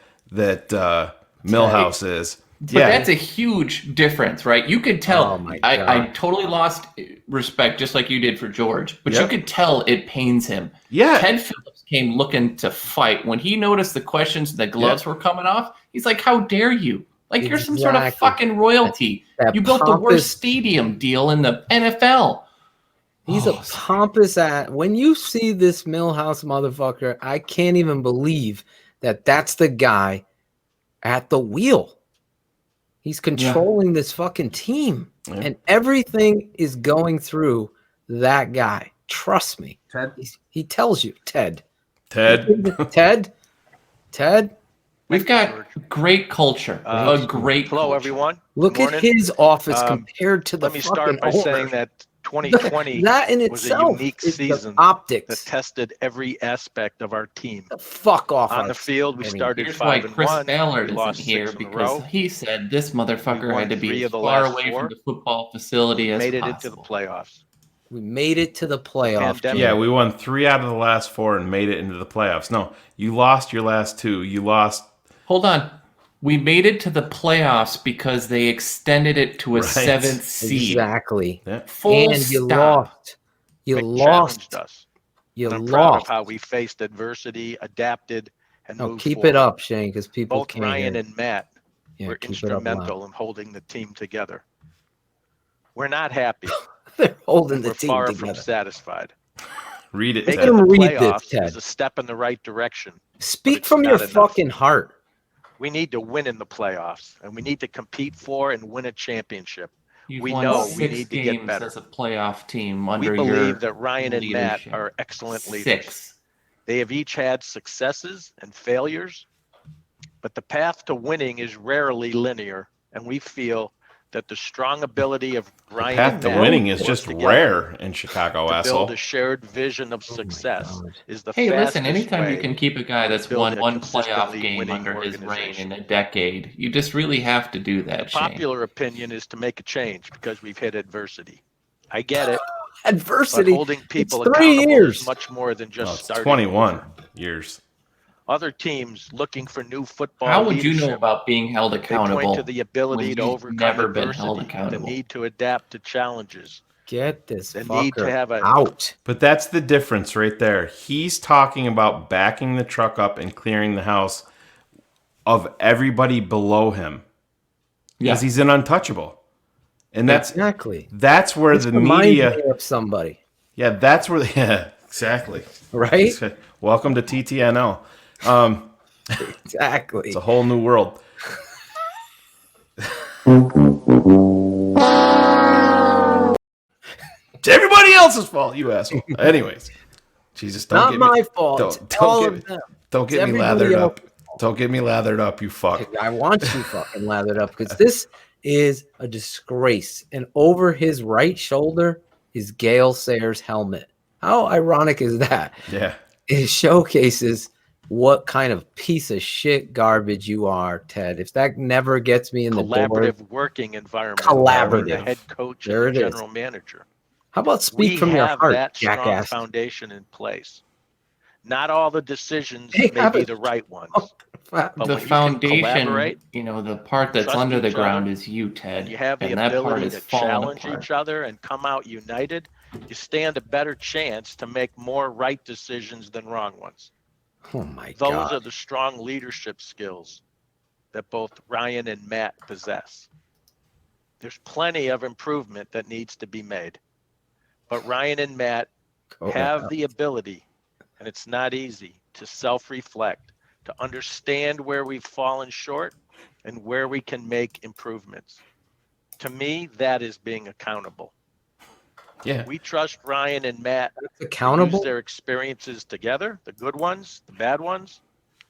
Millhouse is. But that's a huge difference, right? You could tell. I totally lost respect, just like you did for George. But you could tell it pains him. Yeah. Ted Phillips came looking to fight. When he noticed the questions and the gloves were coming off, he's like, how dare you? Like you're some sort of fucking royalty. You built the worst stadium deal in the NFL. He's a pompous ass. When you see this Millhouse motherfucker, I can't even believe that that's the guy at the wheel. He's controlling this fucking team. Yeah. And everything is going through that guy. Trust me. Ted? He tells you. Ted. Ted. We've got great culture. A great Hello, culture. everyone. Look at his office compared to the Let me start by saying that 2020 that in was itself a unique is season optics that tested every aspect of our team. Fuck off. On the field, we started Here's why 5-1. Chris Ballard We isn't lost here 6 in a because row. he said this motherfucker won had to 3 be of as the far last away 4. from the football facility as Made it possible. into the playoffs. We made it to the playoff. Yeah, we won 3 out of the last 4 and made it into the playoffs. No, you lost your last 2. You lost. Hold on. We made it to the playoffs because they extended it to a Right. 7th seed. Exactly. Full And you stop. lost. You They lost. challenged us. You And I'm proud of lost. how we faced adversity, adapted, and No, moved keep forward. it up, Shane, because people Both can't Ryan hear. and Matt Yeah, were keep it up loud. instrumental in holding the team together. We're not happy. They're holding and the we're team far together. from satisfied. Read it, Making Ted. the Read this, playoffs Ted. is a step in the right direction. Speak it's from your not enough. fucking heart. We need to win in the playoffs, and we need to compete for and win a championship. You've We won know we 6 need to get games better. as a playoff team under We your believe that Ryan and Matt leadership. are excellent leaders. 6. They have each had successes and failures, but the path to winning is rarely linear, and we feel that the strong ability of Ryan Path and to Matt winning is work just together rare in Chicago, to asshole. build a shared vision of success is the Hey, fastest listen, anytime you way can keep a guy to that's build won a one playoff consistently game winning under his reign organization. in a decade, you just really have to do that, Shane. Popular opinion is to make a change because we've hit adversity. I get it. Adversity. But holding people It's 3 accountable years. is much more than just No, it's starting 21 over. years. Other teams looking for new football How would you know leadership, about being held they accountable point to the ability when to you've overcome never been held adversity, the accountable? need to adapt to challenges, Get this the need to fucker have a out. But that's the difference right there. He's talking about backing the truck up and clearing the house of everybody below him. Because he's an untouchable. And that's exactly. That's where This the reminds media me of somebody. Yeah, that's where yeah, exactly. Right? Welcome to TTNL. Exactly. It's a whole new world. It's everybody else's fault, you asshole. Anyways, Jesus, don't Not get my me, fault. Don't, It's all don't of get, them. don't It's get me everybody lathered else. up. Don't get me lathered up, you fuck. I want you fucking lathered up because this is a disgrace. And over his right shoulder is Gale Sayers' helmet. How ironic is that? Yeah. It showcases what kind of piece of shit garbage you are, Ted. If that never gets me in the door, collaborative working environment Collaborative. between the head coach There and the it is. general manager. how about speak We from your have heart, that strong jackass? foundation in place. Not all the decisions They may have be it. the right ones. But The when you can foundation, collaborate, the part that's trust under the each ground other, is you, Ted. and you have the and that part ability is to falling challenge apart. each other and come out united, you stand a better chance to make more right decisions than wrong ones. Oh my Those God. are the strong leadership skills that both Ryan and Matt possess. There's plenty of improvement that needs to be made. But Ryan and Matt have the ability, and it's not easy, to self-reflect, to understand where we've fallen short and where we can make improvements. To me, that is being accountable. Yeah. We trust Ryan and Matt to accountable? use their experiences together, the good ones, the bad ones,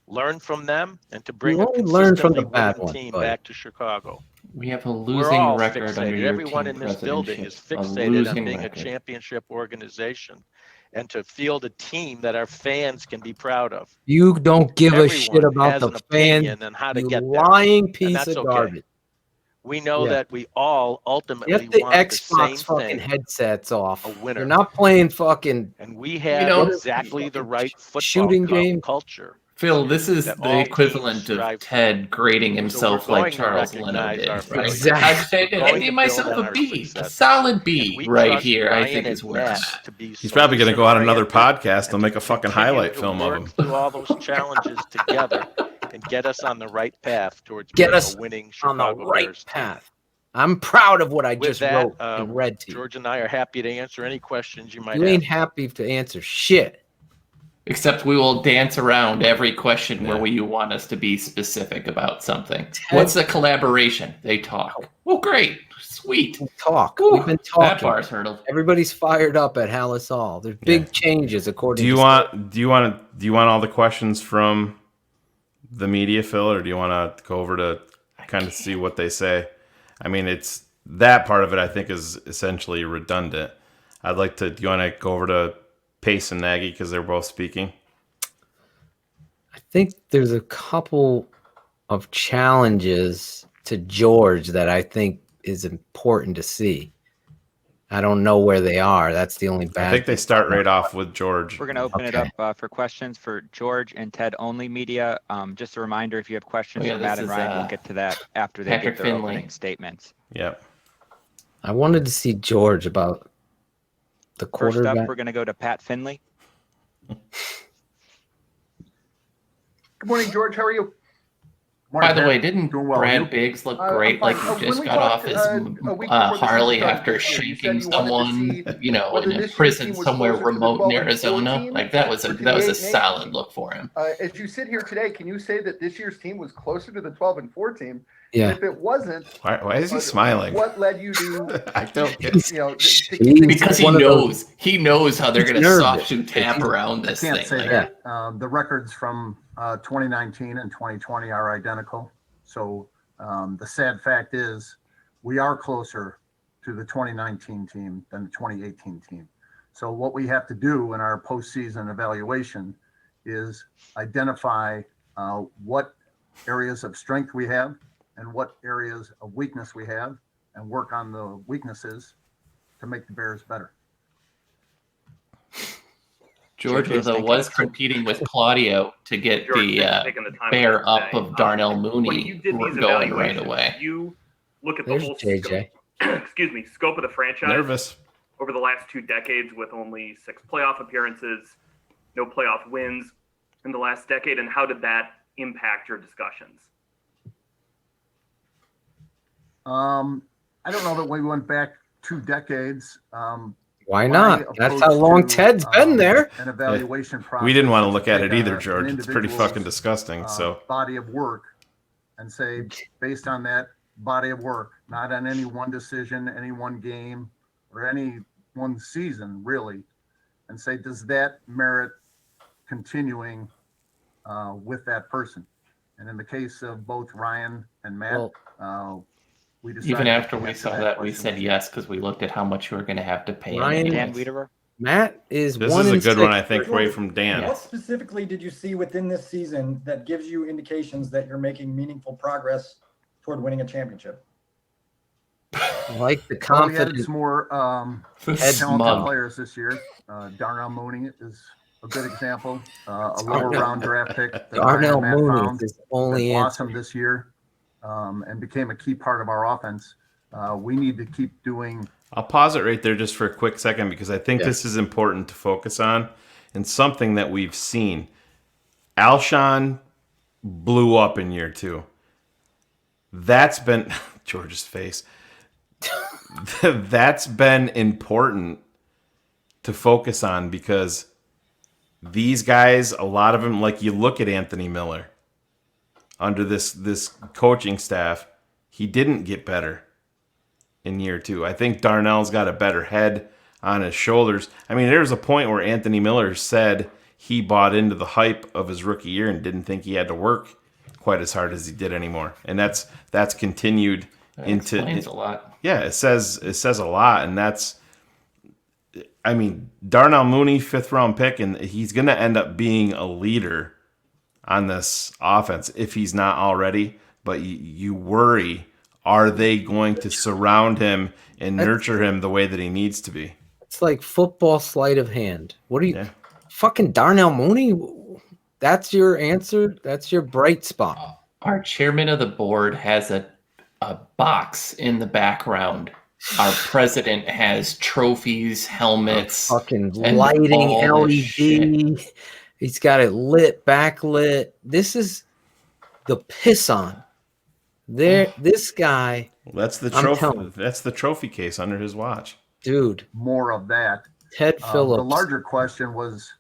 learn from them, and to bring You a only learn from the consistently bad winning ones, team buddy. back to Chicago. We have a We're losing all record fixated. under your Everyone team in this building is presidency. A fixated on losing being record. a championship organization and to field a team that our fans can be proud of. You don't give a shit Everyone about has the an fans. opinion on how to You get there, lying and piece that's of okay. garbage. We know Yeah. that we all ultimately Get the want the Xbox same fucking thing, headsets off. a winner. You're not playing fucking And we have exactly the right football shooting game. culture. Phil, this is that the all equivalent teams of strive Ted grading So we're himself like going to Charles Leno recognize did. our Right? failures. I'd We're going give to myself build on a our B, a success. solid B We right trust here. I Ryan think and is where I'm Matt at. to be He's probably going to go on another solution-oriented podcast. They'll make a fucking continue highlight to film of work him. through all those challenges together and get us on the right path towards Get being us a winning on the Chicago right Bears team. path. I'm proud of what I With just that, wrote and read to you. George and I are happy to answer any questions you might You have. ain't happy to answer shit. Except we will dance around every question where you want us to be specific about something. What's the collaboration? They talk. Well, great. Sweet. We talk. Whew, We've been that talking. bar's hurdled. Everybody's fired up at Hallis Hall. There's big changes according Do you to want all the questions from the media, Phil, or do you want to go over to kind of see what they say? I mean, it's that part of it I think is essentially redundant. I'd like to. Do you want to go over to Pace and Nagy because they're both speaking? I think there's a couple of challenges to George that I think is important to see. I don't know where they are. That's the only bad. I think they start right off with George. We're going to open it up for questions for George and Ted only media. Just a reminder, if you have questions for Matt and Ryan, we'll get to that after they Patrick get their Finley. opening statements. Yep. I wanted to see George about the First quarterback. up, we're going to go to Pat Finley. Good morning, George. How are you? By the way, didn't Doing well. Brad Biggs look great? Like he just got off his Harley after shaking someone, you know, in a prison somewhere remote in Arizona. Like that was a solid look for him. As you sit here today, can you say that this year's team was closer to the 12-4 team? Yeah. If it wasn't, why is he smiling? What led you to? I don't get. You know, because he knows how they're going to soft shoe tap around this I thing. can't say Like, that. The records from 2019 and 2020 are identical. So the sad fact is we are closer to the 2019 team than the 2018 team. So what we have to do in our postseason evaluation is identify what areas of strength we have and what areas of weakness we have, and work on the weaknesses to make the Bears better. Georgia, though, was competing with Claudio to get the bear up of Darnell Mooney going right away. You look at the There's whole JJ. scope of the franchise. Nervous. Over the last 2 decades, with only 6 playoff appearances, no playoff wins in the last decade, and how did that impact your discussions? I don't know that we went back 2 decades. Why not? That's how long Ted's been there. An evaluation process. We didn't want to look at it Take either, an George. It's pretty individual's, fucking disgusting. So body of work, and say, based on that body of work, not on any one decision, any one game, or any one season, really, and say, does that merit continuing with that person? And in the case of both Ryan and Matt, we decided Even after we answer saw that, we question. said yes because we looked at how much we were going to have to pay. Ryan- him. Dan Matt is this one is a in good 6. one, I think, away from Dan. What specifically did you see within this season that gives you indications that you're making meaningful progress toward winning a championship? I like the Well, we added confidence. some more talented players this year. Darnell Mooney is a good example. A lower round draft pick. that Darnell Matt Mooney found is only that answer. blossomed this year and became a key part of our offense. We need to keep doing. I'll pause it right there just for a quick second because I think this is important to focus on and something that we've seen. Alshon blew up in year 2. That's been George's face. That's been important to focus on because these guys, a lot of them, like you look at Anthony Miller under this coaching staff, he didn't get better in year 2. I think Darnell's got a better head on his shoulders. I mean, there was a point where Anthony Miller said he bought into the hype of his rookie year and didn't think he had to work quite as hard as he did anymore. And that's continued That into explains a lot. Yeah, it says a lot, and that's. I mean, Darnell Mooney, 5th round pick, and he's going to end up being a leader on this offense if he's not already. But you worry, are they going to surround him and nurture him the way that he needs to be? It's like football sleight of hand. What are you, fucking Darnell Mooney? That's your answer? That's your bright spot. Our chairman of the board has a box in the background. Our president has trophies, helmets, Fucking and lighting, all this shit. LED. He's got it lit, backlit. This is the piss on. There, this guy. That's the I'm trophy. telling- That's the trophy case under his watch, dude. More of that. Ted Phillips. The larger question was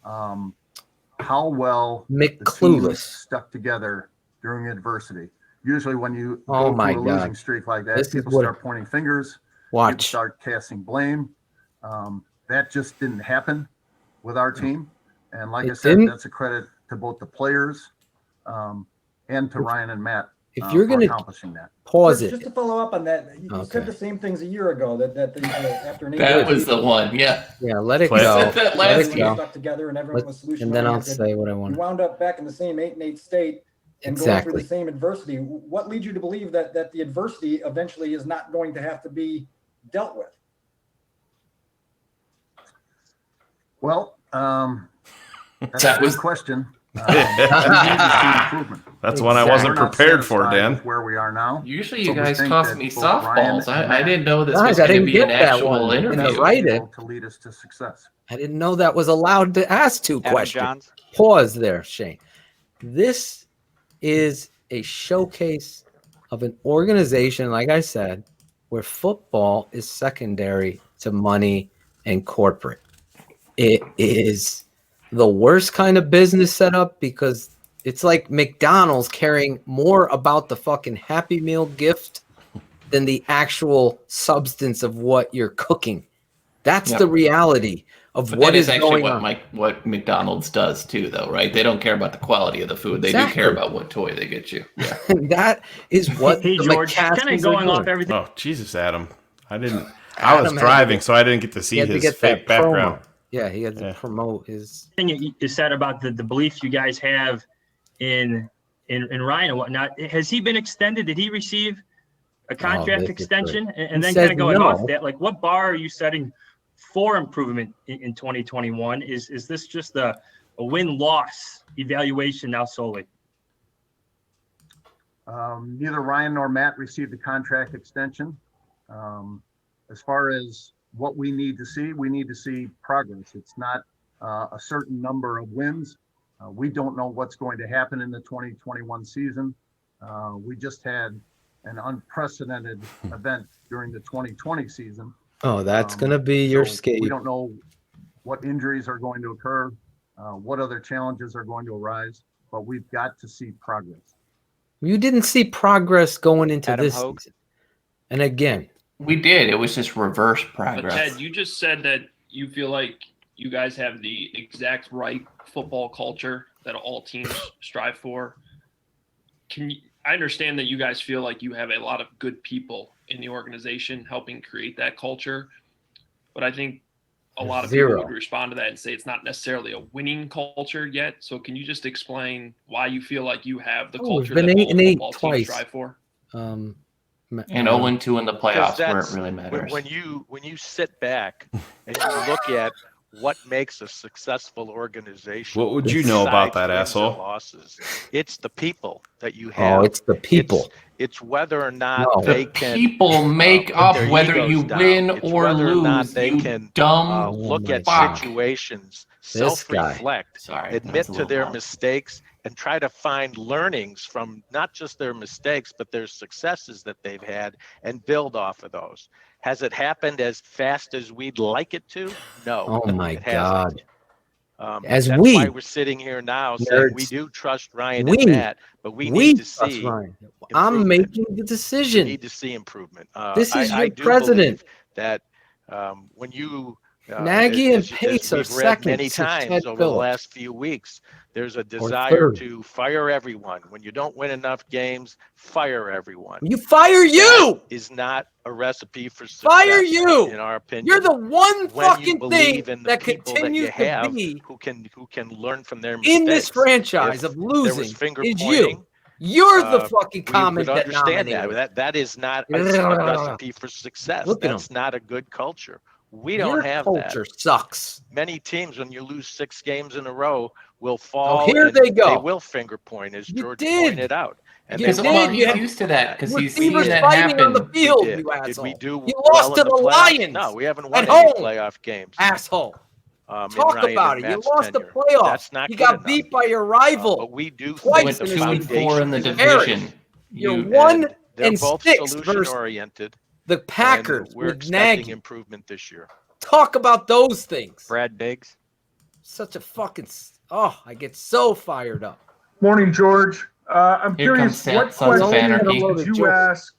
how well Mick the team Clueless. stuck together during adversity. Usually when you Oh go my through a God. losing streak like that, This is people what- start pointing fingers. Watch. People start casting blame. That just didn't happen with our team. And like It I said, didn't? that's a credit to both the players and to Ryan and Matt If you're for gonna accomplishing that. Pause Just to follow up on that, you Okay. said the same things a year ago that after an That was the one, yeah. Yeah, let it Play- go. Said that Let last it year. go. stuck together and everyone was solution And then I'll oriented. say what I want. You wound up back in the same 8-8 state and going Exactly. through the same adversity. What leads you to believe that the adversity eventually is not going to have to be dealt with? Well, that's That a was good question. That's one I wasn't prepared for, Dan. Where we are now. Usually you But we guys think toss that me both Ryan softballs. and I Matt didn't know this Guys, was I going to didn't be an get that actual one. interview. Didn't write it. to lead us to success. I didn't know that was allowed to ask two Adam questions. Johns. Pause there, Shayne. This is a showcase of an organization, like I said, where football is secondary to money and corporate. It is the worst kind of business setup because it's like McDonald's caring more about the fucking Happy Meal gift than the actual substance of what you're cooking. That's the reality of But what that is is actually going on. what McDonald's does too, though, right? They don't care about the quality of the food. They do care about what toy they get you. Yeah. That is what Hey, the George, McCaskies kind of are going off doing. everything. Oh, Jesus, Adam. I was Adam had to driving, get- so I didn't get to see He had to his get fake that promo. background. Yeah, he had to promote his. Thing you said about the belief you guys have in Ryan and whatnot. Has he been extended? Did he receive a contract this is extension? great. And He then said kind of going no. off that, like, what bar are you setting for improvement in 2021? Is this just a win-loss evaluation now solely? Neither Ryan nor Matt received a contract extension. As far as what we need to see progress. It's not a certain number of wins. We don't know what's going to happen in the 2021 season. We just had an unprecedented event during the 2020 season. Oh, that's going to be your So skate. we don't know what injuries are going to occur, what other challenges are going to arise, but we've got to see progress. You didn't see progress going into Adam this Hogue. season. And again, We did. It was just reverse But progress. Ted, you just said that you feel like you guys have the exact right football culture that all teams strive for. I understand that you guys feel like you have a lot of good people in the organization helping create that culture, but I think a lot of people would respond to that and say it's not necessarily a winning culture yet. So can you just explain why you feel like you have the culture been that 8 all and 8 football twice. teams strive for? And 0-2 in the playoffs where it That's- really matters. When you sit back and you look at what makes a successful organization, What would you know about besides that, wins and asshole? Losses, it's the people that you have. oh, it's the people. It's whether or not No. they The can people make put up their whether egos you down. win It's or whether or not lose, they you can dumb look my at God. situations, This guy. self-reflect, Sorry, admit that's a to little their loud. mistakes, and try to find learnings from not just their mistakes, but their successes that they've had and build off of those. Has it happened as fast as we'd like it to? No. Oh my it hasn't. God. As That's we why we're sitting here now saying we nerds, do trust Ryan we- and Matt, but we need to trust see Ryan. I'm improvement. making the We decision. need to see improvement. This is I your do president. believe that when you Nagy and as Pace are we've read second many to Ted times over the Phillips. last few weeks, there's a desire third. to fire everyone. When you don't win enough games, fire everyone. You fire you. That is not a recipe for success. Fire you. in our opinion. You're the one when you fucking believe thing in the that people that continues you to have be who can learn from their mistakes. in this franchise If of there was losing finger is pointing, you. You're the fucking we comment would that understand nominated. that is not a recipe for success. Look at That's not a good culture. We don't Your have culture that. sucks. Many teams, when you lose 6 games in a row, will fall. here and they go. They will finger point, as George did. pointed out. And You they Because will well, did. he's You used to that because he's Receivers seen that fighting on the happen. field, did. you Did asshole. we do You well lost in to the the playoffs? Lions. No, we haven't At won any home. playoff games. Asshole. In Talk Ryan about and it. You Matt's lost the tenure. playoffs. That's not You good got enough. beat by your rival. But we do twice Went think two the and four in the foundation is division. there. You're You- 1 They're and both 6 solution versus oriented. the Packers and we're with expecting Nagy. improvement this year. Talk about those things. Brad Biggs. Such a fucking. I get so fired up. Morning, George. I'm Here curious, comes what Sons of question Anarchy. did you ask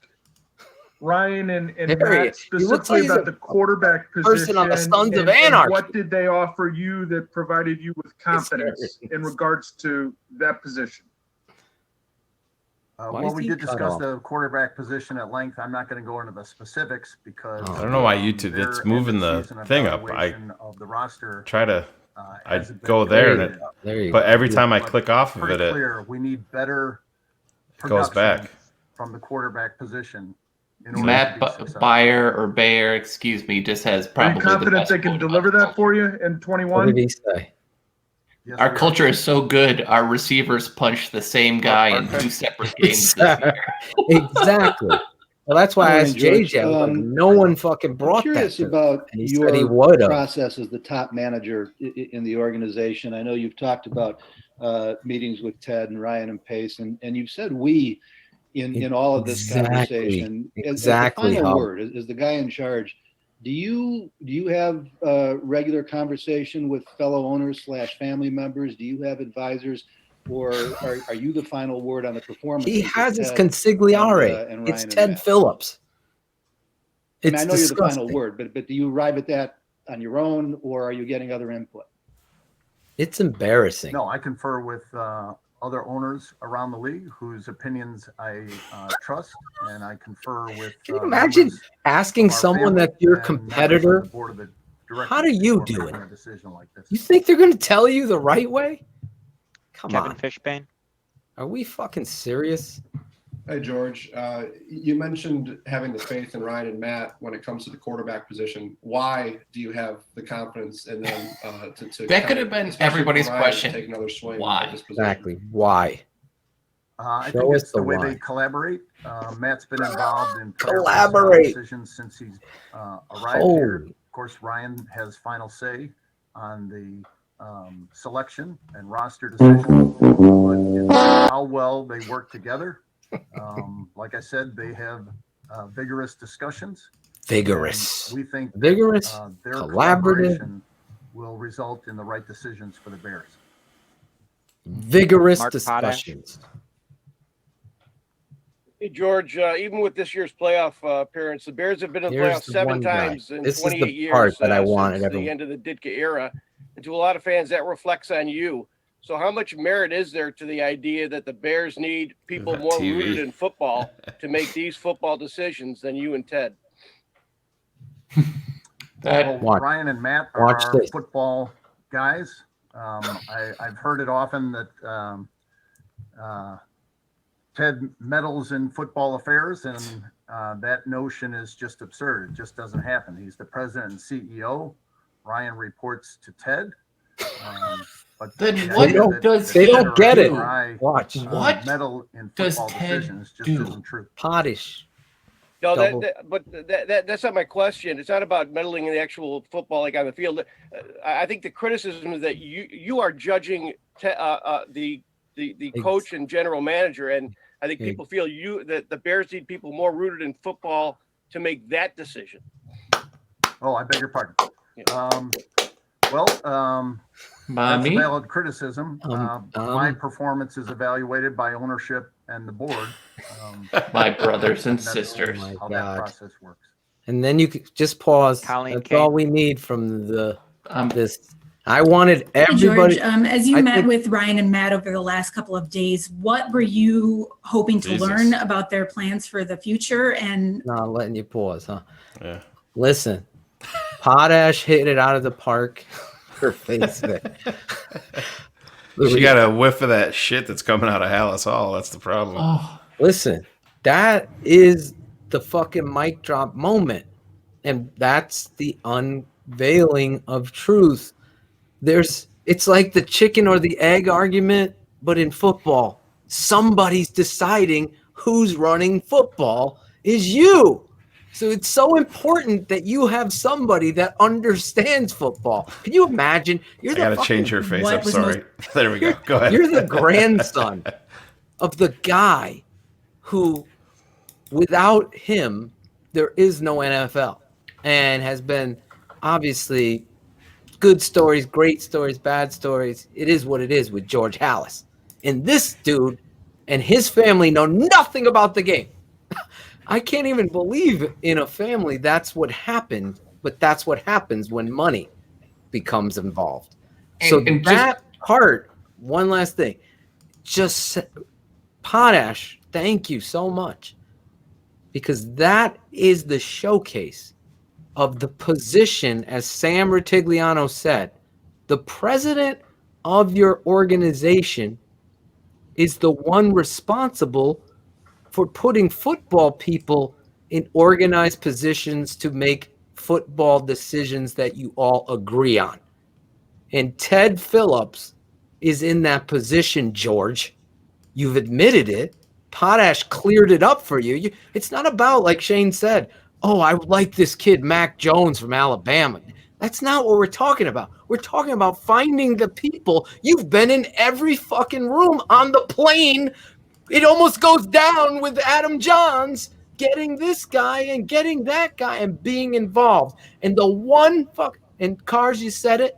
Ryan and There he Matt is. He looks like specifically he's about a the quarterback person position? on the Sons of and Anarchy. what did they offer you that provided you with confidence in regards to that position? Why Well, is we he did cut discuss off? the quarterback position at length. I'm not going to go into the specifics because I don't know why YouTube their it's moving the end-of-season thing up. I evaluation of the roster try to I hasn't been go there and completed. There you but go. every time I But click off of pretty it, it clear, we need better goes production back. from the quarterback position Matt Bayer or Bayer, excuse me, just has probably Are you confident the best they can quote deliver about that for you in 21? What did he say? Yes, Our we culture is so good, our receivers punch the same guy in 2 separate games this year. Exactly. Well, that's why I asked George. JJ. I was like, no one fucking brought I'm curious that to about him. And he your said he would have. process as the top manager in the organization. I know you've talked about meetings with Ted and Ryan and Pace, and you've said we in all of this conversation. As the final word, as the guy in charge, do you have regular conversation with fellow owners / family members? Do you have advisors? Or are you the final word on the performance? He has his consigliere. And It's Ryan Ted and Matt? Phillips. I mean, It's I know disgusting. you're the final word, but do you arrive at that on your own, or are you getting other input? It's embarrassing. No, I confer with other owners around the league whose opinions I trust, and I confer with. Can you imagine asking someone that's your competitor? How do you do it? You think they're going to tell you the right way? Come Kevin on. Fishbane. Are we fucking serious? Hey, George. You mentioned having the faith in Ryan and Matt when it comes to the quarterback position. Why do you have the confidence in them to That could have been everybody's question. Take another swing Why? at this position? Exactly. Why? I Show think us it's the the way why. they collaborate. Matt's been involved in player Collaborate. decisions since he's arrived here. Of course, Ryan has final say on the selection and roster decision, but it's how well they work together. Like I said, they have vigorous discussions. Vigorous. And we think Vigorous, their collaborative. collaboration will result in the right decisions for the Bears. Vigorous Mark discussions. Hey, George, even with this year's playoff appearance, the Bears have been in the Here's playoffs the 7 one guy. times in This is 28 the years part that I wanted since everyone. the end of the Ditka era. And to a lot of fans, that reflects on you. So how much merit is there to the idea that the Bears need people more TV. rooted in football to make these football decisions than you and Ted? Well, Ryan and Matt are Watch our this. football guys. I've heard it often that Ted meddles in football affairs, and that notion is just absurd. It just doesn't happen. He's the president and CEO. Ryan reports to Ted. But Then the what idea that does They Ted don't or get it. I, Watch. What meddle in does football Ted decisions just do? isn't true. Pottish. No, Double. that's not my question. It's not about meddling in the actual football, like on the field. I think the criticism is that you are judging the coach and general manager, and I think people feel that the Bears need people more rooted in football to make that decision. Oh, I beg your pardon. That's a valid criticism. My performance is evaluated by ownership and the board. My brothers and that's sisters. how Oh my that God. process works. And then you could just pause. Colleen That's Kane. all we need from the this. I wanted everybody. George, as you I met think- with Ryan and Matt over the last couple of days, what were you hoping to Jesus. learn about their plans for the future? And No, I'm letting you pause, huh? Yeah. Listen, Potash hit it out of the park. Her face, man. She got a whiff of that shit that's coming out of Hallis Hall. That's the problem. Oh, Listen, that is the fucking mic drop moment. And that's the unveiling of truth. It's like the chicken or the egg argument, but in football. Somebody's deciding who's running football is you. So it's so important that you have somebody that understands football. Can you imagine? I gotta change her face. I'm sorry. There we go. Go ahead. You're the grandson of the guy who, without him, there is no NFL, and has been obviously good stories, great stories, bad stories. It is what it is with George Hallis. And this dude and his family know nothing about the game. I can't even believe in a family that's what happened, but that's what happens when money becomes involved. So that part, one last thing, just Potash, thank you so much, because that is the showcase of the position, as Sam Rutigliano said, the president of your organization is the one responsible for putting football people in organized positions to make football decisions that you all agree on. And Ted Phillips is in that position, George. You've admitted it. Potash cleared it up for you. It's not about, like Shayne said, oh, I like this kid, Mac Jones from Alabama. That's not what we're talking about. We're talking about finding the people. You've been in every fucking room on the plane. It almost goes down with Adam Johns getting this guy and getting that guy and being involved. And the one and Cars, you said it.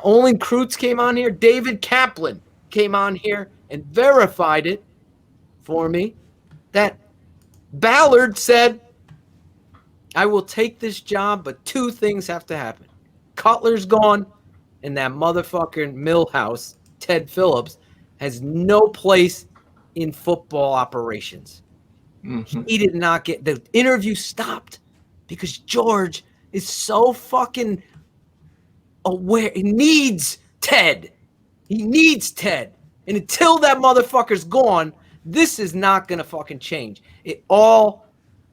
Olin Kreutz came on here. David Kaplan came on here and verified it for me that Ballard said, I will take this job, but two things have to happen. Cutler's gone, and that motherfucking Millhouse, Ted Phillips, has no place in football operations. Mm-hmm. He did not get – the interview stopped because George is so fucking aware. He needs Ted. He needs Ted. And until that motherfucker's gone, this is not going to fucking change. It all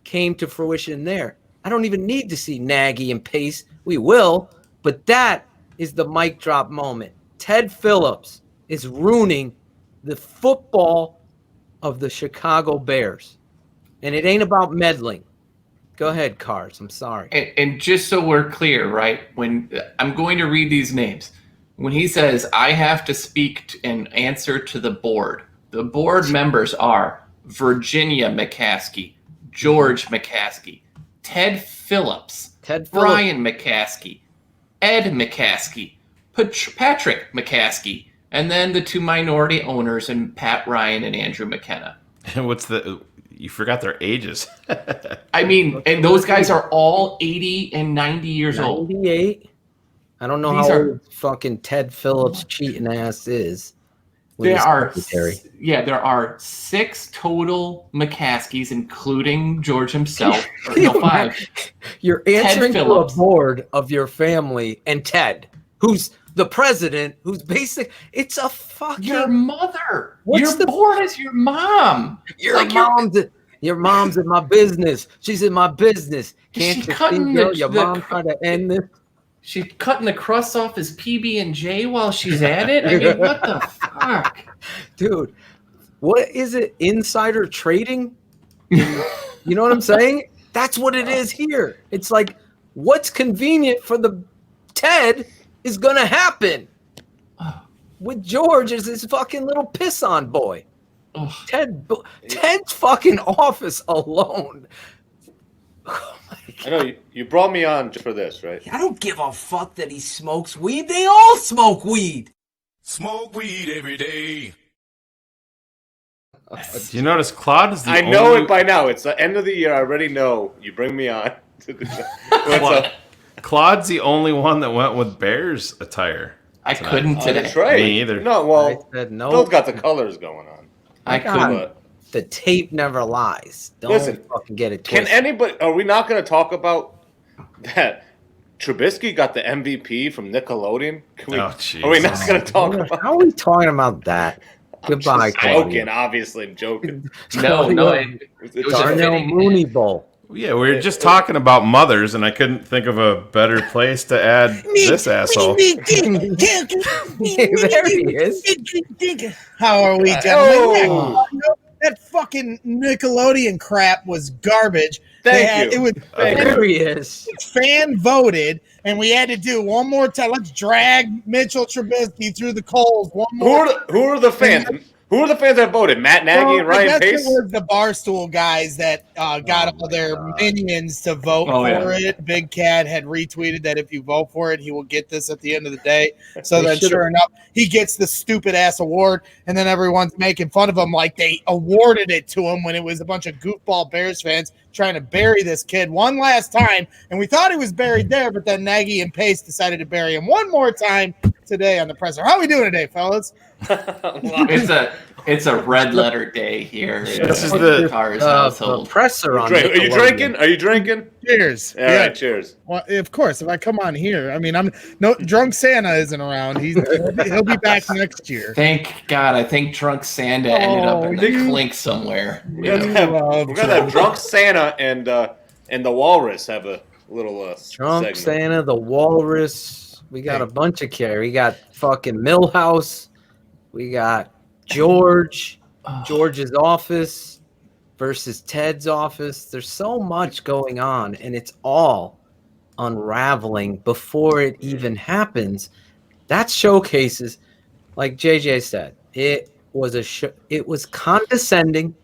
came to fruition there. I don't even need to see Nagy and Pace. We will, but that is the mic drop moment. Ted Phillips is ruining the football of the Chicago Bears. And it ain't about meddling. Go ahead, Cars. I'm sorry. And just so we're clear, right, when I'm going to read these names, when he says, I have to speak and answer to the board members are Virginia McCaskey, George McCaskey, Ted Phillips, Brian McCaskey, Ed McCaskey, Patrick McCaskey, and then the two minority owners and Pat Ryan and Andrew McKenna. And you forgot their ages. I mean, and those guys are all 80 and 90 years 98. old. 98. I don't know how old fucking Ted Phillips cheating ass is. There are 6 total McCaskies, including George himself. Five. You're answering to a board of your family and Ted, who's the president, who's basic. It's a fucking your mother. Your board is your mom. Your mom's in my business. She's in my business. Can't you see your mom trying to end this? She's cutting the crust off his PB&J while she's at it? I mean, what the fuck? Dude, what is it? Insider trading? You know what I'm saying? That's what it is here. It's like, what's convenient for the Ted is going to happen. With George is this fucking little piss-on boy. Ted's fucking office alone. I know you brought me on for this, right? I don't give a fuck that he smokes weed. They all smoke weed. Smoke weed every day. Do you notice Claude is the I know it by now. It's the end of the year. I already know. You bring me on. Claude's the only one that went with Bears attire. I couldn't today. That's right. Me either. No, well, I said no. Phil's got the colors going on. I couldn't. The tape never lies. Don't fucking get it twisted. Can anybody? Are we not going to talk about that? Trubisky got the MVP from Nickelodeon. Are we not going to talk about? How are we talking about that? Goodbye, joking. Obviously, I'm joking. No. It was Darnell Mooney Bowl. Yeah, we were just talking about mothers, and I couldn't think of a better place to add this asshole. There he is. How are we, gentlemen? That fucking Nickelodeon crap was garbage. Thank you. There he is. Fan voted, and we had to do one more time. Let's drag Mitchell Trubisky through the coals one more. Who are the fans? Who are the fans that voted? Matt Nagy and Ryan Pace? It was the Barstool guys that got all their minions to vote for it. Big Cat had retweeted that if you vote for it, he will get this at the end of the day. So then sure enough, he gets the stupid-ass award, and then everyone's making fun of him like they awarded it to him when it was a bunch of goofball Bears fans trying to bury this kid one last time. And we thought he was buried there, but then Nagy and Pace decided to bury him one more time today on the presser. How are we doing today, fellas? It's It's a red letter day here. This is the Cars household. Presser on. Are you drinking? Are you drinking? Cheers. All right, cheers. Well, of course, if I come on here, I mean, I'm no drunk Santa isn't around. He'll be back next year. Thank God. I think drunk Santa ended up in the clink somewhere. We're gonna have drunk Santa and the Walrus have a little Drunk segment. Santa, the Walrus. We got a bunch of care. We got fucking Millhouse. We got George's office versus Ted's office. There's so much going on, and it's all unraveling before it even happens. That showcases, like JJ said, it was a show. It was condescending.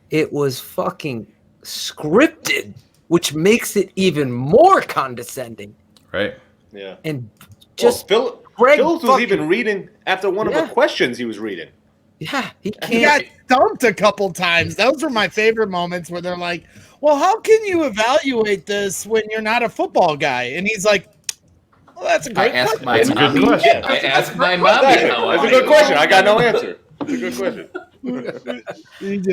It was fucking scripted, which makes it even more condescending. Right. Yeah. And just Phillips was even reading after one of the questions he was reading. Yeah, He got dumped a couple times. Those were my favorite moments where they're like, well, how can you evaluate this when you're not a football guy? And he's like, well, that's a great question. I asked my mom. That's a good question. I got no answer. It's a good question.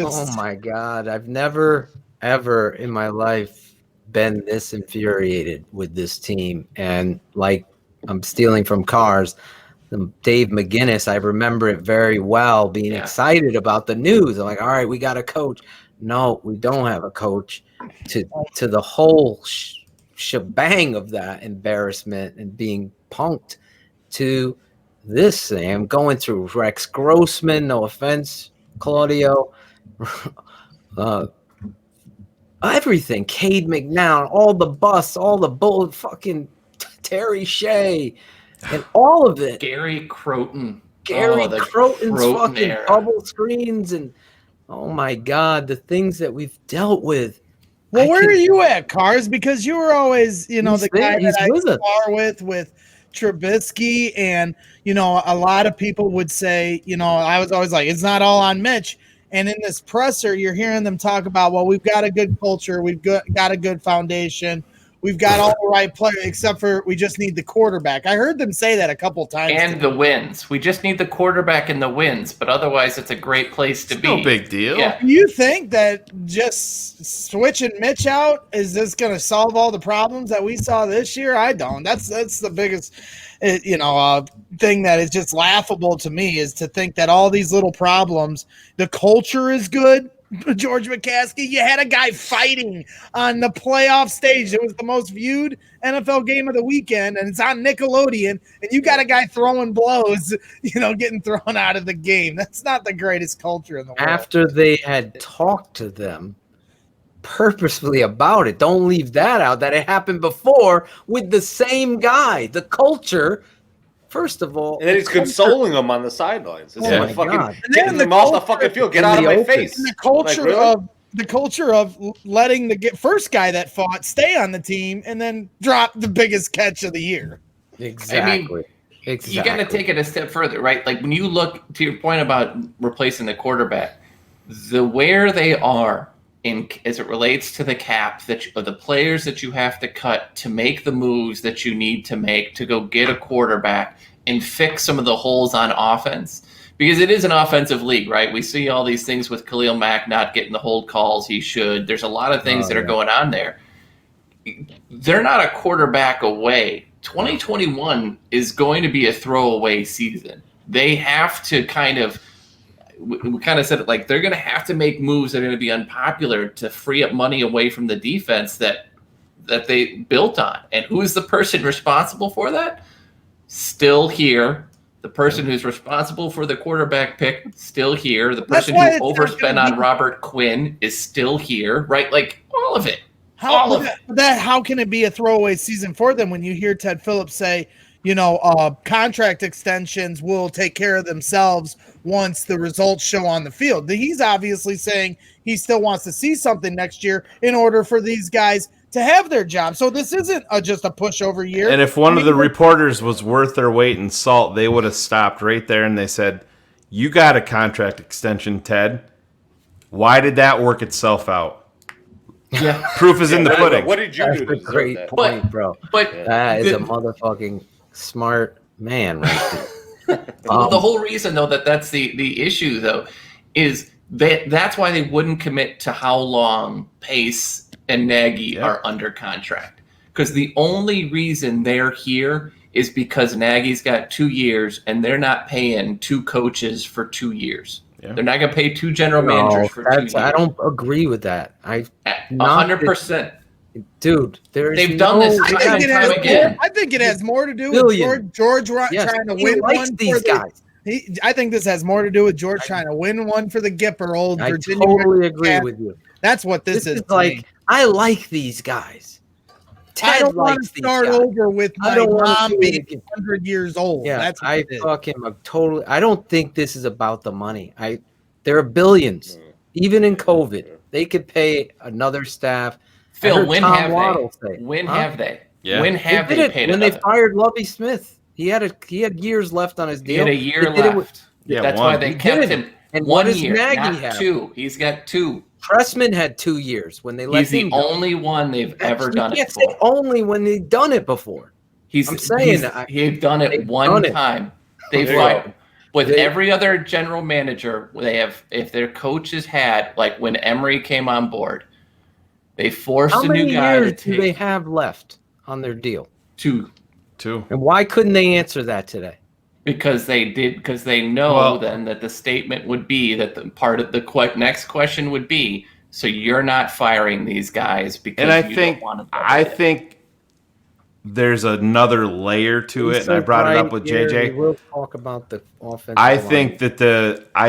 Oh my God. I've never, ever in my life been this infuriated with this team. And like I'm stealing from Cars, Dave McGinnis, I remember it very well, being excited about the news. I'm like, all right, we got a coach. No, we don't have a coach. To the whole shebang of that embarrassment and being punked to this thing. I'm going through Rex Grossman, no offense, Claudio. Everything, Cade McNown, all the busts, all the bullet, fucking Terry Shea, and all of it. Gary Croton. Croton's Croton fucking era. bubble screens, and oh my God, the things that we've dealt with. Well, where are you at, Cars? Because you were always, the guy that I with us. spar with Trubisky, and a lot of people would say, I was always like, it's not all on Mitch. And in this presser, you're hearing them talk about, well, we've got a good culture, we've got a good foundation, we've got all the right players, except for we just need the quarterback. I heard them say that a couple times. And the wins. We just need the quarterback and the wins, but otherwise it's a great place to be. No big deal. Yeah. Do you think that just switching Mitch out is this going to solve all the problems that we saw this year? I don't. That's the biggest, thing that is just laughable to me, is to think that all these little problems, the culture is good. George McCaskey, you had a guy fighting on the playoff stage. It was the most viewed NFL game of the weekend, and it's on Nickelodeon, and you got a guy throwing blows, getting thrown out of the game. That's not the greatest culture in the world. After they had talked to them purposefully about it, don't leave that out, that it happened before with the same guy. The culture, first of all, And then he's consoling them on the sidelines. It's Oh like my fucking God. getting them off the fucking field. Get out of my face. And the Like, really? culture of letting the first guy that fought stay on the team and then drop the biggest catch of the year. Exactly. You got to take it a step further, right? Like when you look to your point about replacing the quarterback, where they are as it relates to the cap, of the players that you have to cut to make the moves that you need to make to go get a quarterback and fix some of the holes on offense. Because it is an offensive league, right? We see all these things with Khalil Mack not getting the hold calls he should. There's a lot of things that are going on there. They're not a quarterback away. 2021 is going to be a throwaway season. They have to we kind of said it, like they're going to have to make moves that are going to be unpopular to free up money away from the defense that they built on. And who is the person responsible for that? Still here. The person who's responsible for the quarterback pick, still here. The person who overspent on Robert Quinn is still here, right? Like all of it. How can it be a throwaway season for them when you hear Ted Phillips say, contract extensions will take care of themselves once the results show on the field? He's obviously saying he still wants to see something next year in order for these guys to have their job. So this isn't just a pushover year. And if one of the reporters was worth their weight in salt, they would have stopped right there and they said, "You got a contract extension, Ted. Why did that work itself out?" Yeah, proof is in the pudding. What did you That's do to a deserve great that? point, bro. But that is a motherfucking smart man right there. Well, the whole reason, though, that's the issue, though, is that's why they wouldn't commit to how long Pace and Nagy are under contract. Because the only reason they're here is because Nagy's got 2 years, and they're not paying 2 coaches for 2 years. Yeah. They're not going to pay 2 general managers for 2 years. I don't agree with that. 100%. Dude, they've done this time and time again. I think it has more to do with George trying to win one these guys. I think this has more to do with George trying to win one for the Gipper, old Virginia. I totally agree with you. That's what this is like. I like these guys. I don't want to start over with my mom being 100 years old. Yeah, that's I don't think this is about the money. There are billions, even in COVID. They could pay another staff. Phil, when have they? When have they? Yeah. When have they paid when they fired Lovie Smith? He had years left on his deal. He had a year left. That's why they kept him. And 1 what does year, Nagy not have? 2. He's got 2. Trestman had 2 years when they let him go. He's the only one they've ever done it for. Only when they've done it before. He's done it one time. They've fired. With every other general manager, if their coaches had, like when Emery came on board, they forced a new guy to take. How many years do they have left on their deal? 2. And why couldn't they answer that today? Because they know then that the statement would be that the part of the next question would be, so you're not firing these guys because don't want to. I think there's another layer to it, and I brought it up with JJ. We'll talk about the offense. I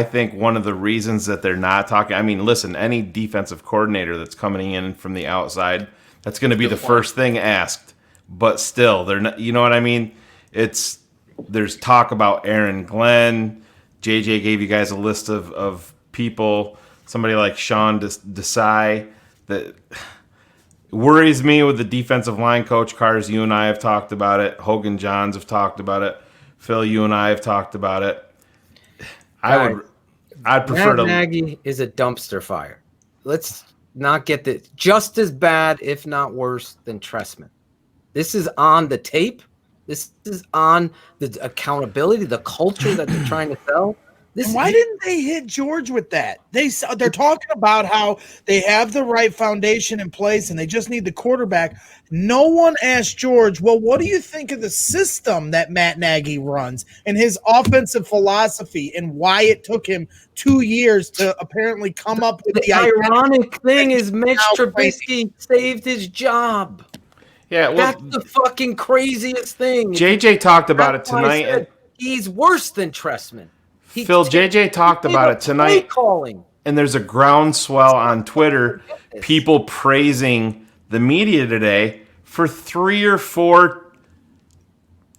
think one of the reasons that they're not talking. I mean, listen, any defensive coordinator that's coming in from the outside, that's going to be the first thing asked. But still, they're not. You know what I mean? There's talk about Aaron Glenn. JJ gave you guys a list of people. Somebody like Sean Desai that worries me with the defensive line coach. Cars, you and I have talked about it. Hogan Johns have talked about it. Phil, you and I have talked about it. I'd prefer to. Nagy is a dumpster fire. Let's not get this. Just as bad, if not worse, than Trestman. This is on the tape. This is on the accountability, the culture that they're trying to sell. Why didn't they hit George with that? They're talking about how they have the right foundation in place and they just need the quarterback. No one asked George, well, what do you think of the system that Matt Nagy runs and his offensive philosophy and why it took him 2 years to apparently come up with the ironic thing is Mitch Trubisky saved his job. Yeah, well, that's the fucking craziest thing. JJ talked about it tonight. He's worse than Trestman. Phil, JJ talked about it tonight, and there's a groundswell on Twitter, people praising the media today for 3 or 4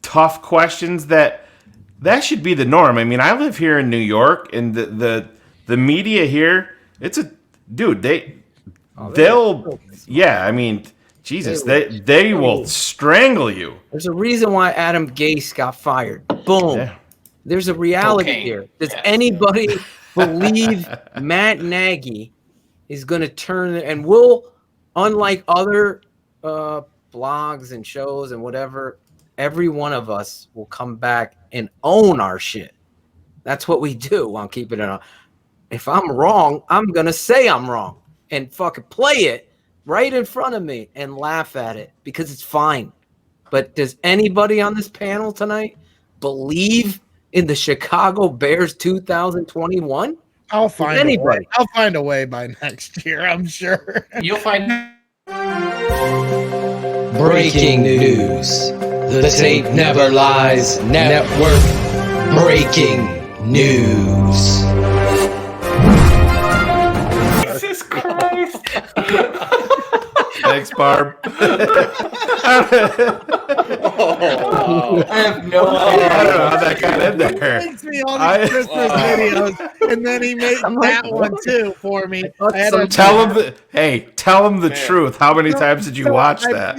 tough questions that should be the norm. I mean, I live here in New York, and the media here, it's a dude. They'll yeah. I mean, Jesus, they will strangle you. There's a reason why Adam Gase got fired. Boom. Yeah. There's a reality here. Does anybody believe Matt Nagy is going to turn and will, unlike other blogs and shows and whatever, every one of us will come back and own our shit. That's what we do on Keeping It On. If I'm wrong, I'm going to say I'm wrong and fucking play it right in front of me and laugh at it because it's fine. But does anybody on this panel tonight believe in the Chicago Bears 2021? I'll find anybody. I'll find a way by next year, I'm sure. You'll find. Breaking news. The tape never lies. Network breaking news. Jesus Christ. Thanks, Barb. I have no idea. I don't know how that got in there. He makes me all these Christmas videos, and then he made that one too for me. Tell him the truth. How many times did you watch that?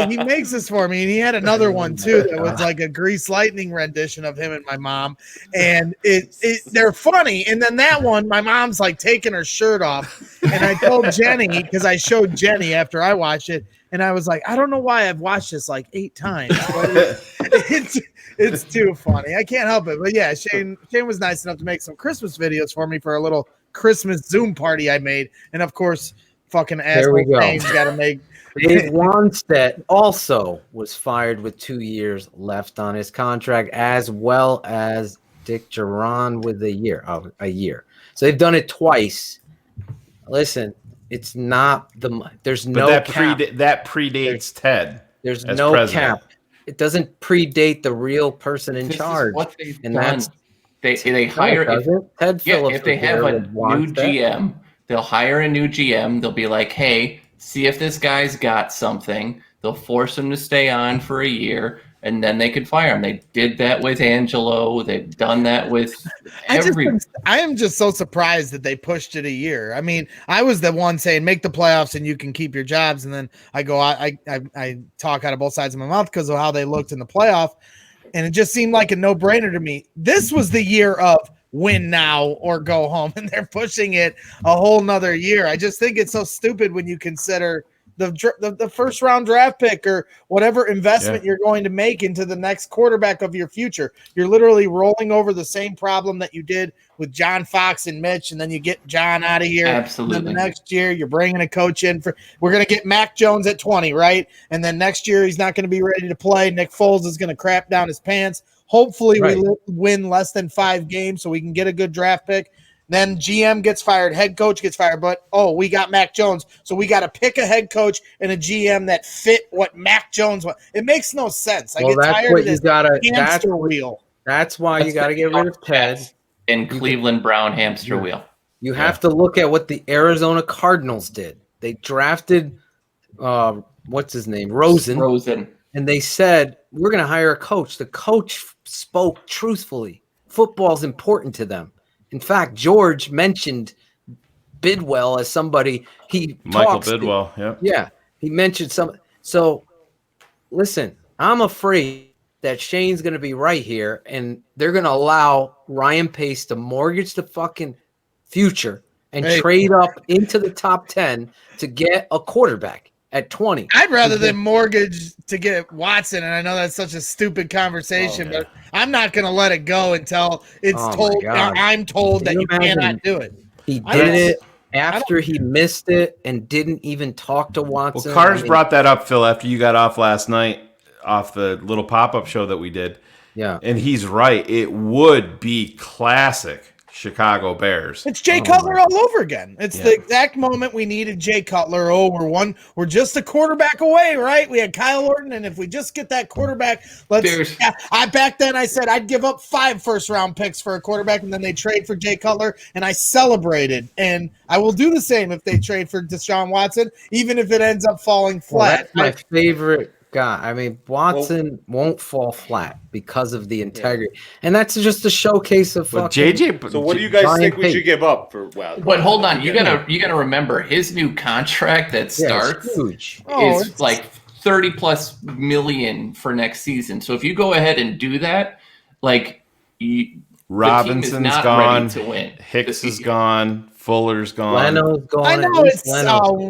He makes this for me, and he had another one too that was like a Grease Lightning rendition of him and my mom, and they're funny. And then that one, my mom's like taking her shirt off, and I told Jenny because I showed Jenny after I watched it. And I was like, I don't know why I've watched this like 8 times. But it's too funny. I can't help it. But yeah, Shayne was nice enough to make some Christmas videos for me for a little Christmas Zoom party I made. And of course, fucking asshole Shayne's got to make. Dave Wanstead also was fired with 2 years left on his contract, as well as Dick Geron with a year. So they've done it twice. Listen, it's not there's no cap. That predates Ted. There's no president. cap. It doesn't predate the real person in This charge. is what they've and done. They hire Ted Phillips. if they have a new GM, they'll hire a new GM. They'll be like, hey, see if this guy's got something. They'll force him to stay on for a year, and then they could fire him. They did that with Angelo. They've done that with I am just so surprised that they pushed it a year. I mean, I was the one saying make the playoffs and you can keep your jobs, and then I talk out of both sides of my mouth because of how they looked in the playoff, and it just seemed like a no-brainer to me. This was the year of win now or go home, and they're pushing it a whole nother year. I just think it's so stupid when you consider the first round draft pick or whatever investment you're going to make into the next quarterback of your future. You're literally rolling over the same problem that you did with John Fox and Mitch, and then you get John out of here. Absolutely. And then the next year you're bringing a coach in we're going to get Mac Jones at 20, right? And then next year he's not going to be ready to play. Nick Foles is going to crap down his pants. Hopefully we win less than 5 games so we can get a good draft pick. Then GM gets fired, head coach gets fired, but we got Mac Jones, so we got to pick a head coach and a GM that fit what Mac Jones wants. It makes no sense. I get tired of this hamster wheel. That's why you got to get rid of Ted. And Cleveland Brown hamster wheel. You have to look at what the Arizona Cardinals did. They drafted, what's his name, Rosen. And they said, we're going to hire a coach. The coach spoke truthfully. Football's important to them. In fact, George mentioned Bidwell as somebody Michael Bidwell, yeah. He mentioned some. So, listen, I'm afraid that Shayne's going to be right here, and they're going to allow Ryan Pace to mortgage the fucking future and trade up into the top 10 to get a quarterback at 20. I'd rather than mortgage to get Watson, and I know that's such a stupid conversation, but I'm not going to let it go until it's told. I'm told that you cannot do it. He did it after he missed it and didn't even talk to Watson. Well, Cars brought that up, Phil, after you got off last night off the little pop-up show that we did. Yeah. And he's right. It would be classic Chicago Bears. It's Jay Cutler all over again. It's the exact moment we needed Jay Cutler. We're just a quarterback away, right? We had Kyle Orton, and if we just get that quarterback, back then I said I'd give up 5 first-round picks for a quarterback, and then they trade for Jay Cutler, and I celebrated. And I will do the same if they trade for Deshaun Watson, even if it ends up falling flat. Well, that's my favorite guy. I mean, Watson won't fall flat because of the integrity, and that's just a showcase of JJ. So what do you guys think we should give up for? But hold on, you gotta remember his new contract that starts is like 30+ million for next season. So if you go ahead and do that, Robinson's gone, Hicks is gone, Fuller's gone. Leno's gone. I know it's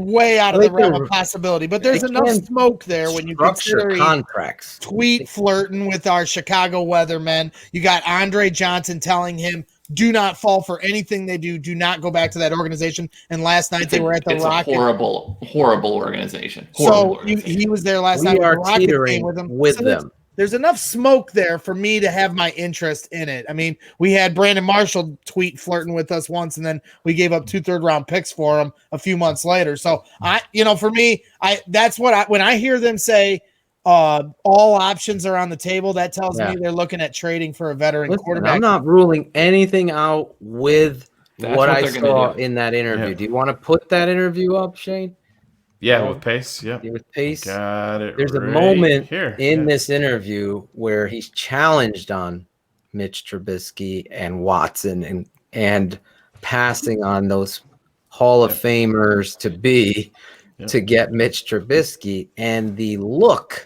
way out of the realm of possibility, but there's enough smoke there when you consider contracts. Tweet flirting with our Chicago weathermen. You got Andre Johnson telling him, do not fall for anything they do. Do not go back to that organization. And last night they were at the Rocket. Horrible organization. He was there last night. We are teetering with them. There's enough smoke there for me to have my interest in it. I mean, we had Brandon Marshall tweet flirting with us once, and then we gave up 2 third-round picks for him a few months later. So for me, that's what when I hear them say all options are on the table, that tells me they're looking at trading for a veteran quarterback. I'm not ruling anything out with what I saw in that interview. Do you want to put that interview up, Shayne? Yeah, with Pace. Yeah, with Pace. Got it. There's a moment in this interview where he's challenged on Mitch Trubisky and Watson and passing on those Hall of Famers to get Mitch Trubisky, and the look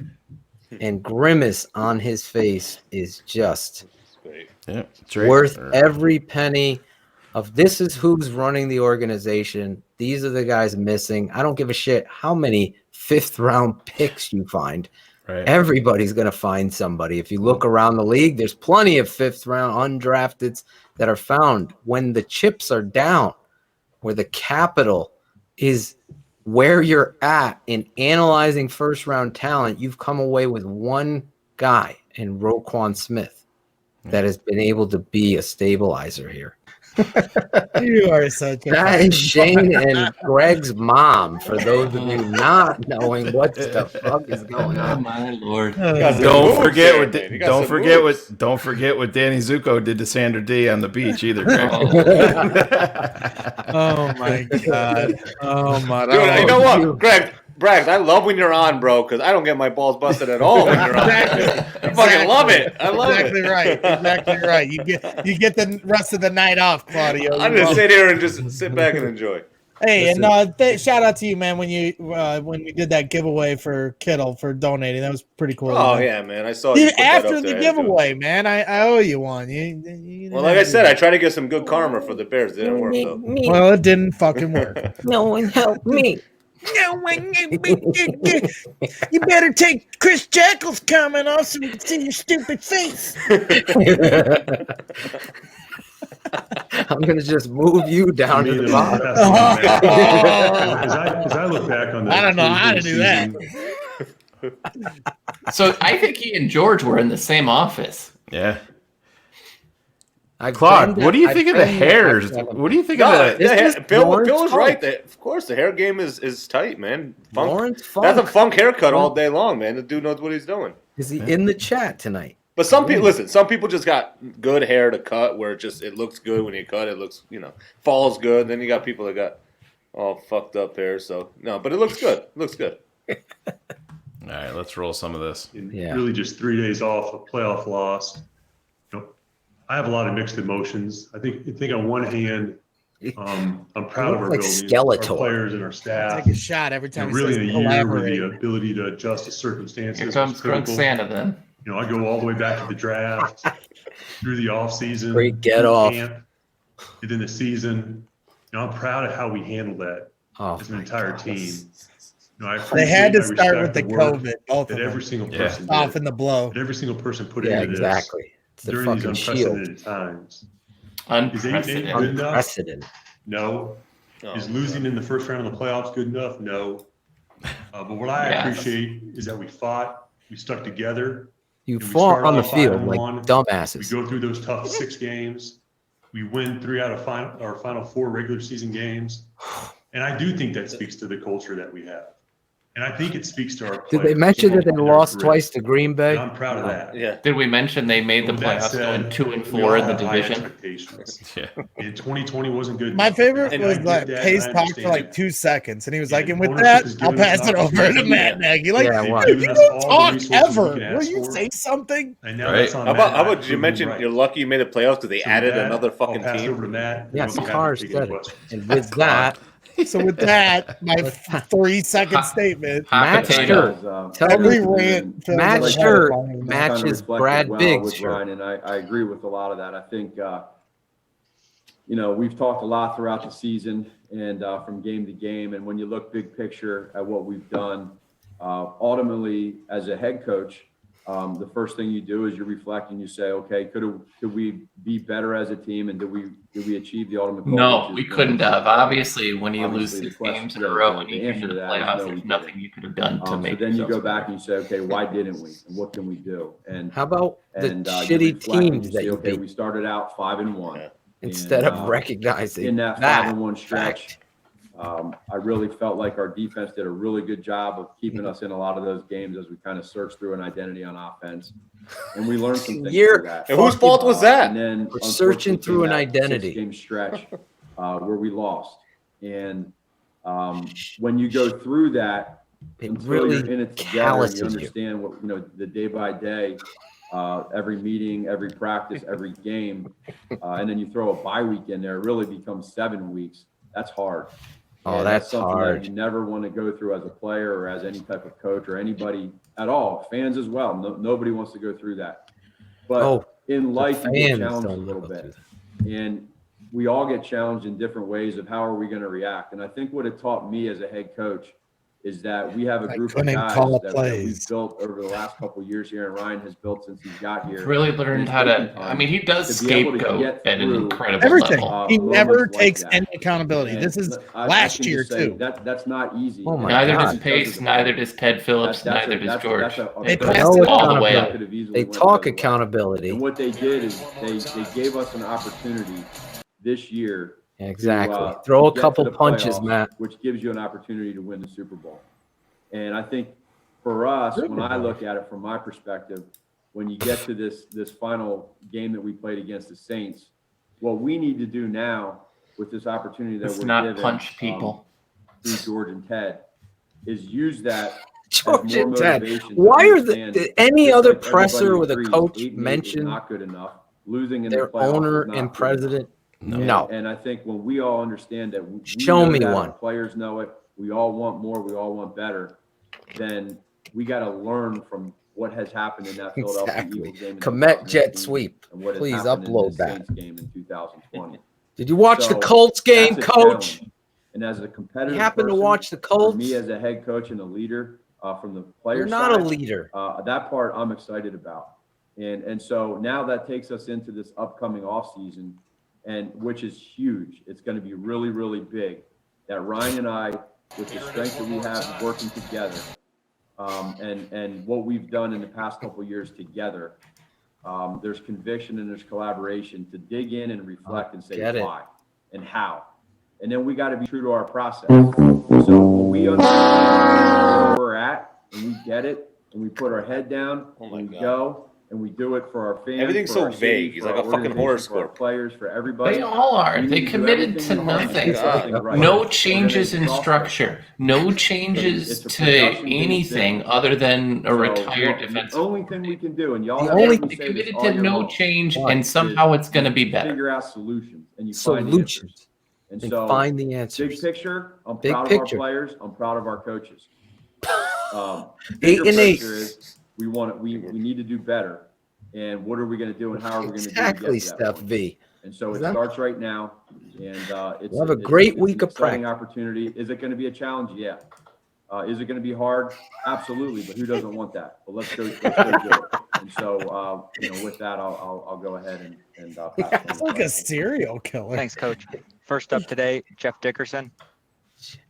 and grimace on his face is just worth every penny. of this is who's running the organization. These are the guys missing. I don't give a shit how many 5th round picks you find. Right. Everybody's going to find somebody. If you look around the league, there's plenty of 5th round undrafteds that are found. When the chips are down, where the capital is where you're at in analyzing 1st round talent, you've come away with one guy in Roquan Smith that has been able to be a stabilizer here. You are such a that is Shayne and Greg's mom, for those of you not knowing what the fuck is going on. Oh my lord. Don't forget what Danny Zuko did to Sandra D on the beach either, Greg. Oh my god. Oh my Dude, you know what, Greg? Bragg, I love when you're on, bro, because I don't get my balls busted at all when you're on. I fucking love it. I love exactly it. Right. Exactly right. You get the rest of the night off, Claudio. I'm just sit here and just sit back and enjoy. Hey, and shout out to you, man, when we did that giveaway for Kittle for donating. That was pretty cool. Oh, man. Yeah, man. I saw you put that after up the there. giveaway, man. I owe you one. Well, like I said, I tried to get some good karma for the Bears. It didn't work, though. Well, it didn't fucking work. No one helped me. You better take Chris Jackal's comment off so we can see your stupid face. I'm going to just move you down to the bottom. As I look back on I don't know how to do that. So I think he and George were in the same office. Yeah. Claude, what do you think of the hairs? What do you think of the Bill was right. Of course, the hair game is tight, man. Lawrence Funk. That's a Funk haircut all day long, man. The dude knows what he's doing. Is he in the chat tonight? But some people, listen, some people just got good hair to cut where it looks good when you cut. It looks, falls good. Then you got people that got all fucked up hair. So, no, but it looks good. It looks good. All right, let's roll some of this. Really just 3 days off, a playoff loss. I have a lot of mixed emotions. I think on one hand, I'm proud of our building, our players and our staff. Take a shot every time. Really, in a year with the ability to adjust to circumstances. Here comes Drunk Santa then. I go all the way back to the draft, through the offseason, Great get off, camp, and then the season. I'm proud of how we handled that as an entire team. They had to start with the COVID. Both that of every them. single person Soften the blow. that every single person put into this. Exactly. It's the During these fucking unprecedented shield. times. Unprecedented. Is 8 good enough? Unprecedented. No. Is losing in the first round of the playoffs good enough? No. But what I appreciate is that we fought, we stuck together. You and we fought started on the off field 5-1. like dumbasses. We go through those tough 6 games. We win 3 out of our final 4 regular season games. And I do think that speaks to the culture that we have. And I think it speaks to our players. Did they mention that they lost twice to Green Bay? And I'm proud of that. Yeah. Did we mention they made the playoffs going 2-4 in the division? Yeah. And 2020 wasn't good. My favorite was like Pace talked for like 2 seconds, and he was like, "And with that, I'll pass it over to Matt Nagy." Like, dude, you don't talk ever. Will you say something? Right. How about did you mention you're lucky you made the playoffs because they added another fucking team? Yes, Carr said it. And with that. So with that, my 3-second statement. Matt Shirt. Every rant. Matt Shirt matches Brad Biggs' shirt. Ryan, and I agree with a lot of that. I think, we've talked a lot throughout the season and from game to game. And when you look big picture at what we've done, ultimately as a head coach, the first thing you do is you reflect and you say, okay, could we be better as a team, and did we achieve the ultimate goal? No, we couldn't have. Obviously, when you lose 6 games in a row and you get to the playoffs, there's nothing you could have done to make. So then you go back and you say, okay, why didn't we? And what can we do? And how about the shitty teams that you beat? We started out 5-1 instead of recognizing in that 5-1 stretch. I really felt like our defense did a really good job of keeping us in a lot of those games as we kind of searched through an identity on offense, and we learned some things through that. And whose fault was that? And then we're searching through an identity. 6-game stretch where we lost, and when you go through that, it really you're in it together, you understand what the day by day. Every meeting, every practice, every game, and then you throw a bye week in there, it really becomes 7 weeks. That's hard. Oh, and that's something hard. that you never want to go through as a player or as any type of coach or anybody at all. Fans as well. Nobody wants to go through that. But in life, you get challenged a little bit. And we all get challenged in different ways of how are we going to react. And I think what it taught me as a head coach is that we have a group of guys that we've built over the last couple of years here, and Ryan has built since he's got here. Really learned how to. I mean, he does scapegoat at an incredible everything. level. He never takes any accountability. This is last year too. That's not easy. Oh my Neither God. does Pace, neither does Ted Phillips, neither does George. They They passed it all the way up. They talk accountability. And what they did is they gave us an opportunity this year. Exactly. To, Throw a to get couple to the punches, playoffs, Matt. which gives you an opportunity to win the Super Bowl. And I think for us, when I look at it from my perspective, when you get to this final game that we played against the Saints, what we need to do now with this opportunity that we're not given, punch people through George and Ted, is use that. George and Ted. Why are any other presser with a coach mention not good enough? Losing in their the playoffs owner is not and good president? enough. No. And I think when we all understand that, we Show know me that, one. our players know it. We all want more. We all want better. Then we got to learn from what has happened in that Philadelphia Exactly. Eagles game. in Komet jet 2019 sweep. and what has Please happened in upload this that. Saints game in 2020. Did you watch the So, Colts game, that's a coach? challenge. And as a competitive You happen to person, watch the for Colts? me as a head coach and a leader from the player You're not a side, leader. that part I'm excited about. And so now that takes us into this upcoming offseason, and which is huge. It's going to be really, really big that Ryan and I, with the strength that we have working together, and what we've done in the past couple of years together, there's conviction and there's collaboration to dig in and reflect and say why and how. And then we got to be true to our process. So when we understand where we're at and we get it and we put our head down and we go and we do it for our fans. Everything's for so our city, vague. He's for like our a fucking organization, for our horoscope. players, for everybody. They all are. We They need to do committed everything to we can nothing. get something right. No changes in structure. No changes It's a to production-based anything thing. other than a So, retired the defensive. only thing we can do, and y'all The have only heard me thing say this committed all to year no long, change, is and somehow it's going to be you better. Figure out solutions and you find the Solutions. answers. And And so, find the answers. big picture, I'm Big proud picture. of our players. I'm proud of our coaches. 8 Bigger and 8. picture is we need to do better. And what are we going to do, and how are we going to Exactly, do to get to that Steph point? V. And so it Exactly. starts right now, and it's We'll have a it's- great it's week an of exciting practice. opportunity. Is it going to be a challenge? Yeah. Is it going to be hard? Absolutely. But who doesn't want that? But let's go do it. And so, with that, I'll go ahead and pass it on. It's like a serial killer. Thanks, Coach. First up today, Jeff Dickerson.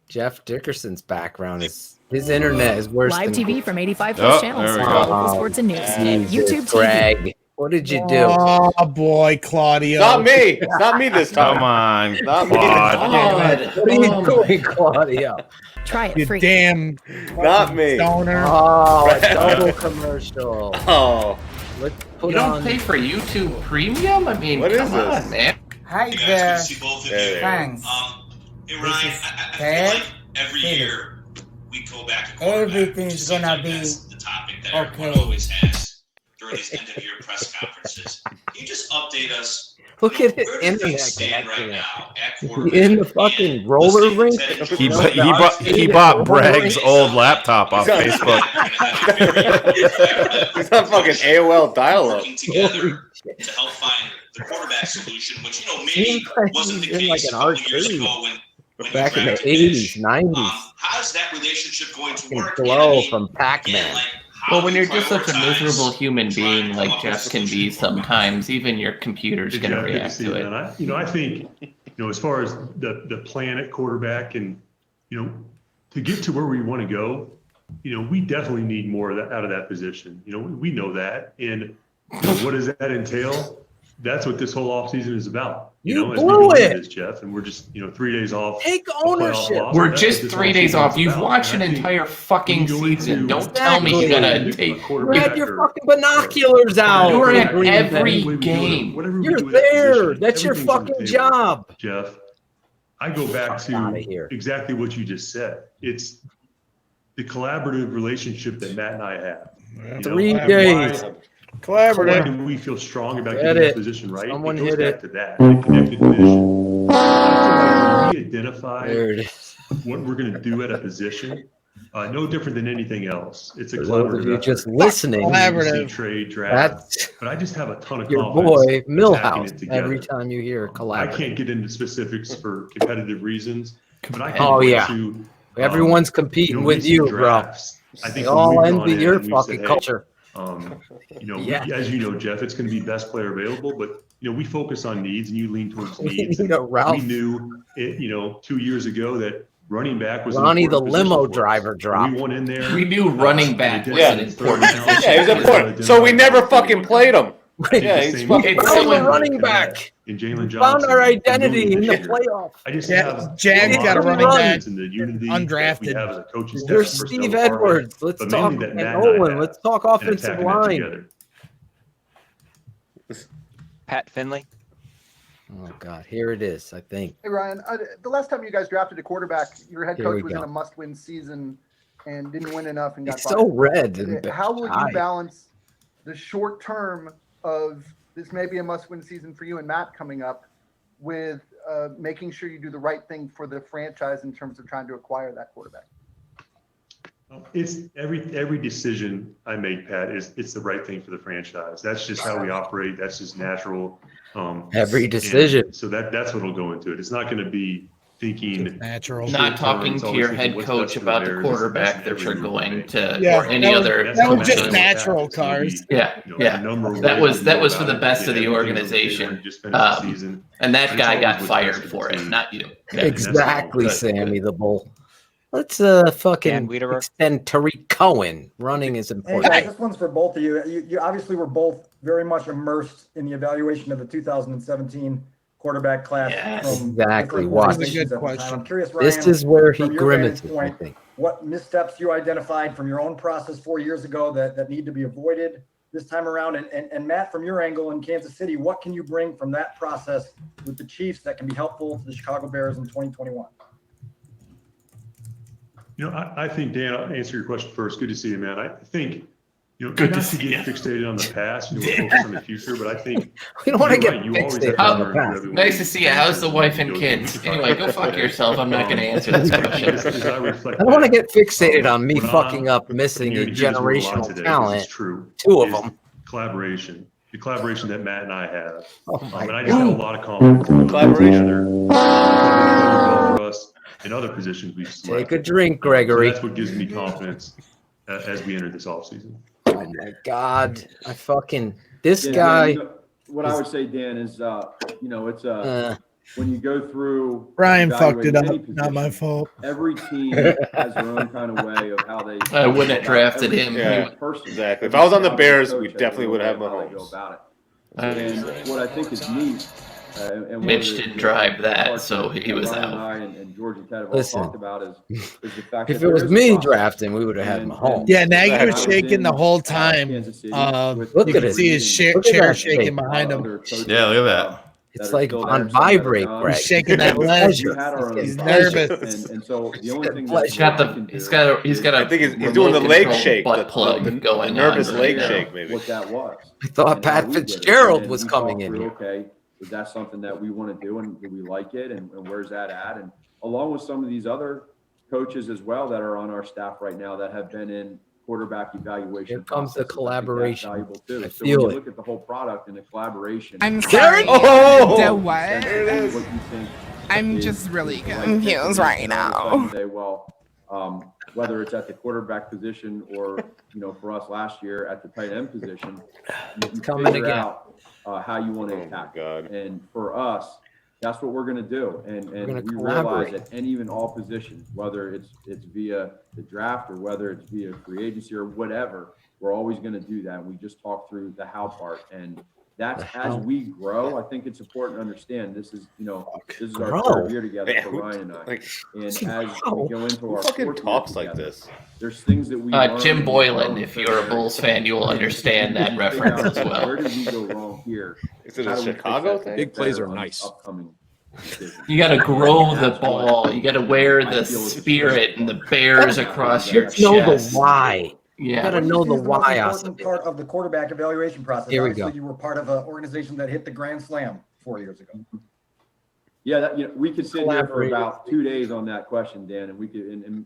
Jeff Dickerson's background is his internet is worse Live than TV from 85 plus channels. there we for go. local sports and news. Jesus, YouTube TV. Greg. What did you do? Oh boy, Claudio. Not me. It's not me this time. Come on, Not me. Claude. What are you doing, Claudio? Try it You free. damn Not me. stoner. Oh, a double commercial. Oh, Let's put You don't on. pay for YouTube Premium? I mean, What is come this? on, man. Hi Hey guys, good there. to see both of There you. it Thanks. Hey Ryan, is I feel Ted. like every Philip. year we go back to quarterback. Everything's It just gonna seems like be that's the topic that everyone okay. always has during these end of year press conferences. Can you just update us? Look at his Where do internet things stand right connection. now at quarterback? In the fucking And roller let's rink. take Ted He, and bu- George. he bought Bragg's old laptop off Facebook. He's on fucking AOL dial-up. Working together to help find the quarterback solution, which maybe wasn't the He's in like case an a couple years arcade. ago when Back you in the drafted 80s, Mitch. 90s. How's that relationship going to Fucking work? Glow from Pac-Man. How Well, when do you're you just such a prioritize miserable human trying being to like come up with Jeff a can solution be for quarterback? sometimes, even your computer's going to Jeff, good react see to you, it. man. I think, as far as the plan at quarterback and, to get to where we want to go, we definitely need more of that out of that position. We know that. And what does that entail? That's what this whole offseason is about. You as we blew go into it. this, Jeff, and we're just, 3 days off. Take a playoff ownership. loss. We're That's just what this 3 days offseason off. is You've about. watched an And I think entire fucking when you go season. into- Don't tell me you're going to take. You had your fucking binoculars out. You were in at Green Bay. every game. You're there. That's your fucking job. Jeff, I go back outta to here. exactly what you just said. It's the collaborative relationship that Matt and I have. 3 and days. Why Collaborative. do we feel strong about Get getting this it. position right? Someone it goes hit back it. to that, the connected vision. I feel like when we identify There it is. what we're going to do at a position, No different than anything else. It's a For those of collaborative you effort. just listening, Collaborative trade draft. that's But I just have a ton of your confidence boy attacking Millhouse. it together. Every time you hear I collaborative, can't get into specifics for competitive reasons, but I can Oh, point yeah. to Everyone's competing with recent you, bro. drafts. I think They when all we've gone envy in your and we've said, fucking hey, culture. As you know, Jeff, it's going to be best player available, but we focus on needs, and you lean towards needs. And Ralph. we knew it, 2 years ago that running back was Ronnie, an the important limo position for us. driver, dropped. We went in there. We knew running back was an important position. Yeah, he was important. So we never fucking played him. Yeah, he's fucking Found a running back. And Jalen Johnson. Found our identity in the this year. playoffs. I just Yeah, have Jags got a running back, in the unity undrafted. that we have as a coaching staff. There's personnel Steve department, Edwards. Let's but talk. mainly that And Matt and I Owen. have, Let's talk and offensive attacking that line. together. Pat Finley. Oh God, here it is. I think. Hey Ryan, the last time you guys drafted a quarterback, your head Here coach we was go. in a must-win season and didn't win enough and got It's fired. so red and How will high. you balance the short term of this may be a must-win season for you and Matt coming up with making sure you do the right thing for the franchise in terms of trying to acquire that quarterback? It's every decision I make, Pat, it's the right thing for the franchise. That's just how we operate. That's just natural. Every and decision. So that's what'll go into it. It's not going to be thinking natural. Not talking It's to always your thinking head what's coach best for the about the Bears. It's quarterback best that in you're every move we going make. to, Yeah, or any that was- other. that was just coach. natural, Cars. Yeah, yeah. That was for the best of the organization. And that guy got fired for it, not you. Yeah. Exactly, Good, Sammy good. the Bull. Let's fucking Wiederer. extend Tariq Cohen. Running is Hey important. guys, this one's for both of you. You obviously were both very much immersed in the evaluation of the 2017 quarterback class. Yes. from Exactly. different Watch. organizations Good at the time. question. I'm curious, This Ryan, is where he from your vantage grimaces, I point, think. what missteps you identified from your own process 4 years ago that need to be avoided this time around? And Matt, from your angle in Kansas City, what can you bring from that process with the Chiefs that can be helpful to the Chicago Bears in 2021? I think, Dan, I'll answer your question first. Good to see you, man. I think, Good not to to see get you. fixated on the past, focus on the future, but I think We don't want to you're get right, you always fixated have on to the learn past. everyone. Nice to see you. How's the wife and Go kids? through. Anyway, go fuck yourself. I'm not going to answer this question. As I reflect I don't want to back, get fixated on me when fucking I'm- up missing a here's where we're aligned generational today, 'cause talent. It's true. Two of is them. Collaboration. The collaboration that Matt and I have. Oh my And I just have a God. lot of confidence. in Collaboration. together. For us in other positions we've selected. Take a drink, So Gregory. that's what gives me confidence as we enter this offseason. Oh my God. I fucking, this Yeah, guy. Dan, what I would say, Dan, is it's when you go through Ryan fucked it up. evaluating any Not my position, fault. every team has their own kind of way of how they. I wouldn't have drafted him. Yeah, person. exactly. If I was on the Every Bears, coach we has definitely their would own have way of how they go Mahomes. about it. I And understand. what I think is neat. And Mitch one of didn't drive that, parts so that he was Ryan out. and I and George and Ted have all Listen, talked about is the fact if that it there was is a me process. drafting, we would have had And- Mahomes. Yeah, Nagy I was was shaking in, the whole time. Kansas City with Look You at can it. see his chair Look at that shaking shape. behind him. Yeah, look at that. It's like on vibrate, Greg. He's shaking that He's leg. pleasure. He's nervous. And so the only thing He's got He's got a I think he's doing the leg remote shake, butt the plug going nervous on leg right now. shake, maybe. what that was. I thought And how Pat we did it. Fitzgerald And was we coming talked in through, here. okay, is that something that we want to do, and do we like it, and where's that at? And along with some of these other coaches as well that are on our staff right now that have been in quarterback evaluation. Here comes the processes. I think that's collaboration. valuable too. I So when you feel it. look at the whole product and the collaboration. I'm and sorry. what The you what? think I'm is just really the right confused thing, right and all of a sudden now. Say, well, whether it's at the quarterback position or for us last year at the tight end position, you coming figure again. out how you want to attack it. And for us, that's what we're going to do. And gonna we collaborate. realize that any and all positions, whether it's via the draft or whether it's via free agency or whatever, we're always going to do that. And we just talk through the how part. And that's as we grow. I think it's important to understand this is, this is our Grow? third year together Man, for who- Ryan and I. like, And as grow? we go into Who our fucking fourth year talks like together, this? there's things that we Jim learn, Boylan, we if you're a Bulls fan, you will understand that figure reference out, as well. Where did we go wrong here? Is it How a do we fix Chicago that thing? to get Big plays better are on nice. upcoming decisions? You got to grow And the that's what ball. You got to wear I the feel is spirit and the bears across your Know the chest. why. You Yeah. gotta What do you know see the as most why, important Asa. part of the quarterback evaluation process. Here we Obviously, go. you were part of an organization that hit the grand slam 4 years ago. Yeah, we could sit here for Collaborate. about 2 days on that question, Dan, and we could, and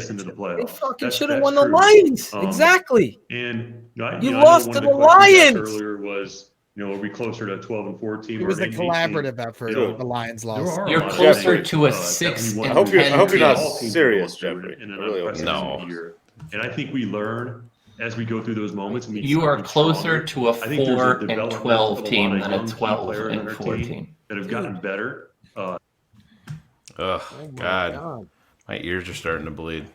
us into the playoffs. They fucking That's- should have that's won the true. Lions. Exactly. And You I know lost one to of the questions you asked Lions. earlier was, are we closer to 12 and 14? It was or a 18? collaborative effort. The Lions lost. You're closer to a 6 and 10 I hope you're not team. serious, Jeffrey. In an I really hope unprecedented year. And I think we learn as we go through those moments. And we You are become closer stronger. to a I think there's 4 and development 12 of a team lot of than a young key 12 players and on our 14 team that have gotten better. Oh, God. God. My ears are starting to bleed.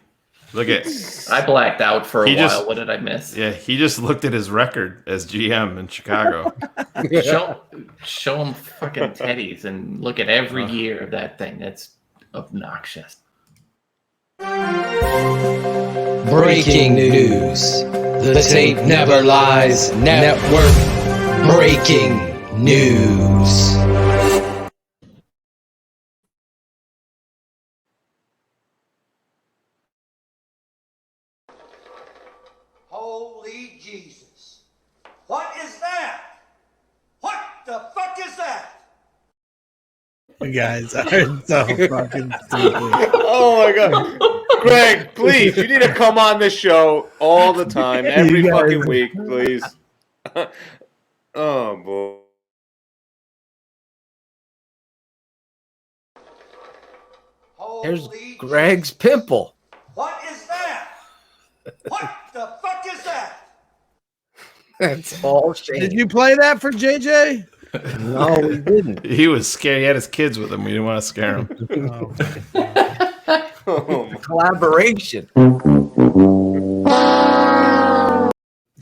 Look at. I blacked out for a while. What did I miss? Yeah, he just looked at his record as GM in Chicago. show him fucking teddies and look at every year of that thing. That's obnoxious. Breaking news. The Tape Never Lies Network. Breaking news. Holy Jesus. What is that? What the fuck is that? You guys are so fucking stupid. Oh my God. Greg, please, you need to come on this show all the time, every fucking week, please. Oh, boy. There's Greg's pimple. What is that? What the fuck is that? That's all Shayne. Did you play that for JJ? No, we didn't. He was scared. He had his kids with him. We didn't want to scare him. Collaboration. Come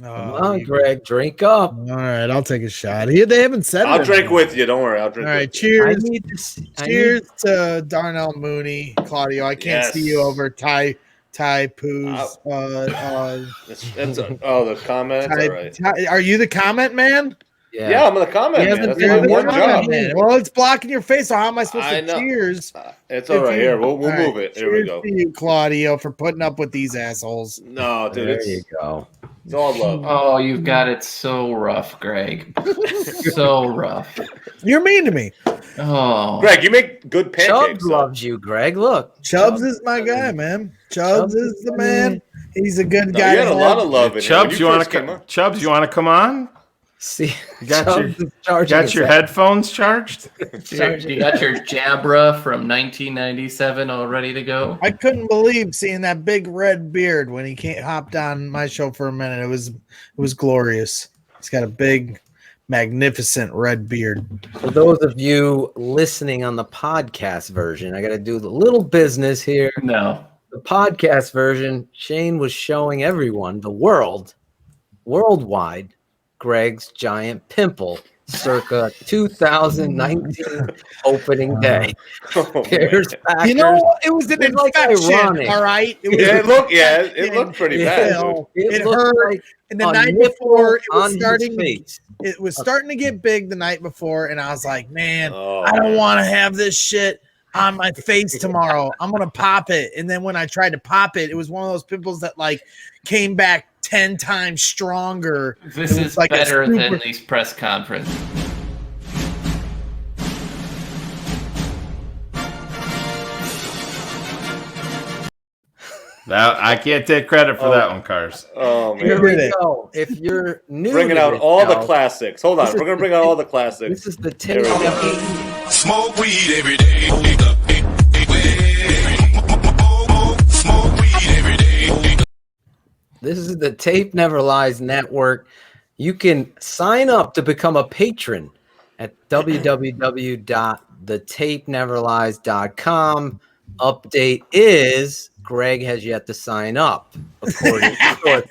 on, Greg, drink up. All right, I'll take a shot. They haven't said I'll it. drink with you. Don't worry. I'll drink All right, with you. cheers. Cheers to Darnell Mooney, Claudio. I can't see you over Ty Poo's. That's the comment. All right. Are you the comment man? Yeah, I'm the comment man. That's my one job. Well, it's blocking your face. So how am I supposed to cheers? It's all right. Here, we'll move it. Here we go. Cheers to you, Claudio, for putting up with these assholes. No, dude. There you go. It's all love. Oh, you've got it so rough, Greg. So rough. You're mean to me. Oh, Greg, you make good pancakes. Chubbs loves you, Greg. Look, Chubbs is my guy, man. Chubbs is the man. He's a good guy. You had a lot of love in Chubbs, you want to come? Chubbs, you want to come on? See, you got your headphones charged? You got your Jabra from 1997 all ready to go? I couldn't believe seeing that big red beard when he hopped on my show for a minute. It was glorious. He's got a big, magnificent red beard. For those of you listening on the podcast version, I got to do the little business here. No. The podcast version, Shayne was showing everyone, the worldwide, Greg's giant pimple circa 2019 opening day. Bears, Packers. You know what? It was an infection, ironic. all right? It looked pretty bad. It looked hurt. like And the a night nipple before, it was on his starting. face. It was starting to get big the night before, and I was like, "Man, I don't want to have this shit on my face tomorrow. I'm gonna pop it." And then when I tried to pop it, it was one of those pimples that like came back 10 times stronger. This is like better than these press conference. Now I can't take credit for that one, Cars. Oh man! Here we go. If you're new, bringing to out this all the show, classics. Hold on, we're gonna bring out all the classics. This is the Here we go. Smoke weed every day. This is the Tape Never Lies Network. You can sign up to become a patron at www.thetapeneverlies.com. Update is Greg has yet to sign up, according to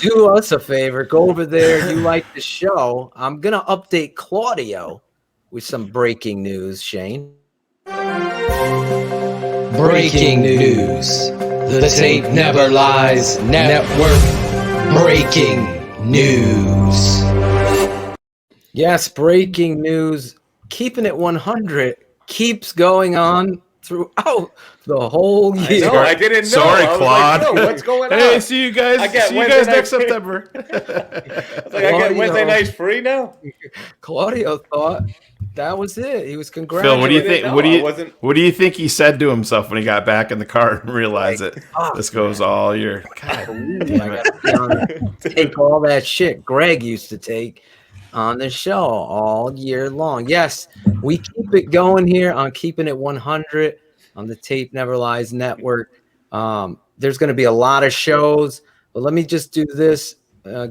do us a favor. Go over there. You like the show. I'm going to update Claudio with some breaking news, Shayne. Breaking news. The Tape Never Lies Network. Breaking news. Yes, breaking news. Keeping It 100 keeps going on throughout the whole I year. know, I didn't know. Sorry, I was Claude. like, "Yo, what's going on? Hey, see you guys. See you guys next September. I was like, I get Wednesday nights free now. Claudio thought that was it. He was Phil, congratulating. what do you think? What do you think he said to himself when he got back in the car and realized that this goes all year? God, I gotta take all that shit Greg used to take on the show all year long. Yes, we keep it going here on Keeping It 100 on the Tape Never Lies Network. There's going to be a lot of shows, but let me just do this,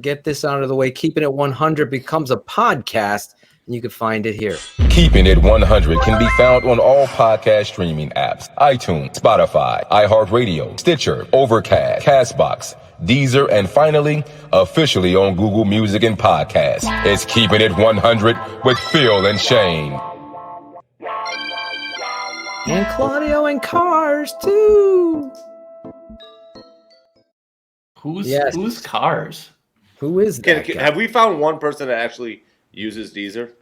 get this out of the way. Keeping It 100 becomes a podcast, and you can find it here. Keeping It 100 can be found on all podcast streaming apps: iTunes, Spotify, iHeartRadio, Stitcher, Overcast, Castbox, Deezer, and finally, officially on Google Music and Podcasts. It's Keeping It 100 with Phil and Shayne. And Claudio and Cars, too. Who's Cars? Who is that guy? Have we found one person that actually uses Deezer?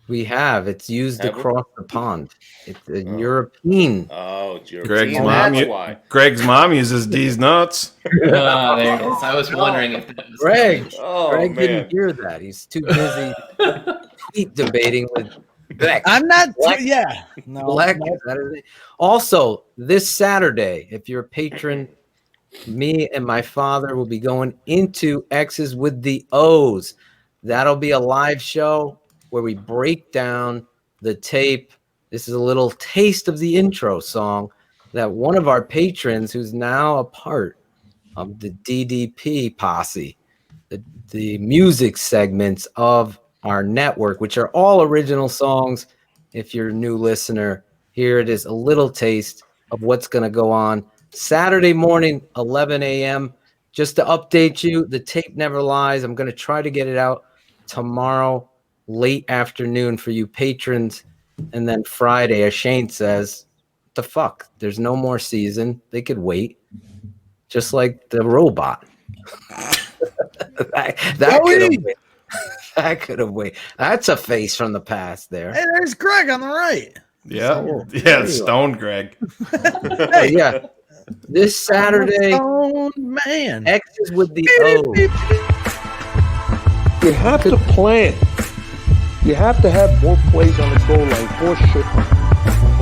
We have. It's used Have we? across the pond. It's a European. Oh, it's European. Greg's That's mom. why. Greg's mom uses D's nuts. There it is. I was wondering if that was Greg. Oh, Greg man. didn't hear that. He's too busy tweet debating with Beck. I'm not. Black- Yeah. No. Black no. Saturday. Also, this Saturday, if you're a patron, me and my father will be going into X's with the O's. That'll be a live show where we break down the tape. This is a little taste of the intro song that one of our patrons, who's now a part of the DDP posse, the music segments of our network, which are all original songs. If you're a new listener, here it is, a little taste of what's going to go on Saturday morning, 11 a.m. Just to update you, the tape never lies. I'm going to try to get it out tomorrow late afternoon for you patrons, and then Friday, as Shayne says, the fuck, there's no more season. They could wait, just like the robot. that could have waited. That could have waited. That's a face from the past there. Hey, there's Greg on the right. Yeah, there you Stone Greg. Hey, yeah, this Saturday, Oh man. X is with the O. You have to plan. You have to have more plays on the goal line, for sure.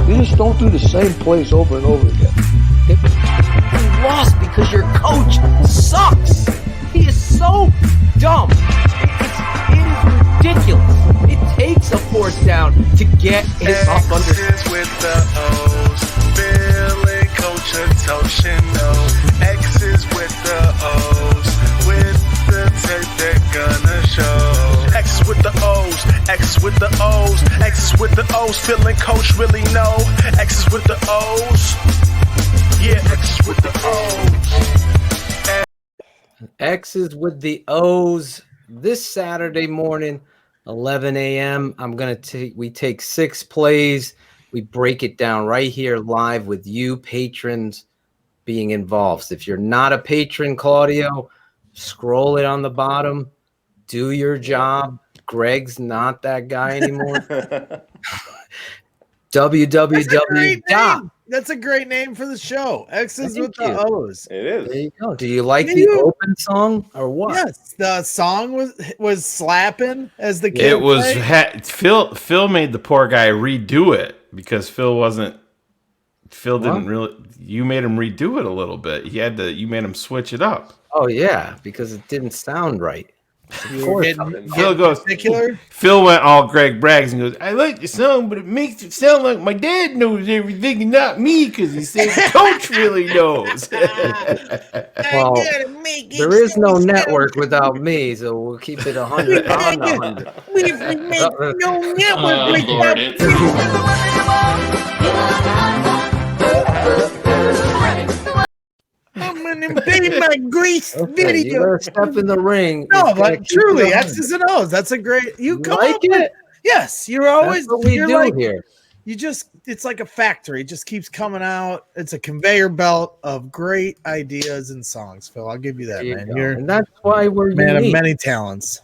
You just don't do the same plays over and over again. You lost because your coach sucks. He is so dumb. It is ridiculous. It takes a fourth down to get it up under. With the O's, Bill and Coach Hatoshin, X's with the O's, with the tape they're gonna show. X's with the O's, X's with the O's, X's with the O's, Phil and Coach really know. X's with the O's, yeah, X's with the O's. X's with the O's this Saturday morning, 11 a.m. We take 6 plays. We break it down right here live with you patrons being involved. So if you're not a patron, Claudio, scroll it on the bottom. Do your job. Greg's not that guy anymore. www. That's a great name for the show. X's with Thank the you. O's. It is. There you go. Do you like the open song or what? Yes, the song was slapping as the kid. It was say. Phil made the poor guy redo it because Phil didn't really. You made him redo it a little bit. You made him switch it up. Oh yeah, because it didn't sound right. Of course. Phil goes. Particular? Phil went all Greg Braggs and goes, "I like the song, but it makes it sound like my dad knows everything and not me because he says Coach really knows." Well, there is no network without me, so we'll keep it 100 on the 100. We make no network I'm gonna pay my grease Okay, you video. gotta step in the ring. No, It's gotta but keep truly, it on. X's and O's. That's a great. You come like up with- it? Yes, you're always. That's what we you're do like, here. You just. It's like a factory. It just keeps coming out. It's a conveyor belt of great ideas and songs. Phil, I'll give you that, There you man. go. You're And that's why we're a man of unique. many talents.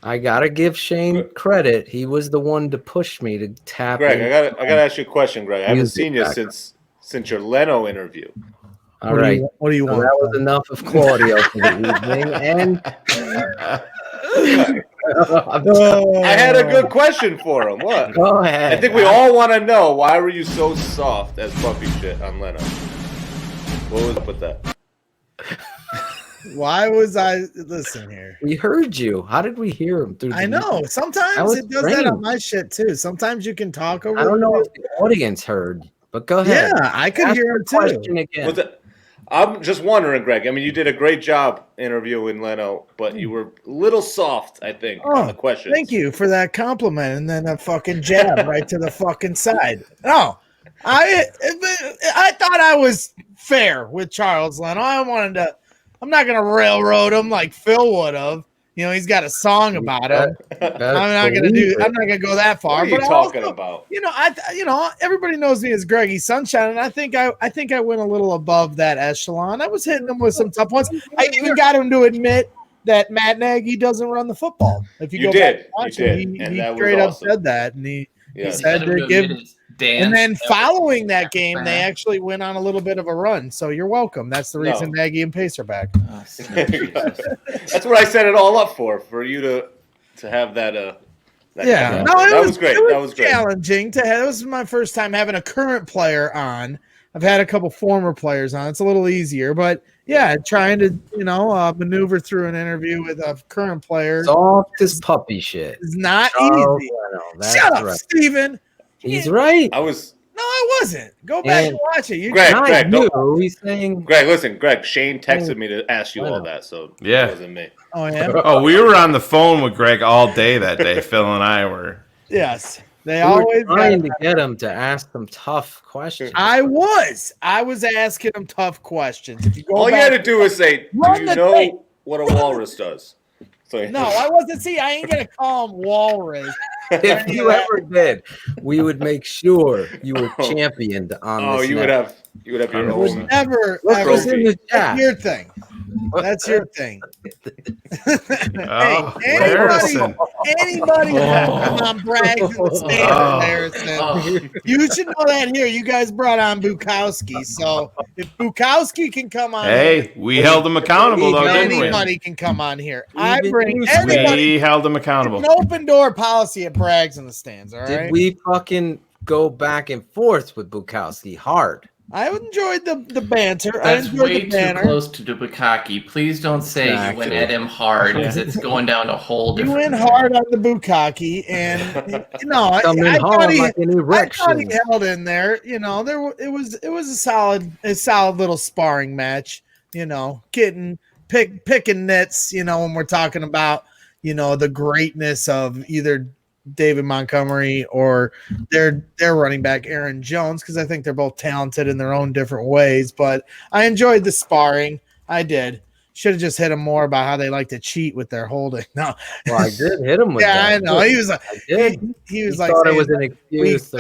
I gotta give Shayne credit. He was the one to push me to tap Greg, in. I gotta ask you a question, Greg. I haven't Music seen you back. since your Leno interview. All right. What do you want? That was enough of Claudio for the evening. And I had a good question for him. What? Go ahead. I think we all want to know, why were you so soft as puppy shit on Leno? What was up with that? Why was I listen here? We heard you. How did we hear him? I know. Sometimes it does that on my shit too. Sometimes you can talk over. I don't know if the audience heard, but go ahead. Yeah, I could hear him too. Again. I'm just wondering, Greg. I mean, you did a great job interviewing Leno, but you were a little soft, I think, on the questions. Thank you for that compliment, and then a fucking jab right to the fucking side. No, I thought I was fair with Charles Leno. I'm not gonna railroad him like Phil would have. You know, he's got a song about him. I'm not gonna go that far. What are you talking about? You know, everybody knows me as Greggy Sunshine, and I think I went a little above that echelon. I was hitting him with some tough ones. I even got him to admit that Matt Nagy doesn't run the football. If you go back and watch him, he straight up said that, and he said to give. And then following that game, they actually went on a little bit of a run. So you're welcome. That's the reason Nagy and Pace are back. That's what I set it all up for you to have that. That was great. That was great. Challenging to have. It was my first time having a current player on. I've had a couple former players on. It's a little easier, but yeah, trying to maneuver through an interview with a current player. Soft as puppy shit. It's not easy. Shut up, right. Steven. He's right. No, I wasn't. Go back and watch it. Greg, he's saying. Greg, listen, Greg. Shayne texted me to ask you all that, so it wasn't me. Oh yeah. Oh, we were on the phone with Greg all day that day. Phil and I were. Yes, we were trying to get him to ask some tough questions. I was asking him tough questions. If you go all you had to do is say, "Do you know what a walrus does?" So, no, I wasn't. See, I ain't gonna call him walrus. If you ever did, we would make sure you were championed on this. You would have your own. Never. That's your thing. That's your thing. Anybody come on brags in the stand, Harrison. You should know that here. You guys brought on Bukowski, so if Bukowski can come on, we held him accountable though, didn't we? Anybody can come on here. I bring everybody. We held him accountable. It's an open door policy at Brags in the stands. All right. Did we fucking go back and forth with Bukowski hard? I enjoyed the banter. That's I enjoyed way the banter. too close to Dubakaki. Please don't say you went at him hard because it's going down a whole different. You went hard on the Bukaki, and I thought he held in there. You know, it was a solid little sparring match. You know, picking nits. You know, when we're talking about the greatness of either David Montgomery or their running back Aaron Jones, because I think they're both talented in their own different ways. But I enjoyed the sparring. I did. Should have just hit him more about how they like to cheat with their holding. No, well, I did hit him with that. I know. He was like, he was like, thought it was an excuse.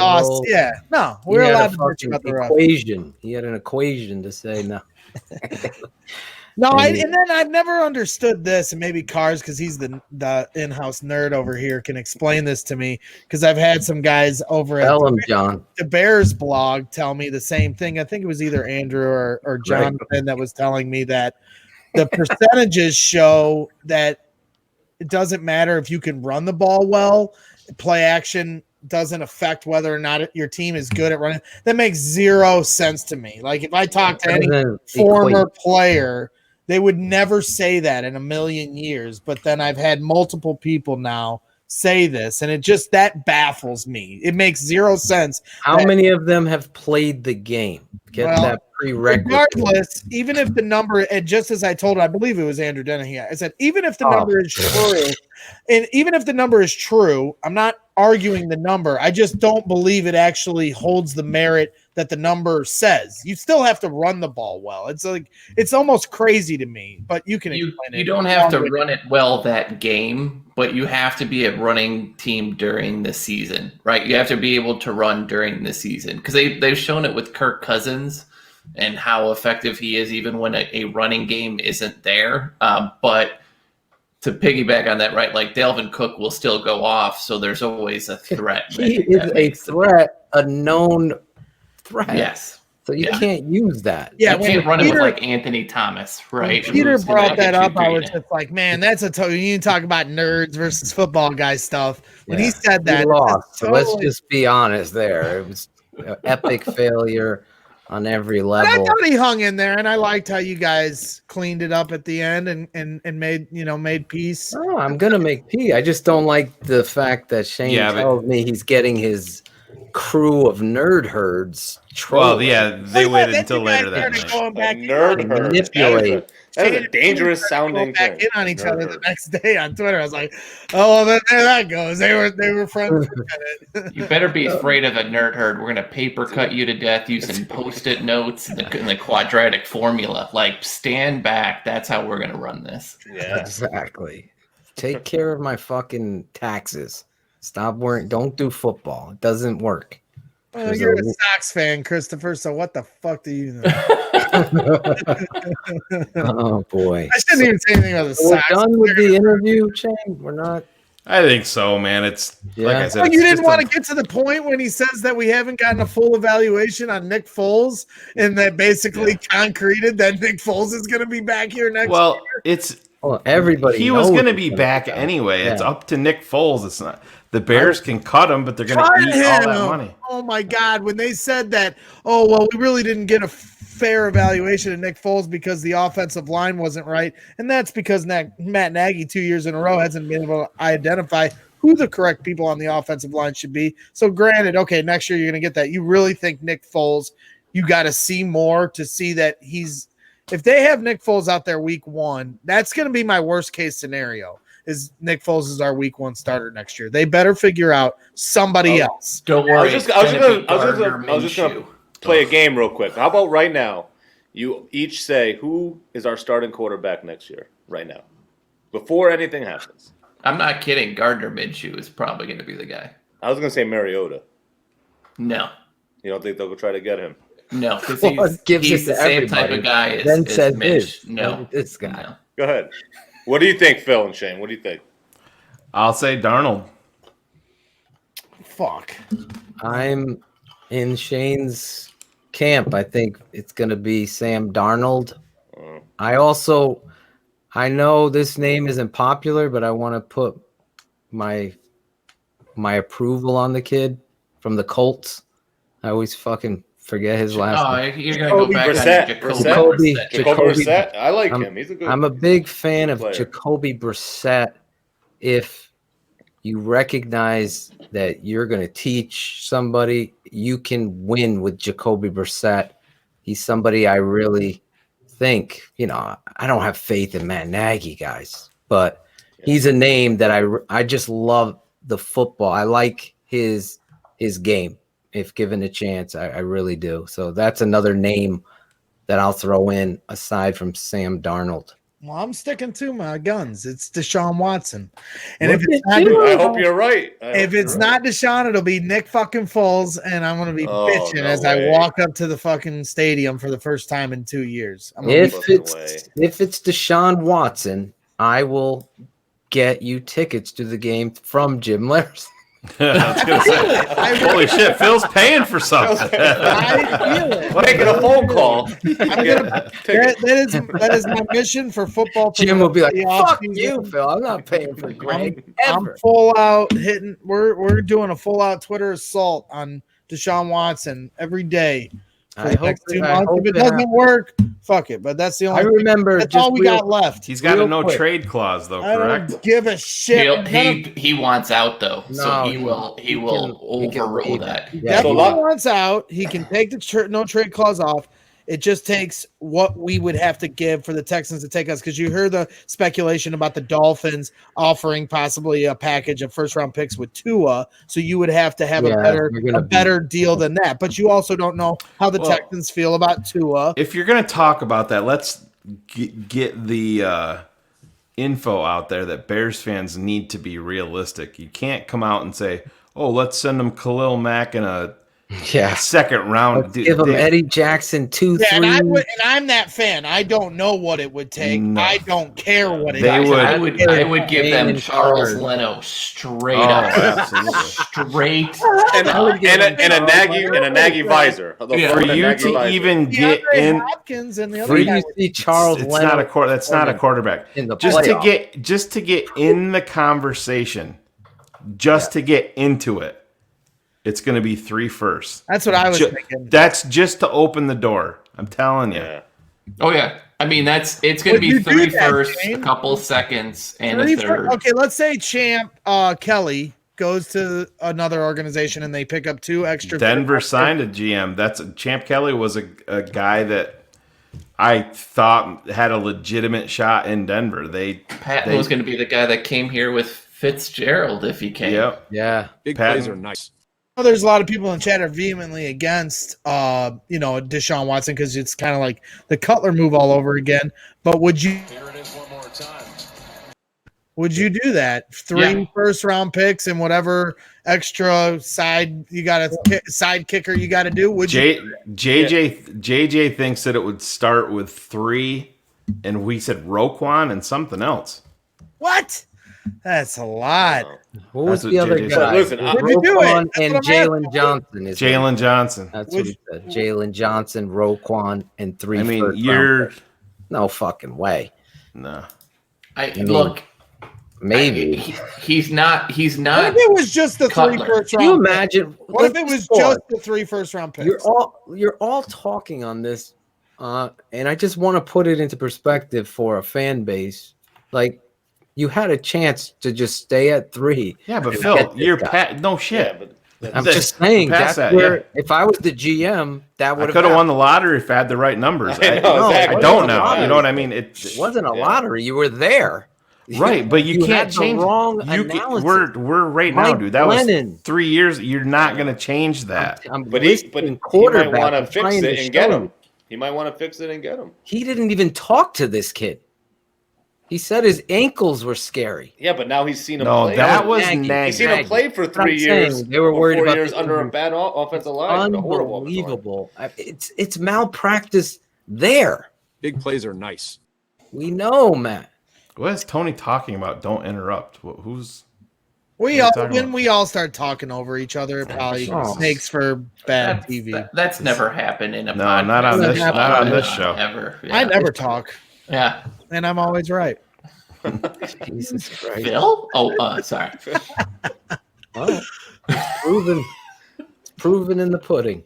Yeah, no, we're allowed to bitch about the equation. He had an equation to say no. No, and then I've never understood this, and maybe Cars, because he's the in-house nerd over here, can explain this to me, because I've had some guys over at the Bears blog tell me the same thing. I think it was either Andrew or Jonathan that was telling me that the percentages show that it doesn't matter if you can run the ball well, play action doesn't affect whether or not your team is good at running. That makes zero sense to me. Like, if I talk to any former player, they would never say that in a million years. But then I've had multiple people now say this, and that baffles me. It makes zero sense. How many of them have played the game? That prerequisite. Regardless, even if the number, and just as I told, I believe it was Andrew Dennehy, I said, even if the number is true, and even if the number is true, I'm not arguing the number. I just don't believe it actually holds the merit that the number says. You still have to run the ball well. It's like, it's almost crazy to me, but you can explain it. You don't have to run it well that game, but you have to be a running team during the season, right? You have to be able to run during the season, because they've shown it with Kirk Cousins and how effective he is even when a running game isn't there. But to piggyback on that, right, like Dalvin Cook will still go off, so there's always a threat. He is a threat, a known threat. Yes. So you can't use that. Yeah, you can't run it with like Anthony Thomas, right? When Peter brought that up, I was just like, man, that's a total. You talk about nerds versus football guy stuff. When he said that, he lost. So let's just be honest there. It was an epic failure on every level. But I thought he hung in there, and I liked how you guys cleaned it up at the end and made peace. Oh, I'm gonna make peace. I just don't like the fact that Shayne tells me he's getting his crew of nerd herds. Well, yeah, they waited until later that night. Nerd herd. Manipulate. That is a dangerous sounding back thing. in on each other the next day on Twitter. I was like, oh, well, there that goes. They were friends. You better be afraid of a nerd herd. We're gonna paper cut you to death using post-it notes and the quadratic formula. Like, stand back. That's how we're gonna run this. Yeah, exactly. Take care of my fucking taxes. Stop worrying. Don't do football. It doesn't work. Well, you're a Sox fan, Christopher. So what the fuck do you know? Oh boy! I shouldn't even say anything about the We're Sox. done with the interview, Shayne. We're not. I think so, man. It's like I said. Well, it's you didn't just want to get to the point when he says that we haven't gotten a full evaluation on Nick Foles, and that basically concreted that Nick Foles is going to be back here next year. It's everybody. He was knows going to he's be back anyway. Yeah. It's up to Nick Foles. It's not. The Bears can cut him, but they're going to eat all that money. Oh my God! When they said that, oh well, we really didn't get a fair evaluation of Nick Foles because the offensive line wasn't right, and that's because Matt Nagy 2 years in a row hasn't been able to identify who the correct people on the offensive line should be. So granted, okay, next year you're going to get that. You really think Nick Foles? You got to see more to see that he's. If they have Nick Foles out there week one, that's going to be my worst case scenario. Is Nick Foles is our week one starter next year? They better figure out somebody else. Don't worry. I was just gonna play a game real quick. How about right now? You each say who is our starting quarterback next year, right now, before anything happens. I'm not kidding. Gardner Minshew is probably going to be the guy. I was gonna say Mariota. No. You don't think they'll try to get him? No, because gives he's it the to same type everybody. of guy Then as said Mitch. this. No. This guy. No. Go ahead. What do you think, Phil and Shayne? What do you think? I'll say Darnold. Fuck. I'm in Shayne's camp. I think it's going to be Sam Darnold. I know this name isn't popular, but I want to put my approval on the kid from the Colts. I always fucking forget his last name. You're going to go back Jacoby Brissett. I like him. He's a good. I'm a big fan of player. Jacoby Brissett. If you recognize that you're going to teach somebody, you can win with Jacoby Brissett. He's somebody I really think, I don't have faith in Matt Nagy, guys, but he's a name that I just love the football. I like his game. If given a chance, I really do. So that's another name that I'll throw in aside from Sam Darnold. Well, I'm sticking to my guns. It's Deshaun Watson, and Look if it's at not, you. I hope you're right. if it's not Deshaun, it'll be Nick fucking Foles, and I'm gonna be bitching as I walk up to the fucking stadium for the first time in 2 years. If it's Deshaun Watson, I will get you tickets to the game from Jim Larson. I was gonna say, holy shit, Phil's paying for something. I feel it. Making a phone call. That is my mission for football. Jim will be like, "Fuck you, Phil. I'm not paying for Greg." I'm full out hitting. We're doing a full out Twitter assault on Deshaun Watson every day for the next 2 months. If it doesn't work, fuck it. But that's the only. I remember. That's all we got left. He's got a no trade clause though, correct? I don't give a shit. He wants out though, so he will overrule that. He definitely wants out. He can take the no trade clause off. It just takes what we would have to give for the Texans to take us, because you heard the speculation about the Dolphins offering possibly a package of first-round picks with Tua, so you would have to have a better deal than that. But you also don't know how the Texans feel about Tua. If you're going to talk about that, let's get the info out there that Bears fans need to be realistic. You can't come out and say, "Oh, let's send them Khalil Mack and a Yeah. Second round. Let's give him Eddie Jackson 2, 3. And I'm that fan. I don't know what it would take. No. I don't care what it They takes. would- I would give them and Charles Carter. Leno straight Oh, up. absolutely. Straight And a Nagy visor. Yeah. For you to even get DeAndre in, Hopkins and the other for guy you, was- see Charles it's Leno not a that's not a quarterback. in the Just playoffs. to get in the conversation, to get into it, it's going to be 3 firsts. That's what I was thinking. That's just to open the door. I'm telling you. Yeah. Oh yeah. I mean it's going to be Would you 3 do that, firsts, Shayne? a couple seconds, and a Three third. Okay, let's say Champ Kelly goes to another organization and they pick up 2 extra. Denver signed a GM. Champ Kelly was a guy that I thought had a legitimate shot in Denver. Patton was going to be the guy that came here with Fitzgerald if he came. Yep. Yeah. Big Patton. plays are nice. There's a lot of people in chat are vehemently against, Deshaun Watson because it's kind of like the Cutler move all over again. But would you? Here it is one more time. Would you do that? 3 first-round picks and whatever extra side kicker you got to do? Would you? JJ thinks that it would start with 3, and we said Roquan and something else. What? That's a lot. What was That's the what other JJ guy? Listen, Would you do it? Roquan That's and what I'm Jalen asking. Johnson. Jalen Johnson. That's what he said. Jalen Johnson, Roquan, and 3 I mean, first-round you're picks. No fucking way. no. Look, Maybe. he's not. What if it was just the 3 Cutler. first-round? Can you imagine? What if it was just the 3 first-round picks? You're all talking on this, and I just want to put it into perspective for a fan base. Like, you had a chance to just stay at 3. Yeah, but and Phil, get this you're guy. no shit. Yeah, but I'm just saying past that's that, where yeah. if I was the GM, that I would could have won the lottery if I had the right numbers. I don't know. You know what I mean? It wasn't a lottery. You were there. Right, but you can't had the change. wrong You can, analysis. we're right now, Mike dude. That Glennon. was 3 years. You're not going to change that. But he might want to fix it and get him. He might want to fix it and get him. He didn't even talk to this kid. He said his ankles were scary. Yeah, but now he's seen him No, play. that was He's Nagy. seen him play for That's what 3 I'm years. saying. They were worried or 4 about years the under a injury. bad offensive line. A horrible offensive line. Unbelievable. It's malpractice there. Big plays are nice. We know, Matt. What is Tony talking about? Don't interrupt. Who's We What are all you talking when about? we all start talking over each other, it probably Oh. makes for bad TV. That's never happened in a No, podcast. not on this. Not on this Uh, show. Ever. I never talk, Yeah. and I'm always right. Jesus Christ. Phil? Oh, sorry. Well, it's proven in the pudding.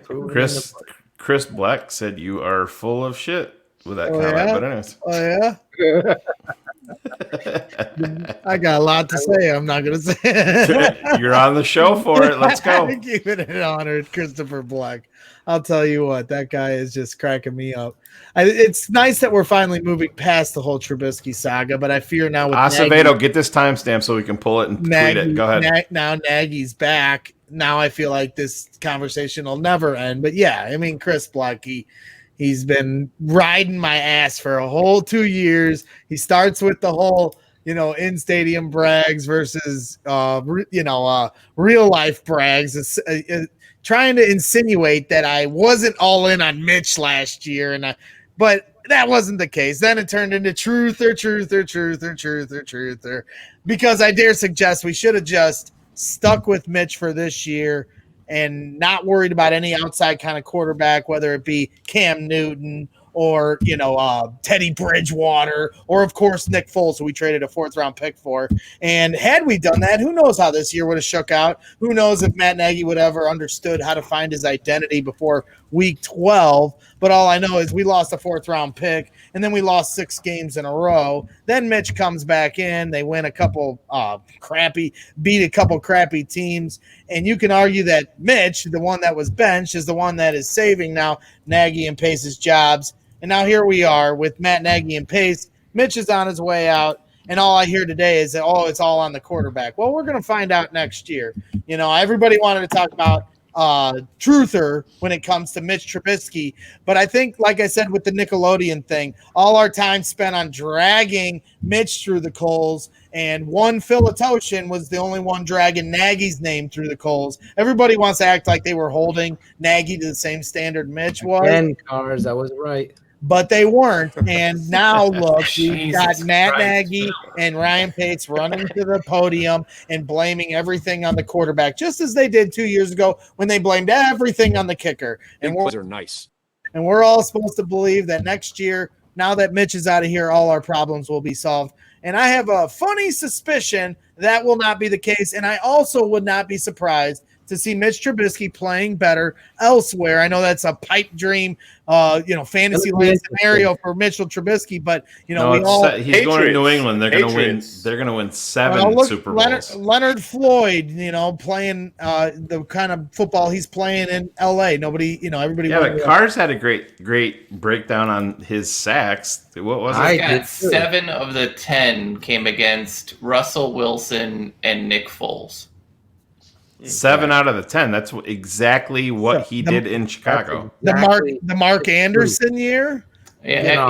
Proven in the Chris Black said you are full of shit with that Oh, comment. yeah? But anyways, Oh yeah. I got a lot to say. I'm not gonna say it. you're on the show for it. Let's go. Keeping it honored, Christopher Black. I'll tell you what, that guy is just cracking me up. It's nice that we're finally moving past the whole Trubisky saga, but I fear now with Acevedo, get this timestamp so we can pull it and tweet it. Go ahead. Now Nagy's back. Now I feel like this conversation will never end. But yeah, I mean, Chris Black, he's been riding my ass for a whole 2 years. He starts with the whole, in stadium brags versus, real life brags. Trying to insinuate that I wasn't all in on Mitch last year, but that wasn't the case. Then it turned into truther, because I dare suggest we should have just stuck with Mitch for this year and not worried about any outside kind of quarterback, whether it be Cam Newton or, Teddy Bridgewater, or of course, Nick Foles, who we traded a 4th-round pick for. And had we done that, who knows how this year would have shook out? Who knows if Matt Nagy would ever understood how to find his identity before week 12? But all I know is we lost a 4th-round pick, and then we lost 6 games in a row. Then Mitch comes back in. They win a couple beat a couple crappy teams. And you can argue that Mitch, the one that was benched, is the one that is saving now Nagy and Pace's jobs. And now here we are with Matt Nagy and Pace. Mitch is on his way out, and all I hear today is that, it's all on the quarterback. Well, we're going to find out next year. Everybody wanted to talk about truther when it comes to Mitch Trubisky. But I think, like I said, with the Nickelodeon thing, all our time spent on dragging Mitch through the coals and one Philatoshin was the only one dragging Nagy's name through the coals. Everybody wants to act like they were holding Nagy to the same standard Mitch was. Again, Cars, I was right. But they weren't. And now, look, we've got Jesus Matt Christ. Nagy and Ryan Pace running to the podium and blaming everything on the quarterback, just as they did 2 years ago when they blamed everything on the kicker. And Plays are nice. we're all supposed to believe that next year, now that Mitch is out of here, all our problems will be solved. And I have a funny suspicion that will not be the case. And I also would not be surprised to see Mitch Trubisky playing better elsewhere. I know that's a pipe dream, fantasy land scenario for Mitchell Trubisky, but he's going to New England. They're going to win. They're going to win 7 Super Bowls. Leonard Floyd, playing the kind of football he's playing in LA. Nobody, everybody. Yeah, but Carr's had a great breakdown on his sacks. What was it? 7 of the 10 came against Russell Wilson and Nick Foles. 7 out of the 10. That's exactly what he did in Chicago. The Mark Anderson year. Yeah,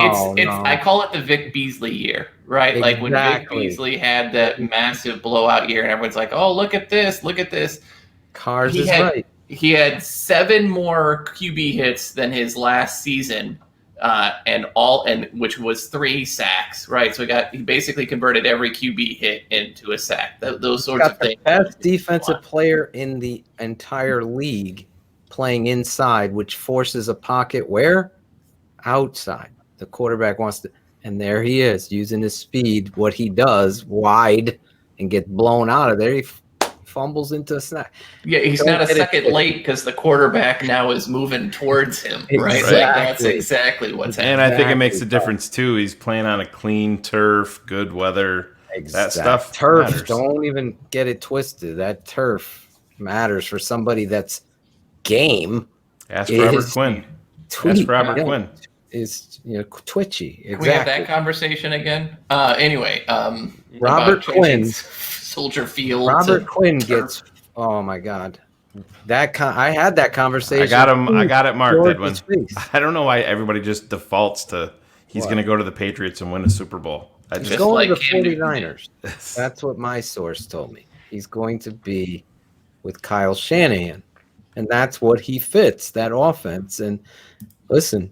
I call it the Vic Beasley year, right? Like when Vic Beasley had that massive blowout year, and everyone's like, "Oh, look at this! Look at this!" Right. He had 7 more QB hits than his last season, and which was 3 sacks, right? So he basically converted every QB hit into a sack. Those sorts of things. Best defensive player in the entire league playing inside, which forces a pocket where? Outside. The quarterback wants to, and there he is using his speed, what he does wide and get blown out of there. He fumbles into a snap. Yeah, he's not a second late because the quarterback now is moving towards him, right? Exactly. Like that's exactly what's happening. And I think it makes a difference too. He's playing on a clean turf, good weather. That stuff turf matters. Don't even get it twisted. That turf matters for somebody that's game. Ask Robert Quinn. Tweet, Quinn. Is twitchy. Exactly. Can we have that conversation again? Anyway, Robert Quinn. Soldier Field. Robert Quinn gets. Oh my God, I had that conversation. I got him. I got it marked, Edwin. I don't know why everybody just defaults to he's going to go to the Patriots and win a Super Bowl. He's going to the 49ers. That's what my source told me. He's going to be with Kyle Shanahan, and that's what he fits, that offense. And listen,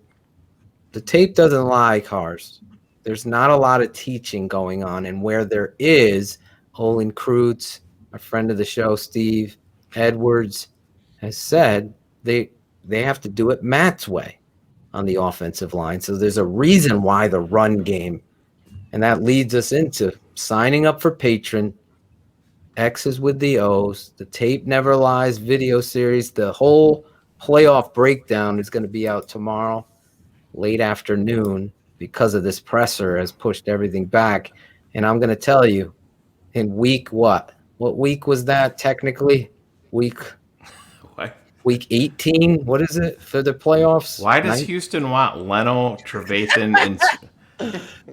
the tape doesn't lie, Cars. There's not a lot of teaching going on, and where there is, Olin Kreutz, a friend of the show, Steve Edwards, has said they have to do it Matt's way on the offensive line. So there's a reason why the run game, and that leads us into signing up for Patreon, X's with the O's, the Tape Never Lies video series. The whole playoff breakdown is going to be out tomorrow, late afternoon, because of this presser has pushed everything back. And I'm going to tell you, in week what week was that technically? Week 18? What is it for the playoffs? Why does Houston want Leno, Trevathan, and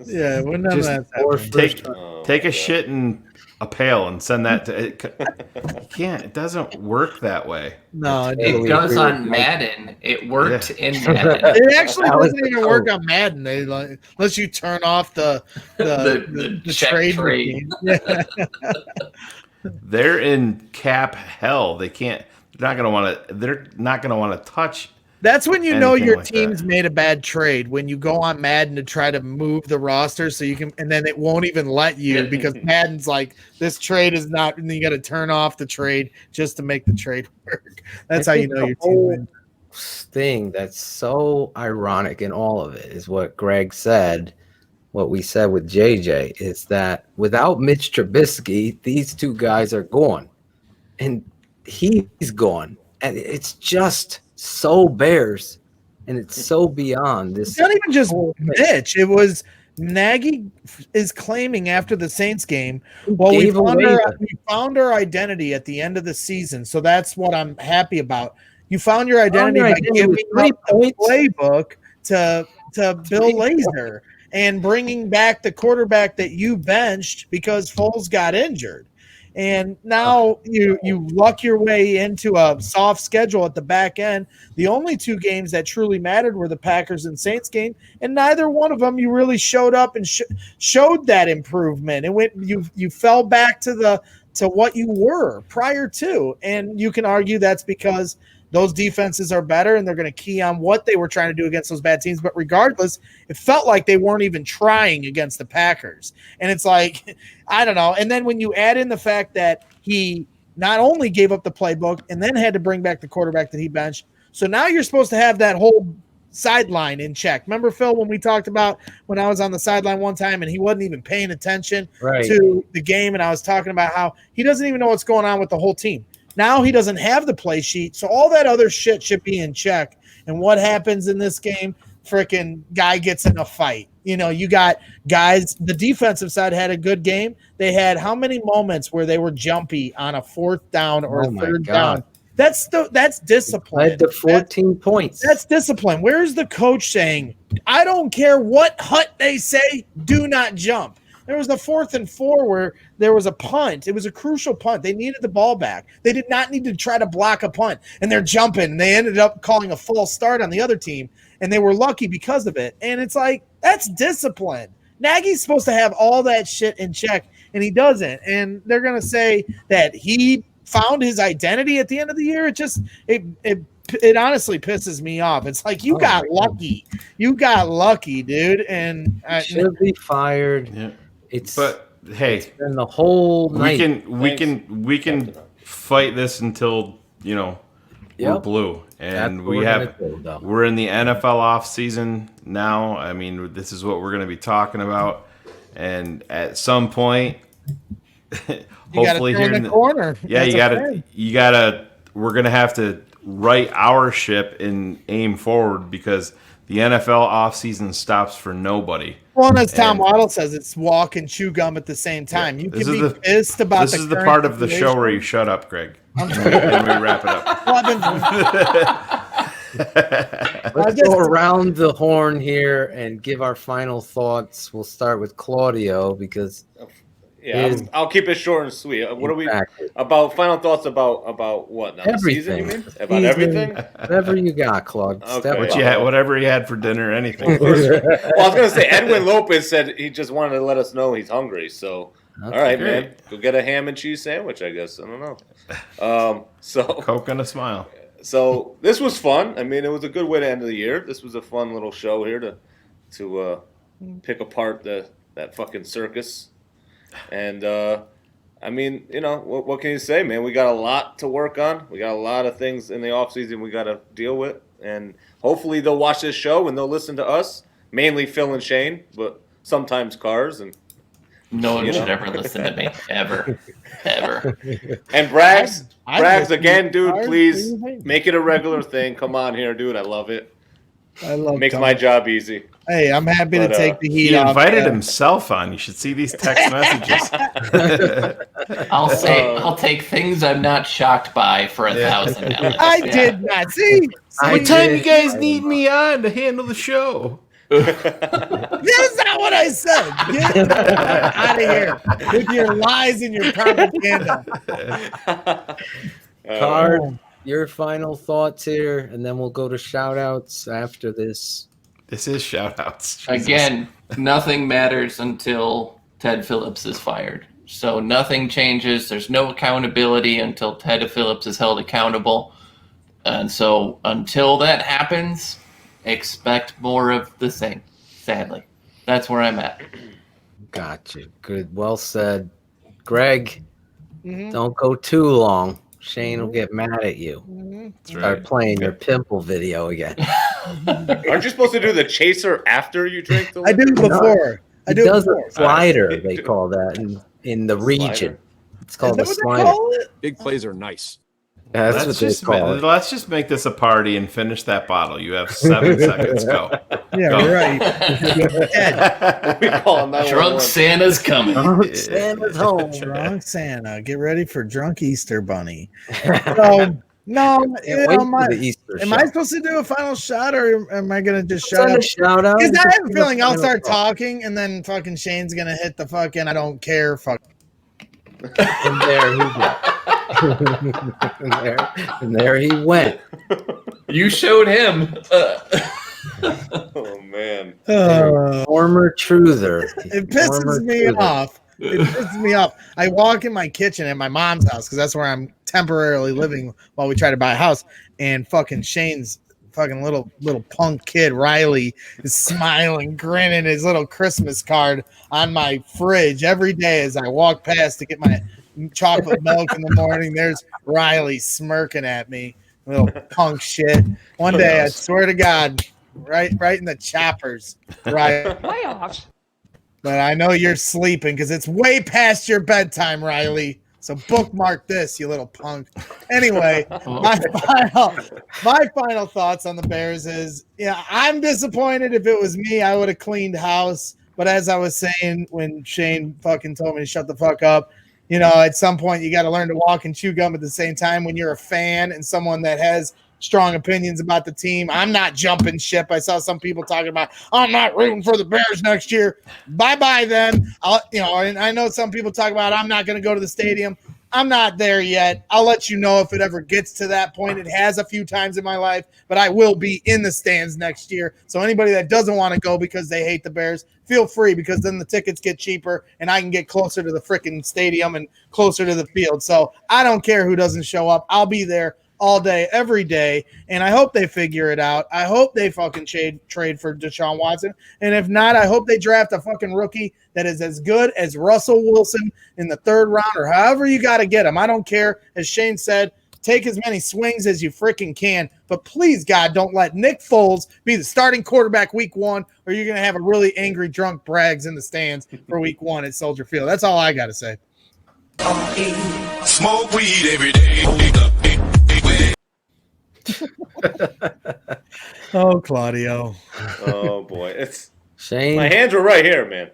yeah, we're not that take a shit in a pail and send that to you can't. It doesn't work that way. No, it does on Madden. It worked in Madden. It actually doesn't even work on Madden. Unless you turn off the trade. They're in cap hell. They can't. They're not going to want to touch. That's when you know your like team's made a bad trade, when you go on Madden to try to move the roster so you can, and then it won't even let you because Madden's like, this trade is not, and then you got to turn off the trade just to make the trade work. That's how you know your team. Thing that's so ironic in all of it is what Greg said, what we said with JJ, is that without Mitch Trubisky, these two guys are gone, and he's gone, and it's just so Bears, and it's so beyond this. It's not even just Mitch. It was Nagy is claiming after the Saints game, well, we found our identity at the end of the season. So that's what I'm happy about. You found your identity by giving up the playbook to Bill Lazor and bringing back the quarterback that you benched because Foles got injured. And now you luck your way into a soft schedule at the back end. The only 2 games that truly mattered were the Packers and Saints game, and neither one of them you really showed up and showed that improvement. And you fell back to what you were prior to, and you can argue that's because those defenses are better and they're going to key on what they were trying to do against those bad teams. But regardless, it felt like they weren't even trying against the Packers. And it's like, I don't know. And then when you add in the fact that he not only gave up the playbook and then had to bring back the quarterback that he benched. So now you're supposed to have that whole sideline in check. Remember, Phil, when we talked about when I was on the sideline one time and he wasn't even paying attention to the game, and I was talking about how he doesn't even know what's going on with the whole team. Now he doesn't have the play sheet, so all that other shit should be in check. And what happens in this game? Freaking guy gets in a fight. You got guys. The defensive side had a good game. They had how many moments where they were jumpy on a 4th down or third down? That's discipline. Led to 14 points. That's discipline. Where's the coach saying, I don't care what hut they say, do not jump? There was a 4th and 4 where there was a punt. It was a crucial punt. They needed the ball back. They did not need to try to block a punt, and they're jumping, and they ended up calling a false start on the other team, and they were lucky because of it. And it's like, that's discipline. Nagy's supposed to have all that shit in check, and he doesn't. And they're going to say that he found his identity at the end of the year. It honestly pisses me off. It's like, you got lucky. You got lucky, dude. And should be fired. Yeah. But hey, been the whole night. We can fight this until we're blue, and we're in the NFL off season now. I mean, this is what we're going to be talking about, and at some point, hopefully here in the corner, you gotta. We're going to have to right our ship and aim forward, because the NFL offseason stops for nobody. Well, as Tom Waddle says, it's walk and chew gum at the same time. You can be pissed about this. This is the part of the show where you shut up, Greg, and we wrap it up. Let's go around the horn here and give our final thoughts. We'll start with Claudio, because I'll keep it short and sweet. What are we about? Final thoughts about what? Now, everything. The season, you mean? About everything? Whatever you got, Claude. Okay. Whatever you had for dinner, anything. Well, I was gonna say Edwin Lopez said he just wanted to let us know he's hungry. So, all right, great, man, go get a ham and cheese sandwich. I guess I don't know. So Coke and a smile. So this was fun. I mean, it was a good way to end the year. This was a fun little show here to pick apart that fucking circus. And I mean, what can you say, man? We got a lot to work on. We got a lot of things in the offseason we got to deal with. And hopefully they'll watch this show and they'll listen to us, mainly Phil and Shayne, but sometimes Cars. And no one should ever listen to me, ever. And Braggs again, dude, please make it a regular thing. Come on here, dude. I love it. Makes my job easy. Hey, I'm happy to take the heat off. He invited himself on. You should see these text messages. I'll take things I'm not shocked by for $1,000. I did not see. What time you guys need me on to handle the show? That's not what I said. Get out of here with your lies and your propaganda. Card, your final thoughts here, and then we'll go to shout outs after this. This is shout outs. Again, nothing matters until Ted Phillips is fired. So nothing changes. There's no accountability until Ted Phillips is held accountable. And so until that happens, expect more of the same, sadly. That's where I'm at. Gotcha. Good. Well said. Greg, don't go too long. Shayne will get mad at you. Start playing your pimple video again. Aren't you supposed to do the chaser after you drink the I do before. He does a slider, they call that in the region. It's called a slider. Big plays are nice. Yeah, that's what they call it. Let's just make this a party and finish that bottle. You have 7 seconds. Go. Yeah, Go. right. We call him Drunk Santa's coming. Drunk Santa's home. Drunk Santa. Get ready for Drunk Easter Bunny. So, no, am I supposed to do a final shot, or am I going to just shout out? Because I have a feeling I'll start talking, and then fucking Shayne's going to hit the fucking I don't care fuck. And there he went. and there he went. You showed him. Oh man. Former truther. It pisses me off. It pisses me off. I walk in my kitchen at my mom's house because that's where I'm temporarily living while we try to buy a house. And fucking Shayne's fucking little punk kid Riley is smiling, grinning his little Christmas card on my fridge every day as I walk past to get my chocolate milk in the morning. There's Riley smirking at me, little punk shit. One day, I swear to God, right in the choppers, Riley. Playoffs. But I know you're sleeping because it's way past your bedtime, Riley. So bookmark this, you little punk. Anyway, my final thoughts on the Bears is, yeah, I'm disappointed. If it was me, I would have cleaned house. But as I was saying when Shayne fucking told me to shut the fuck up, you know, at some point you got to learn to walk and chew gum at the same time when you're a fan and someone that has strong opinions about the team. I'm not jumping ship. I saw some people talking about, I'm not rooting for the Bears next year. Bye-bye then. And I know some people talk about, I'm not going to go to the stadium. I'm not there yet. I'll let you know if it ever gets to that point. It has a few times in my life, but I will be in the stands next year. So anybody that doesn't want to go because they hate the Bears, feel free, because then the tickets get cheaper and I can get closer to the freaking stadium and closer to the field. So I don't care who doesn't show up. I'll be there all day, every day, and I hope they figure it out. I hope they fucking trade for Deshaun Watson, and if not, I hope they draft a fucking rookie that is as good as Russell Wilson in the 3rd round or however you got to get him. I don't care. As Shayne said, take as many swings as you freaking can, but please, God, don't let Nick Foles be the starting quarterback week 1, or you're going to have a really angry drunk Braggs in the stands for week 1 at Soldier Field. That's all I got to say. Smoke weed every day. Oh, Claudio. Oh boy, it's Shayne. My hands are right here, man.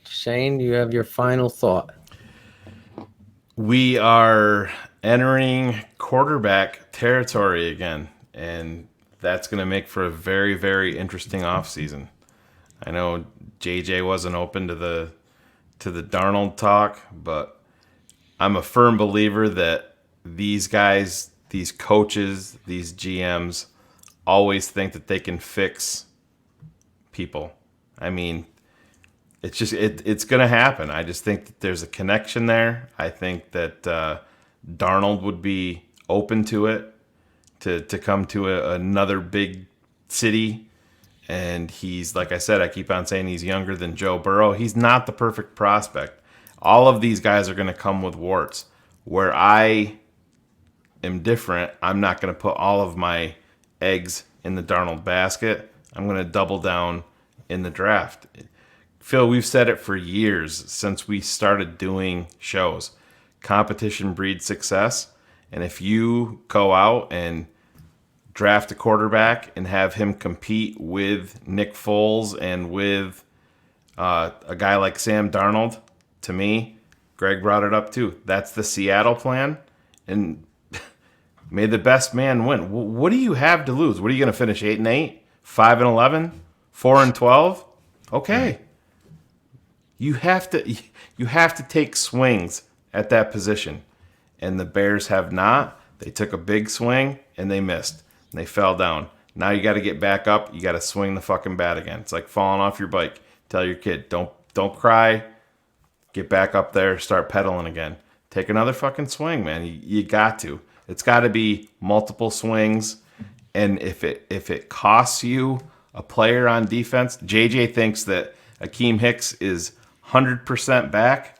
Shayne, you have your final thought. We are entering quarterback territory again, and that's going to make for a very, very interesting offseason. I know JJ wasn't open to the Darnold talk, but I'm a firm believer that these guys, these coaches, these GMs always think that they can fix people. I mean, it's just it's going to happen. I just think that there's a connection there. I think that Darnold would be open to it, to come to another big city. And he's, like I said, I keep on saying he's younger than Joe Burrow. He's not the perfect prospect. All of these guys are going to come with warts. Where I am different, I'm not going to put all of my eggs in the Darnold basket. I'm going to double down in the draft. Phil, we've said it for years since we started doing shows. Competition breeds success. And if you go out and draft a quarterback and have him compete with Nick Foles and with a guy like Sam Darnold, to me, Greg brought it up too. That's the Seattle plan. And may the best man win. What do you have to lose? What are you going to finish? 8-8, 5-11, 4-12? Okay. You have to take swings at that position. And the Bears have not. They took a big swing and they missed. And they fell down. Now you got to get back up. You got to swing the fucking bat again. It's like falling off your bike. Tell your kid, don't cry. Get back up there. Start pedaling again. Take another fucking swing, man. You got to. It's got to be multiple swings. And if it costs you a player on defense, JJ thinks that Akeem Hicks is 100% back.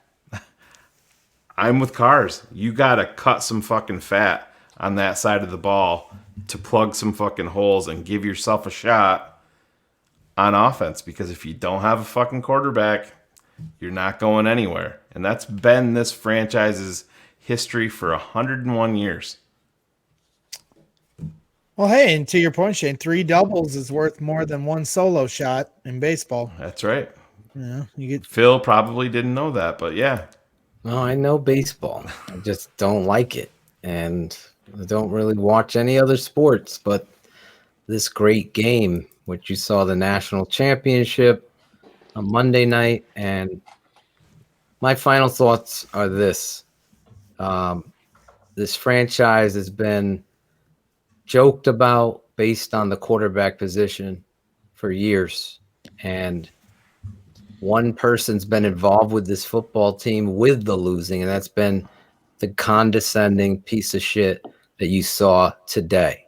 I'm with Cars. You got to cut some fucking fat on that side of the ball to plug some fucking holes and give yourself a shot on offense. Because if you don't have a fucking quarterback, you're not going anywhere. And that's been this franchise's history for 101 years. Well, hey, and to your point, Shayne, 3 doubles is worth more than 1 solo shot in baseball. That's right. Yeah, you get Phil probably didn't know that, but yeah. No, I know baseball. I just don't like it. And I don't really watch any other sports, but this great game, which you saw the national championship on Monday night, and My final thoughts are this. This franchise has been joked about based on the quarterback position for years. And one person's been involved with this football team with the losing, and that's been the condescending piece of shit that you saw today.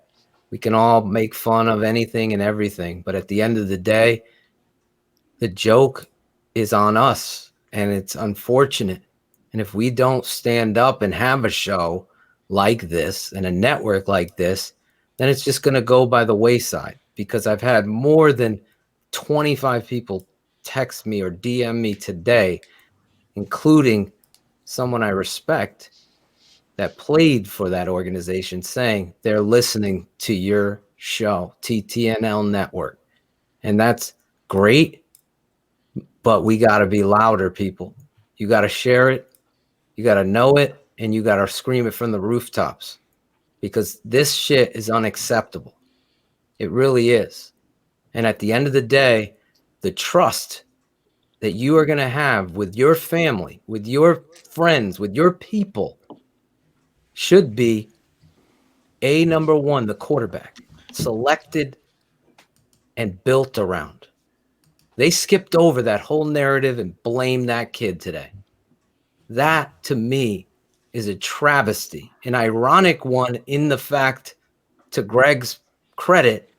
We can all make fun of anything and everything, but at the end of the day, the joke is on us, and it's unfortunate. And if we don't stand up and have a show like this and a network like this, then it's just going to go by the wayside, because I've had more than 25 people text me or DM me today, including someone I respect that played for that organization, saying they're listening to your show, TTNL Network. And that's great, but we got to be louder, people. You got to share it, you got to know it, and you got to scream it from the rooftops, because this shit is unacceptable. It really is. And at the end of the day, the trust that you are going to have with your family, with your friends, with your people should be number one, the quarterback, selected and built around. They skipped over that whole narrative and blamed that kid today. That, to me, is a travesty, an ironic one, in the fact, to Greg's credit,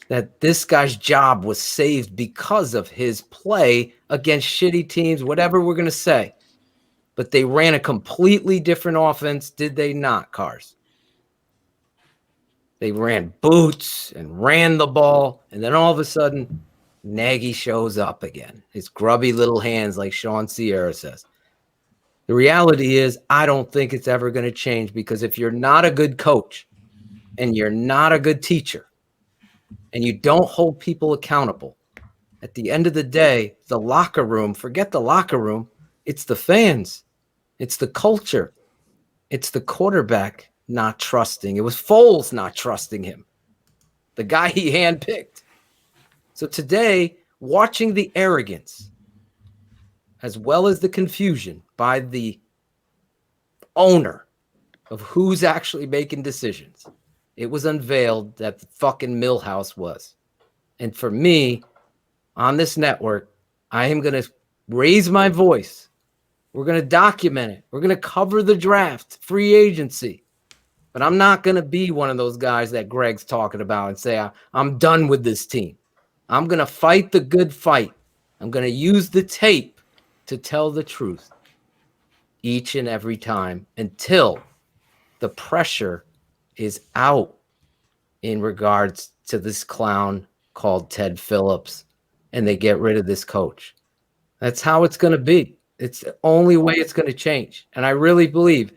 that this guy's job was saved because of his play against shitty teams, whatever we're going to say. But they ran a completely different offense, did they not, Cars? They ran boots and ran the ball, and then all of a sudden, Nagy shows up again. His grubby little hands, like Sean Sierra says. The reality is, I don't think it's ever going to change, because if you're not a good coach and you're not a good teacher and you don't hold people accountable, at the end of the day, the locker room, forget the locker room, it's the fans. It's the culture. It's the quarterback not trusting. It was Foles not trusting him, the guy he handpicked. So today, watching the arrogance as well as the confusion by the owner of who's actually making decisions, it was unveiled that the fucking Millhouse was. And for me, on this network, I am going to raise my voice. We're going to document it. We're going to cover the draft, free agency. But I'm not going to be one of those guys that Greg's talking about and say, I'm done with this team. I'm going to fight the good fight. I'm going to use the tape to tell the truth each and every time until the pressure is out in regards to this clown called Ted Phillips and they get rid of this coach. That's how it's going to be. It's the only way it's going to change. And I really believe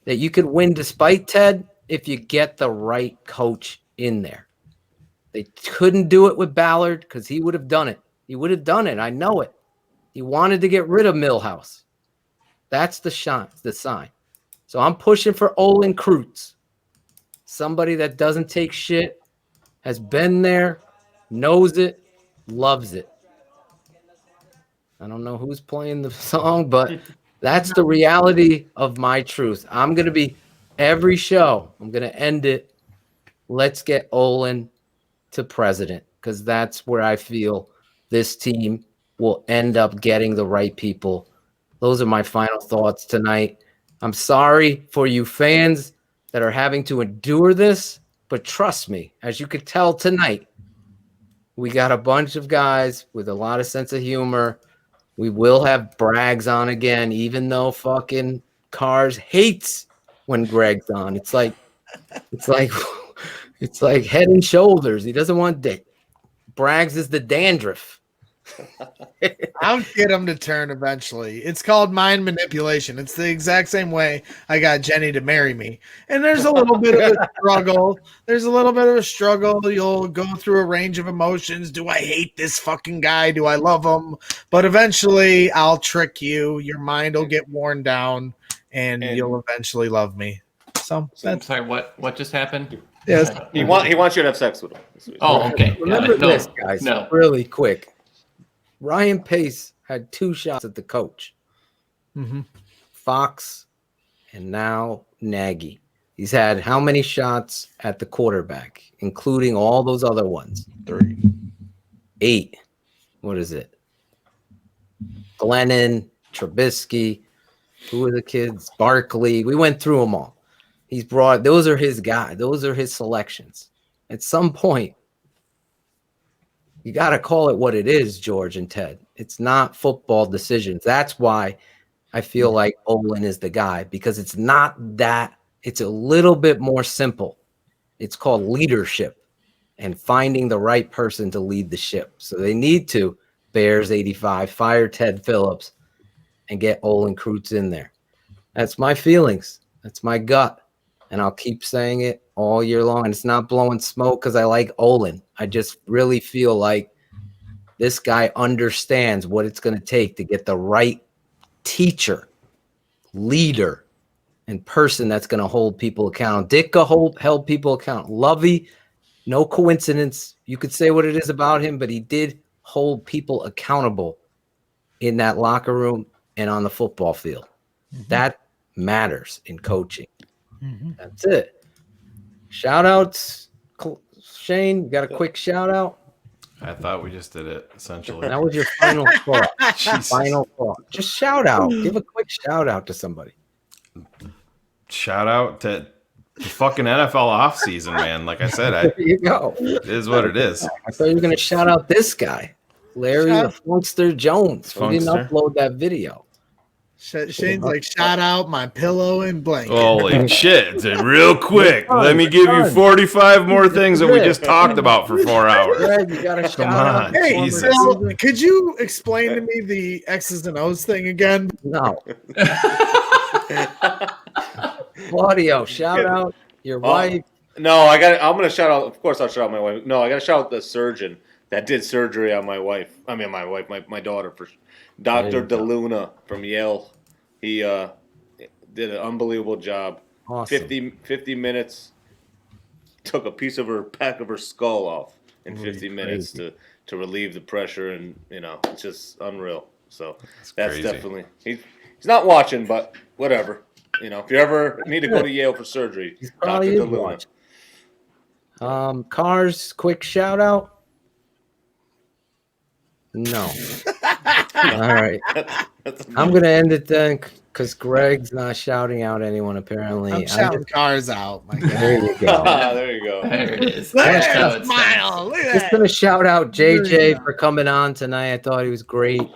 that you could win despite Ted if you get the right coach in there. They couldn't do it with Ballard because he would have done it. He would have done it. I know it. He wanted to get rid of Millhouse. That's the sign. So I'm pushing for Olin Kreutz, somebody that doesn't take shit, has been there, knows it, loves it. I don't know who's playing the song, but that's the reality of my truth. I'm going to be every show. I'm going to end it. Let's get Olin to president, because that's where I feel this team will end up getting the right people. Those are my final thoughts tonight. I'm sorry for you fans that are having to endure this, but trust me, as you could tell tonight, we got a bunch of guys with a lot of sense of humor. We will have Braggs on again, even though fucking Cars hates when Greg's on. It's like Head and Shoulders. He doesn't want dick. Braggs is the dandruff. I'll get him to turn eventually. It's called mind manipulation. It's the exact same way I got Jenny to marry me. And there's a little bit of a struggle. You'll go through a range of emotions. Do I hate this fucking guy? Do I love him? But eventually I'll trick you. Your mind will get worn down and you'll eventually love me. So I'm sorry, what just happened? Yes. He wants you to have sex with him. Oh, okay. Remember this, guys, really quick. Ryan Pace had 2 shots at the coach. Fox, and now Nagy. He's had how many shots at the quarterback, including all those other ones? 3. 8. What is it? Glennon, Trubisky. Who are the kids? Barkley. We went through them all. He's brought, those are his guys. Those are his selections. At some point, you got to call it what it is, George and Ted. It's not football decisions. That's why I feel like Olin is the guy, because it's not that. It's a little bit more simple. It's called leadership and finding the right person to lead the ship. So they need to, Bears 85, fire Ted Phillips and get Olin Kreutz in there. That's my feelings. That's my gut. And I'll keep saying it all year long. And it's not blowing smoke because I like Olin. I just really feel like this guy understands what it's going to take to get the right teacher, leader, and person that's going to hold people accountable. Ditka held people accountable. Lovey, no coincidence. You could say what it is about him, but he did hold people accountable in that locker room and on the football field. That matters in coaching. That's it. Shout outs. Shayne, you got a quick shout out? I thought we just did it, essentially. That was your final thought. Final thought. Just shout out. Give a quick shout out to somebody. Shout out to the fucking NFL offseason, man. Like I said, There you go. It is what it is. I thought you were going to shout out this guy, Larry the Funkster Jones. We didn't upload that video. Shayne's like, shout out my pillow and blanket. Holy shit. Real quick. Let me give you 45 more things that we just talked about for 4 hours. Greg, you got to shout out. Hey, Jesus. Phil, could you explain to me the X's and O's thing again? No. Claudio, shout out your wife. No, I'm gonna shout out. Of course, I'll shout out my wife. No, I gotta shout out the surgeon that did surgery on my wife. I mean, my daughter, for Dr. DeLuna from Yale. He did an unbelievable job. Awesome. 50 minutes. Took a piece of pack of her skull off in 50 minutes to relieve the pressure, and it's just unreal. So that's crazy. definitely he's not watching, but whatever. If you ever need to go to Yale for surgery, Dr. DeLuna. Cars, quick shout out. No. All right. I'm going to end it then because Greg's not shouting out anyone apparently. I'm shouting cars out. My God. There you go. There you go. There it is. There's smile. Look at Just that. going to shout out JJ for coming on tonight. I thought he was great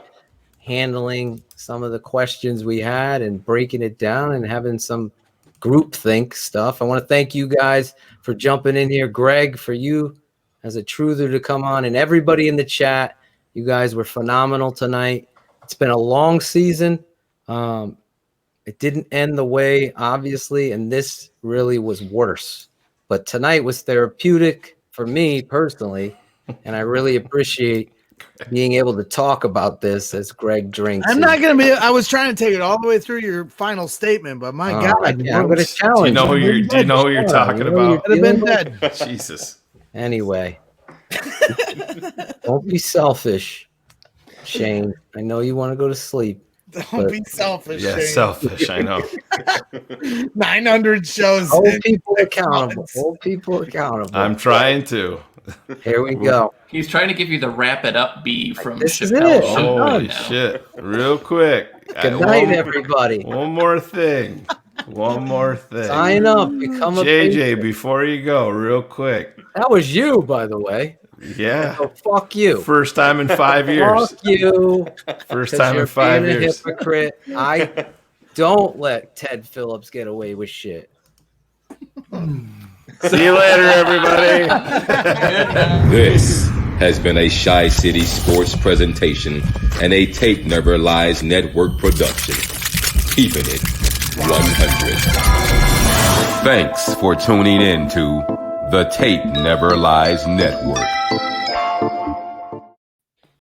handling some of the questions we had and breaking it down and having some groupthink stuff. I want to thank you guys for jumping in here. Greg, for you as a truther to come on, and everybody in the chat. You guys were phenomenal tonight. It's been a long season. It didn't end the way, obviously, and this really was worse. But tonight was therapeutic for me personally, and I really appreciate being able to talk about this as Greg drinks. I'm not going to be. I was trying to take it all the way through your final statement, but my God. I'm going to challenge. Do you know who you're talking about? I'd have been dead. Jesus. Anyway. Don't be selfish, Shayne. I know you want to go to sleep. Don't be selfish. Yeah, Shayne. selfish. I know. 900 shows. Hold people accountable. Hold people accountable. I'm trying to. Here we go. He's trying to give you the wrap it up B from This is Chappelle's it. show Holy right now. shit. Real quick. Good night, everybody. One more thing. Sign up. Become a JJ, patron. before you go, real quick. That was you, by the way. Yeah. So fuck you. First time in 5 years. Fuck you. First time in You're 5 being a years. hypocrite. I don't let Ted Phillips get away with shit. See you later, everybody. This has been a Shy City Sports presentation and a Tape Never Lies Network production. Keeping it 100. Thanks for tuning in to the Tape Never Lies Network.